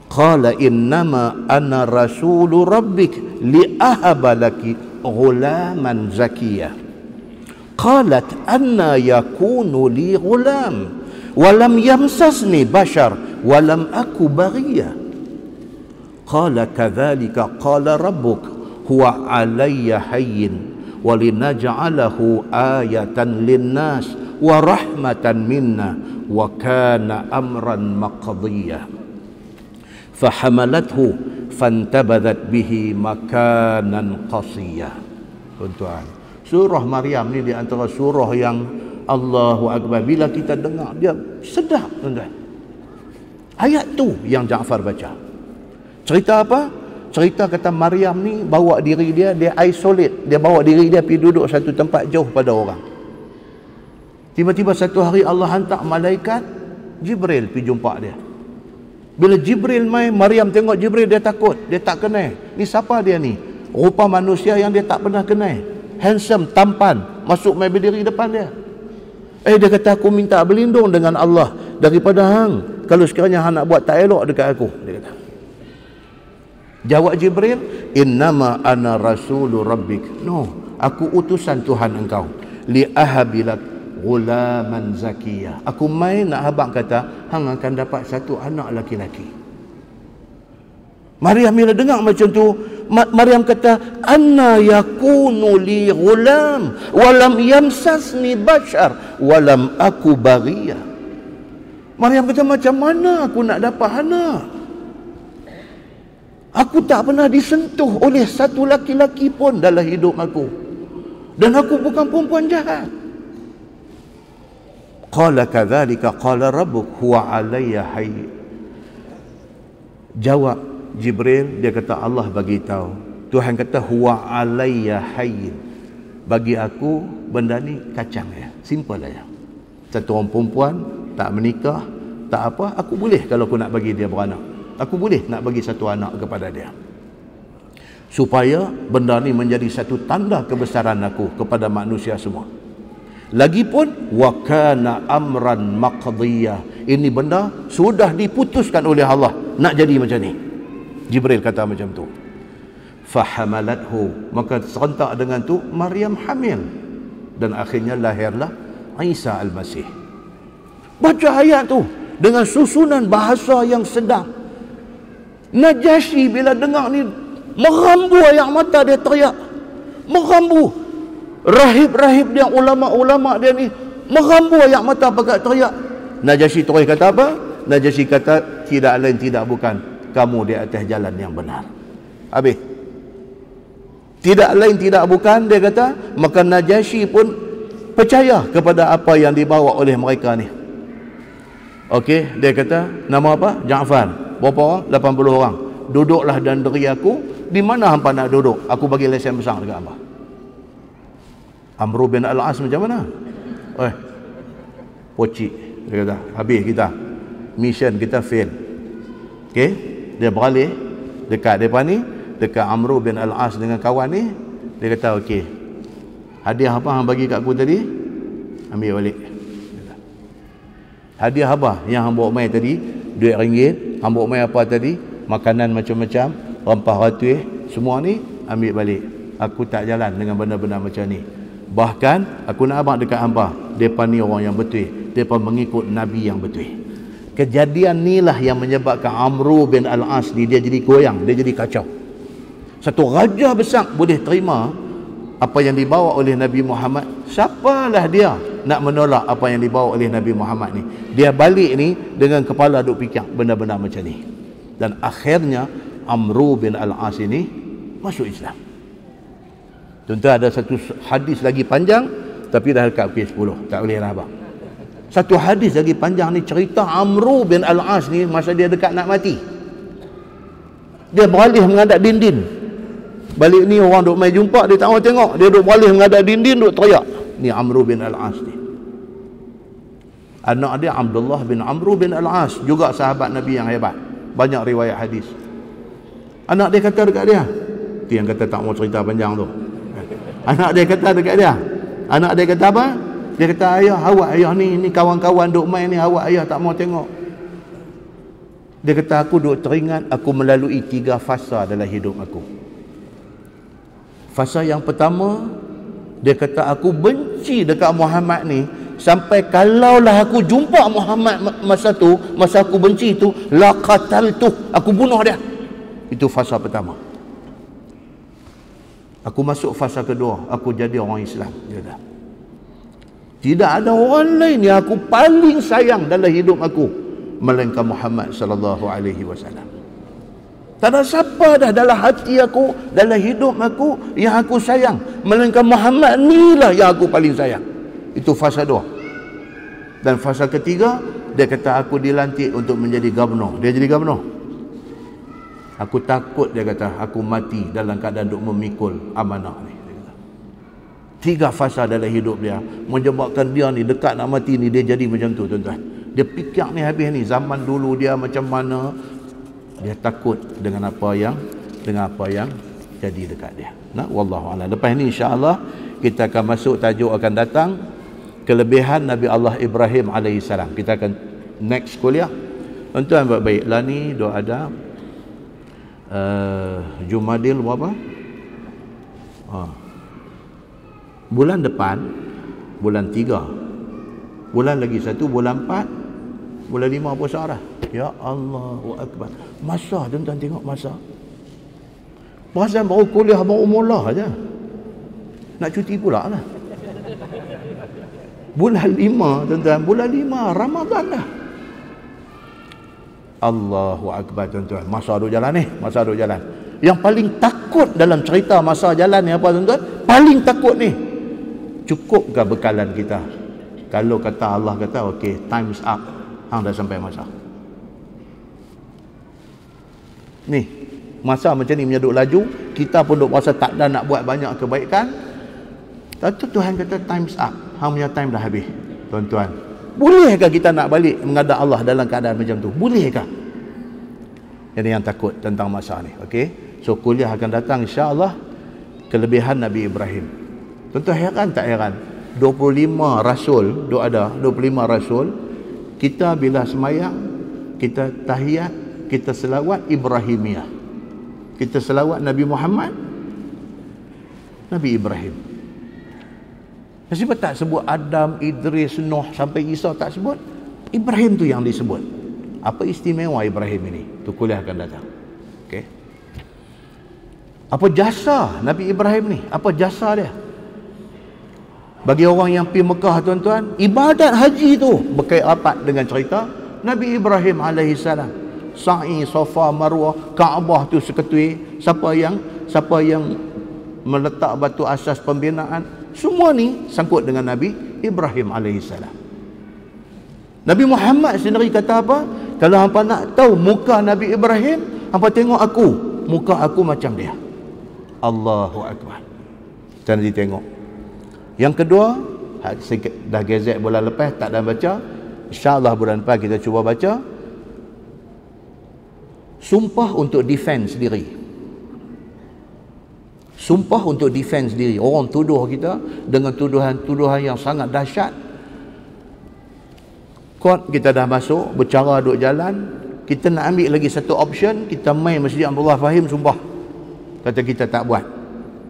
Qala innama ana rasulu rabbik li'ahaba laki ghulaman zakiyya. Qalat anna yakunu li ghulam wa lam yamsasni bashar wa lam aku baghiyya. Qala kadzalika qala rabbuk huwa alayya hayyin walinaj'alahu ayatan linnas wa rahmatan minna wa kana amran maqdiyya. Fahamalathu fantabadhat bihi makanan qasiyya. Tuan-tuan, surah Maryam ni di antara surah yang Allahu Akbar, bila kita dengar dia sedap, tuan-tuan. Ayat tu yang Ja'far baca. Cerita apa? Cerita kata Maryam ni bawa diri dia isolate. Dia bawa diri dia pergi duduk satu tempat jauh pada orang. Tiba-tiba satu hari Allah hantar malaikat Jibril pergi jumpa dia. Bila Jibril mai, Maryam tengok Jibril, dia takut, dia tak kenal. Ni siapa dia ni? Rupa manusia yang dia tak pernah kenal. Handsome, tampan, masuk mai berdiri depan dia. Dia kata, aku minta berlindung dengan Allah daripada hang. Kalau sekiranya hang nak buat tak elok dekat aku, dia kata. Jawab Jibril, innama ana rasulu rabbik. No, aku utusan Tuhan engkau. Li ahabilak ghulaman zakiyah. Aku main nak abang kata, hang akan dapat satu anak laki-laki. Maryam bila dengar macam tu, Maryam kata, anna yakunu li ghulam walam yamsasni bashar walam aku baghiyah. Maryam kata, macam mana aku nak dapat anak? Aku tak pernah disentuh oleh satu laki-laki pun dalam hidup aku. Dan aku bukan perempuan jahat. Qala kadzalika qala rabbuk huwa alayya hayy. Jawab Jibril, dia kata, Allah bagi tahu. Tuhan kata, huwa alayya hayy. Bagi aku benda ni kacang ya. Simple aja. Satu orang perempuan tak menikah, tak apa, aku boleh kalau aku nak bagi dia beranak. Aku boleh nak bagi satu anak kepada dia. Supaya benda ni menjadi satu tanda kebesaran aku kepada manusia semua. Lagipun wa kana amran maqdiyah. Ini benda sudah diputuskan oleh Allah nak jadi macam ni. Jibril kata macam tu. Fahamalathu, maka serentak dengan tu Maryam hamil dan akhirnya lahirlah Isa al-Masih. Baca ayat tu dengan susunan bahasa yang sedap. Najasyi bila dengar ni merambu air mata dia, teriak merambu. Rahib-rahib dia, ulama-ulama dia ni merambu air mata pakai teriak. Najasyi terus kata apa? Najasyi kata, tidak lain tidak bukan, kamu di atas jalan yang benar. Habis. Tidak lain tidak bukan, dia kata, maka Najasyi pun percaya kepada apa yang dibawa oleh mereka ni. Okey, dia kata, nama apa? Ja'far. Berapa orang? 80 orang. Duduklah dan deri aku. Di mana hampa nak duduk? Aku bagi lesen besar dekat hampa. Amr bin Al-As macam mana? Pocik. Dia kata, habis kita. Mission kita fail. Okey, dia beralih dekat depan ni, dekat Amr bin Al-As dengan kawan ni. Dia kata, okey, hadiah apa hang bagi kat aku tadi? Ambil balik. Hadiah apa yang hang bawa mai tadi? Duit ringgit. Hang bawa mai apa tadi? Makanan macam-macam, rempah ratuih, semua ni ambil balik. Aku tak jalan dengan benda-benda macam ni. Bahkan aku nak abang dekat hangpa, depa ni orang yang betul, depa mengikut Nabi yang betul. Kejadian inilah yang menyebabkan Amr bin Al-As ni dia jadi goyang, dia jadi kacau. Satu raja besar boleh terima apa yang dibawa oleh Nabi Muhammad. Siapalah dia nak menolak apa yang dibawa oleh Nabi Muhammad ni? Dia balik ni dengan kepala duk fikir benda-benda macam ni. Dan akhirnya Amr bin Al-As ini masuk Islam. Tuan-tuan, ada satu hadis lagi panjang, tapi dah dekat page 10, tak boleh lah abang. Satu hadis lagi panjang ni cerita Amr bin Al-As ni masa dia dekat nak mati. Dia beralih menghadap dinding. Balik ni orang duk mai jumpa, dia tak mau tengok, dia duk beralih menghadap dinding, duk teriak. Ni Amr bin Al-As ni. Anak dia Abdullah bin Amr bin Al-As, juga sahabat Nabi yang hebat. Banyak riwayat hadis. Anak dia kata dekat dia, tu yang kata tak mau cerita panjang tu. Anak dia kata dekat dia, anak dia kata apa? Dia kata, ayah, awak ayah ni kawan-kawan duk main ni, awak ayah tak mau tengok. Dia kata, aku duk teringat aku melalui 3 fasa dalam hidup aku. Fasa yang pertama, dia kata, aku benci dekat Muhammad ni, sampai kalaulah aku jumpa Muhammad masa tu, masa aku benci tu, la qataltu, aku bunuh dia. Itu fasa pertama. Aku masuk fasa kedua, aku jadi orang Islam. Dia kata, tidak ada orang lain yang aku paling sayang dalam hidup aku melainkan Muhammad sallallahu alaihi wasallam. Tak ada siapa dah dalam hati aku, dalam hidup aku yang aku sayang melainkan Muhammad ni lah yang aku paling sayang. Itu fasa 2. Dan fasa ketiga, dia kata aku dilantik untuk menjadi gubernur. Dia jadi gubernur. Aku takut, dia kata, aku mati dalam keadaan duk memikul amanah ni. 3 fasa dalam hidup dia menyebabkan dia ni dekat nak mati ni, dia jadi macam tu, tuan-tuan. Dia fikir ni habis ni, zaman dulu dia macam mana. Dia takut dengan apa yang jadi dekat dia. Nah, wallahu a'lam. Lepas ni insya-Allah kita akan masuk tajuk akan datang, kelebihan Nabi Allah Ibrahim alaihissalam. Kita akan next kuliah. Tuan-tuan baik-baiklah ni doa ada Jumadil berapa? Bulan depan, bulan 3, bulan lagi 1, bulan 4, bulan 5 puasa dah. Ya Allahu Akbar. Masa tuan-tuan tengok masa. Perasan baru kuliah baru mula aja. Nak cuti pula lah. Bulan 5 tuan-tuan, bulan 5 Ramadan dah. Allahu Akbar tuan-tuan. Masa duk jalan ni, masa duk jalan. Yang paling takut dalam cerita masa jalan ni apa tuan-tuan? Paling takut ni, cukupkah bekalan kita? Kalau kata Allah kata okey, time's up, hang dah sampai masa ni, masa macam ni menyeduk laju, kita pun duk rasa tak ada nak buat banyak kebaikan. Tentu Tuhan kata time's up, hang punya time dah habis. Tuan-tuan, bolehkah kita nak balik menghadap Allah dalam keadaan macam tu? Bolehkah? Jadi yang takut tentang masa ni. Okey, so kuliah akan datang insya-Allah, kelebihan Nabi Ibrahim. Tuan-tuan heran tak heran? 25 rasul duk ada, 25 rasul. Kita bila semayang, kita tahiyat, kita selawat Ibrahimiyah, kita selawat Nabi Muhammad, Nabi Ibrahim. Sebab tak sebut Adam, Idris, Nuh sampai Isa, tak sebut. Ibrahim tu yang disebut. Apa istimewa Ibrahim ini? Tu kuliah akan datang. Okey. Apa jasa Nabi Ibrahim ni? Apa jasa dia? Bagi orang yang pergi Mekah tuan-tuan, ibadat haji tu berkait rapat dengan cerita Nabi Ibrahim alaihissalam. Sa'i, Safa, Marwah, Kaabah tu seketui. Siapa yang meletak batu asas pembinaan, semua ni sangkut dengan Nabi Ibrahim alaihissalam. Nabi Muhammad sendiri kata apa? Kalau hampa nak tahu muka Nabi Ibrahim, hampa tengok aku, muka aku macam dia. Allahu Akbar. Kita nanti tengok. Yang kedua, dah gazet bulan lepas, tak dah baca. InsyaAllah bulan depan kita cuba baca. Sumpah untuk defense diri. Sumpah untuk defense diri. Orang tuduh kita dengan tuduhan-tuduhan yang sangat dahsyat. Court kita dah masuk, bercara duk jalan. Kita nak ambil lagi satu option, kita main Masjid Abdullah Fahim sumpah. Kata kita tak buat.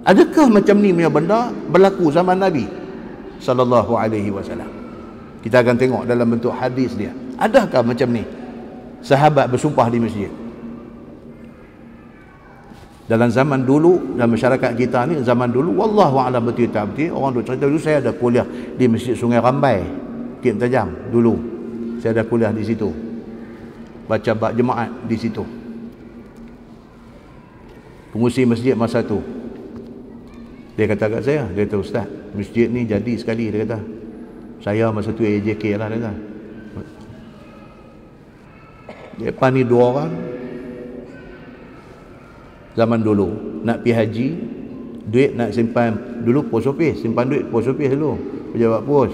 Adakah macam ni punya benda berlaku zaman Nabi sallallahu alaihi wasallam? Kita akan tengok dalam bentuk hadis dia. Adakah macam ni sahabat bersumpah di masjid? Dalam zaman dulu, dalam masyarakat kita ni, zaman dulu wallahu a'lam betul tak betul, orang duk cerita dulu. Saya ada kuliah di Masjid Sungai Rambai, Kim Tajam dulu. Saya ada kuliah di situ, baca bab jemaat di situ. Pengurusi masjid masa tu, dia kata kat saya, dia kata, "Ustaz, masjid ni jadi sekali," dia kata. Saya masa tu AJK lah, dia kata. Depan ni 2 orang zaman dulu nak pergi haji, duit nak simpan dulu pos office, simpan duit pos office dulu, pejabat pos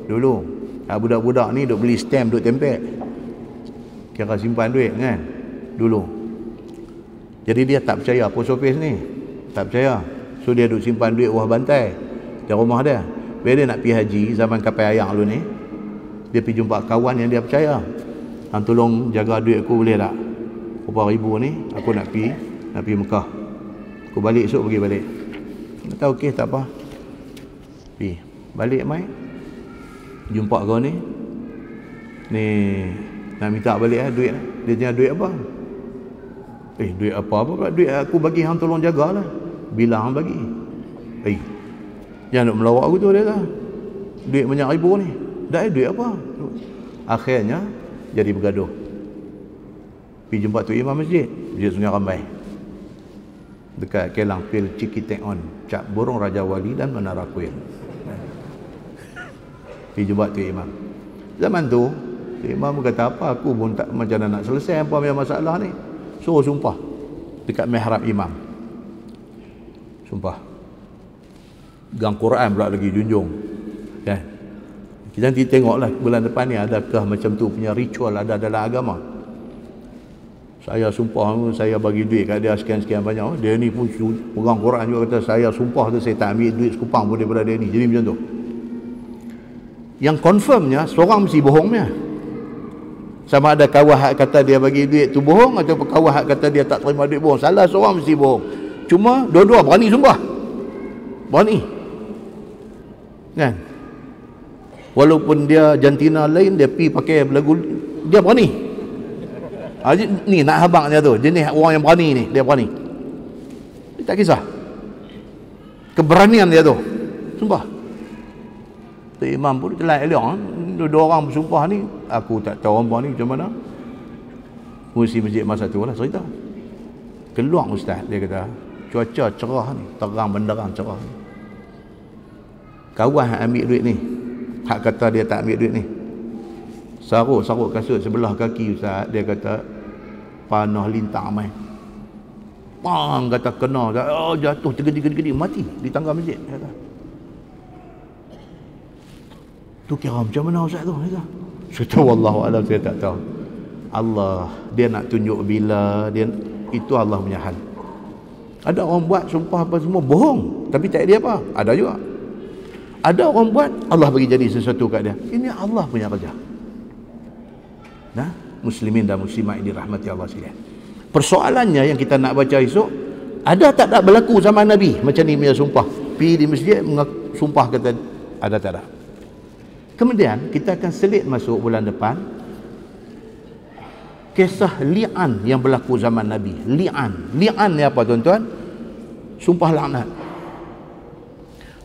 dulu. Budak-budak ni duk beli stamp, duk tempel, kira simpan duit kan dulu. Jadi dia tak percaya pos office ni, tak percaya. So dia duk simpan duit bawah bantai di rumah dia. Bila dia nak pergi haji zaman kapal ayang dulu ni, dia pergi jumpa kawan yang dia percaya. "Hang tolong jaga duit aku boleh tak? Berapa ribu ni aku nak pergi Mekah. Aku balik esok pergi balik." Kata okey, tak apa. Pergi balik mai. Jumpa kau ni nak minta balik duit. Dia tanya duit apa? Duit apa? Duit aku bagi hang tolong jagalah. Bila hang bagi? Jangan nak melawak aku tu, dia kata. Duit banyak ribu ni. Dah duit apa? Akhirnya jadi bergaduh. Pergi jumpa tu imam masjid Sungai Rambai, dekat Kelang Pil Cikiteon, Cap Burung Raja Wali dan Menara Kuil. Pergi jumpa tu imam. Zaman tu imam kata apa, aku pun tak macam mana nak selesai apa punya masalah ni. Suruh sumpah dekat mihrab imam. Sumpah. Gang Quran pula lagi junjung. Kan? Kita nanti tengoklah bulan depan ni adakah macam tu punya ritual ada dalam agama. Saya sumpah saya bagi duit kat dia sekian-sekian banyak. Dia ni pun pegang Quran juga kata saya sumpah tu saya tak ambil duit sekupang pun daripada dia ni. Jadi macam tu. Yang confirmnya seorang mesti bohongnya. Sama ada kawah kata dia bagi duit tu bohong atau kawah kata dia tak terima duit bohong. Salah seorang mesti bohong. Cuma dua-dua berani sumpah. Berani. Kan? Walaupun dia jantina lain, dia pergi pakai belagu, dia berani. Ni nak habang dia tu, jenis orang yang berani ni, dia berani. Dia tak kisah. Keberanian dia tu. Sumpah. Tu imam pun telah elok. Dua orang bersumpah ni, aku tak tahu orang ni macam mana. Mesti masjid masa tu lah cerita. Keluar ustaz, dia kata, cuaca cerah ni, terang benderang cerah ni. Kawan ambil duit ni, hak kata dia tak ambil duit ni, saruk kasut sebelah kaki ustaz, dia kata panah lintang mai, pang kata kena, oh jatuh tergedi-gedi mati di tangga masjid. Kata tu kira macam mana ustaz tu? Saya tahu wallahu alam, saya tak tahu. Allah dia nak tunjuk bila dia, itu Allah punya hal. Ada orang buat sumpah apa semua bohong tapi tak dia apa, ada juga. Ada orang buat, Allah bagi jadi sesuatu kat dia. Ini Allah punya kerja. Nah, muslimin dan muslimat ini rahmati Allah sekalian. Persoalannya yang kita nak baca esok, ada tak ada berlaku zaman Nabi macam ni punya sumpah? Pergi di masjid sumpah kata ada tak ada. Kemudian kita akan selit masuk bulan depan kisah li'an yang berlaku zaman Nabi. Li'an ni apa tuan-tuan? Sumpah laknat.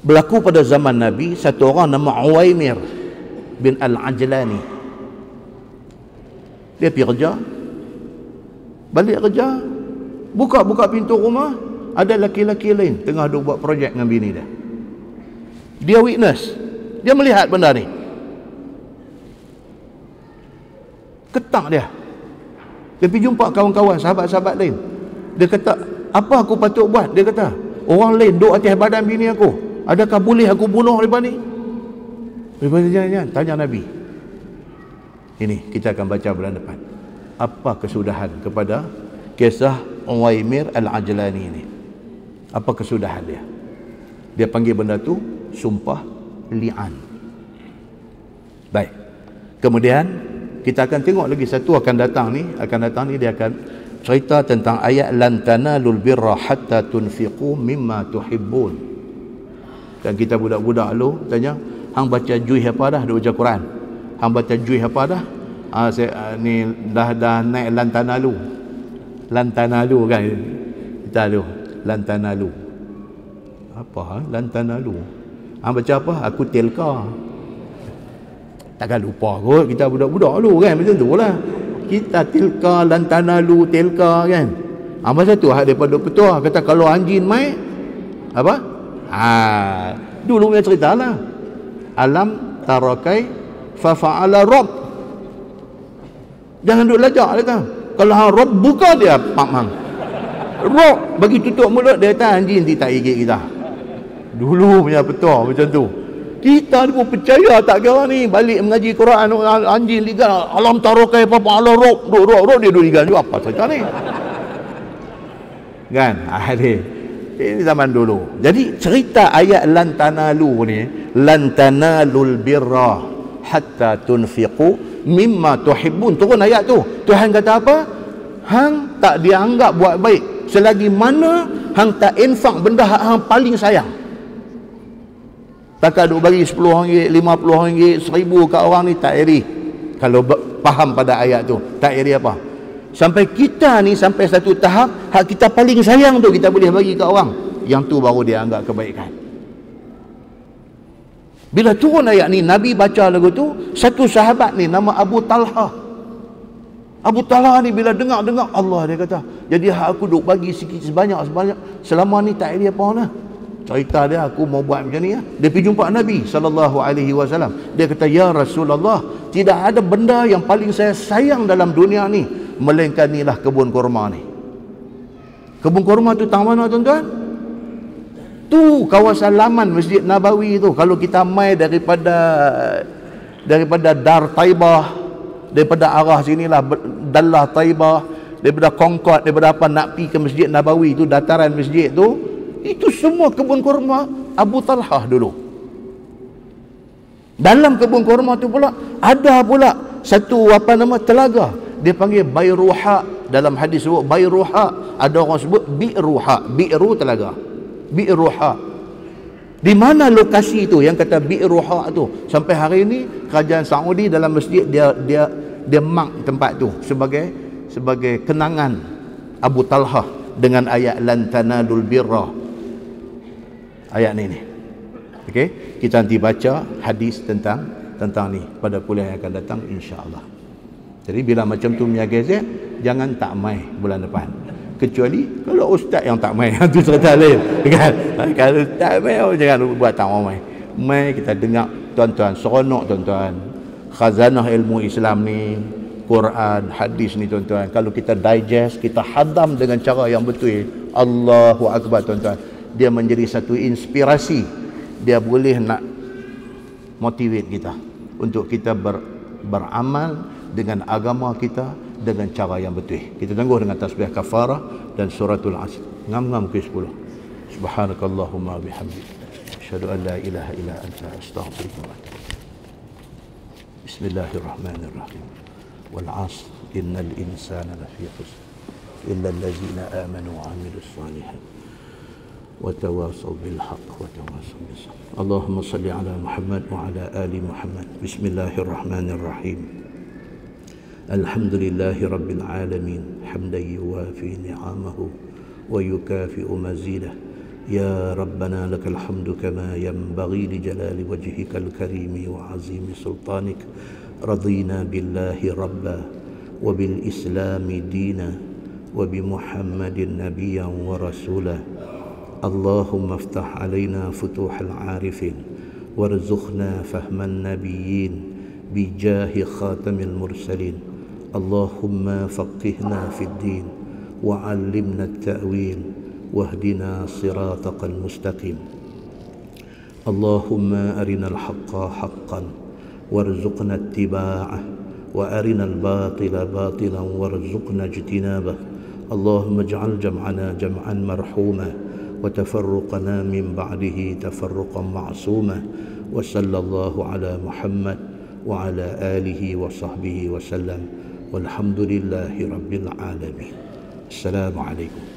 Berlaku pada zaman Nabi satu orang nama Uwaimir bin Al-Ajlani. Dia pergi kerja, balik kerja, buka pintu rumah, ada laki-laki lain tengah duk buat projek dengan bini dia. Dia witness, dia melihat benda ni. Ketak dia pergi jumpa kawan-kawan, sahabat-sahabat lain. Dia kata, apa aku patut buat? Dia kata, orang lain duk atas badan bini aku, adakah boleh aku bunuh mereka ni? Jangan tanya Nabi. Ini kita akan baca bulan depan. Apa kesudahan kepada kisah Uwaimir Al-Ajlani ini? Apa kesudahan dia? Dia panggil benda tu sumpah li'an. Baik. Kemudian kita akan tengok lagi satu akan datang ni dia akan cerita tentang ayat lan tanalul birra hatta tunfiqu mimma tuhibbun. Dan kita budak-budak lu tanya, hang baca juih apa dah? Dia baca Quran. Hang baca juih apa dah? Ni dah naik lantanalu. Lantanalu kan? Kita lu lantanalu. Apa lantanalu? Hang baca apa? Aku telka. Takkan lupa kot, kita budak-budak lu kan, macam tu lah. Kita tilka lantanalu telka kan. Masa tu hak daripada petua kata kalau anjing mai apa? Dulu punya cerita lah. Alam tarakai fa fa'ala rabb. Jangan duk lajak dia kata. Kalau hang rabb buka dia pak hang. Rabb bagi tutup mulut dia kata anjing tak gigit kita. Dulu punya petua macam tu. Kita ni pun percaya tak kira ni balik mengaji Quran anjing ligan alam tarakai fa fa'ala rabb. Rabb dia duk ligan juga apa cerita ni? Kan? Ini zaman dulu. Jadi cerita ayat lan tanalu ni, lan tanalul birra hatta tunfiqu mimma tuhibbun. Turun ayat tu. Tuhan kata apa? Hang tak dianggap buat baik selagi mana hang tak infak benda hang paling sayang. Takkan duk bagi RM10, RM50, RM1000 kat orang ni tak iri. Kalau faham pada ayat tu, tak iri apa? Sampai kita ni sampai satu tahap hak kita paling sayang tu kita boleh bagi kat orang. Yang tu baru dia anggap kebaikan. Bila turun ayat ni, Nabi baca lagu tu, satu sahabat ni nama Abu Talha. Abu Talha ni bila dengar Allah dia kata, jadi hak aku duk bagi sikit sebanyak selama ni tak iri apa lah. Cerita dia aku mau buat macam ni ya. Dia pergi jumpa Nabi SAW. Dia kata, ya Rasulullah, tidak ada benda yang paling saya sayang dalam dunia ni melainkan inilah kebun kurma ni. Kebun kurma tu tang mana tuan-tuan? Tu kawasan laman Masjid Nabawi tu. Kalau kita mai daripada daripada Dar Taibah, daripada arah sinilah Dallah Taibah, daripada Concord, daripada apa nak pergi ke Masjid Nabawi tu, dataran masjid tu, itu semua kebun kurma Abu Talhah dulu. Dalam kebun kurma tu pula ada pula satu telaga, dia panggil Bayruha. Dalam hadis sebut Bayruha, ada orang sebut Bi'ruha, Bi'ru telaga, Bi'ruha. Di mana lokasi itu yang kata Bi'ruha tu? Sampai hari ini kerajaan Saudi dalam masjid dia mark tempat tu sebagai kenangan Abu Talhah dengan ayat lan tanadul birra. Ayat ni. Okey, kita nanti baca hadis tentang ni pada kuliah yang akan datang insya-Allah. Jadi bila macam tu punya gazet, jangan tak mai bulan depan. Kecuali kalau ustaz yang tak mai, itu cerita lain, kan? Kalau tak mai, jangan buat tak mai. Mai kita dengar tuan-tuan, seronok tuan-tuan. Khazanah ilmu Islam ni, Quran, hadis ni tuan-tuan. Kalau kita digest, kita hadam dengan cara yang betul. Allahu Akbar tuan-tuan. Dia menjadi satu inspirasi. Dia boleh nak motivate kita untuk kita beramal dengan agama kita dengan cara yang betul. Kita tunggu dengan tasbih kafarah dan suratul Asr. Ngam-ngam ke 10. Subhanakallahumma bihamdik, asyhadu an la ilaha illa anta, astaghfiruka wa atubu ilaik. Bismillahirrahmanirrahim. Wal 'asr innal insana lafi khusr illa allazina amanu wa 'amilus shalihat wa tawasaw bil haqq wa tawasaw bis sabr. Allahumma shalli ala Muhammad wa ala ali Muhammad. Bismillahirrahmanirrahim. Alhamdulillahi Rabbil Alamin, hamdan yuwafi ni'amahu wa yukafi'u mazidah. Ya Rabbana lakal hamdu kama yanbaghi li jalali wajhikal karimi wa azimi sultanik. Radina billahi rabba wa bil islami dina wa bi Muhammadin nabiyyan wa rasulah. Allahumma aftah alaina futuhal arifin warzuqna fahman nabiyyin bijahi khatamil mursalin. Allahumma faqihna fid din wa 'allimna at-ta'wil wahdina siratal mustaqim. Allahumma arinal haqqa haqqan warzuqna ittiba'ah wa arinal batila batilan warzuqna ijtinabah. Allahumma ij'al jam'ana jam'an marhuma wa tafarruqana min ba'dihi tafarruqan ma'suma. Wa sallallahu ala Muhammad wa ala alihi wa sahbihi wa sallam. Walhamdulillahi Rabbil Alamin. Assalamualaikum.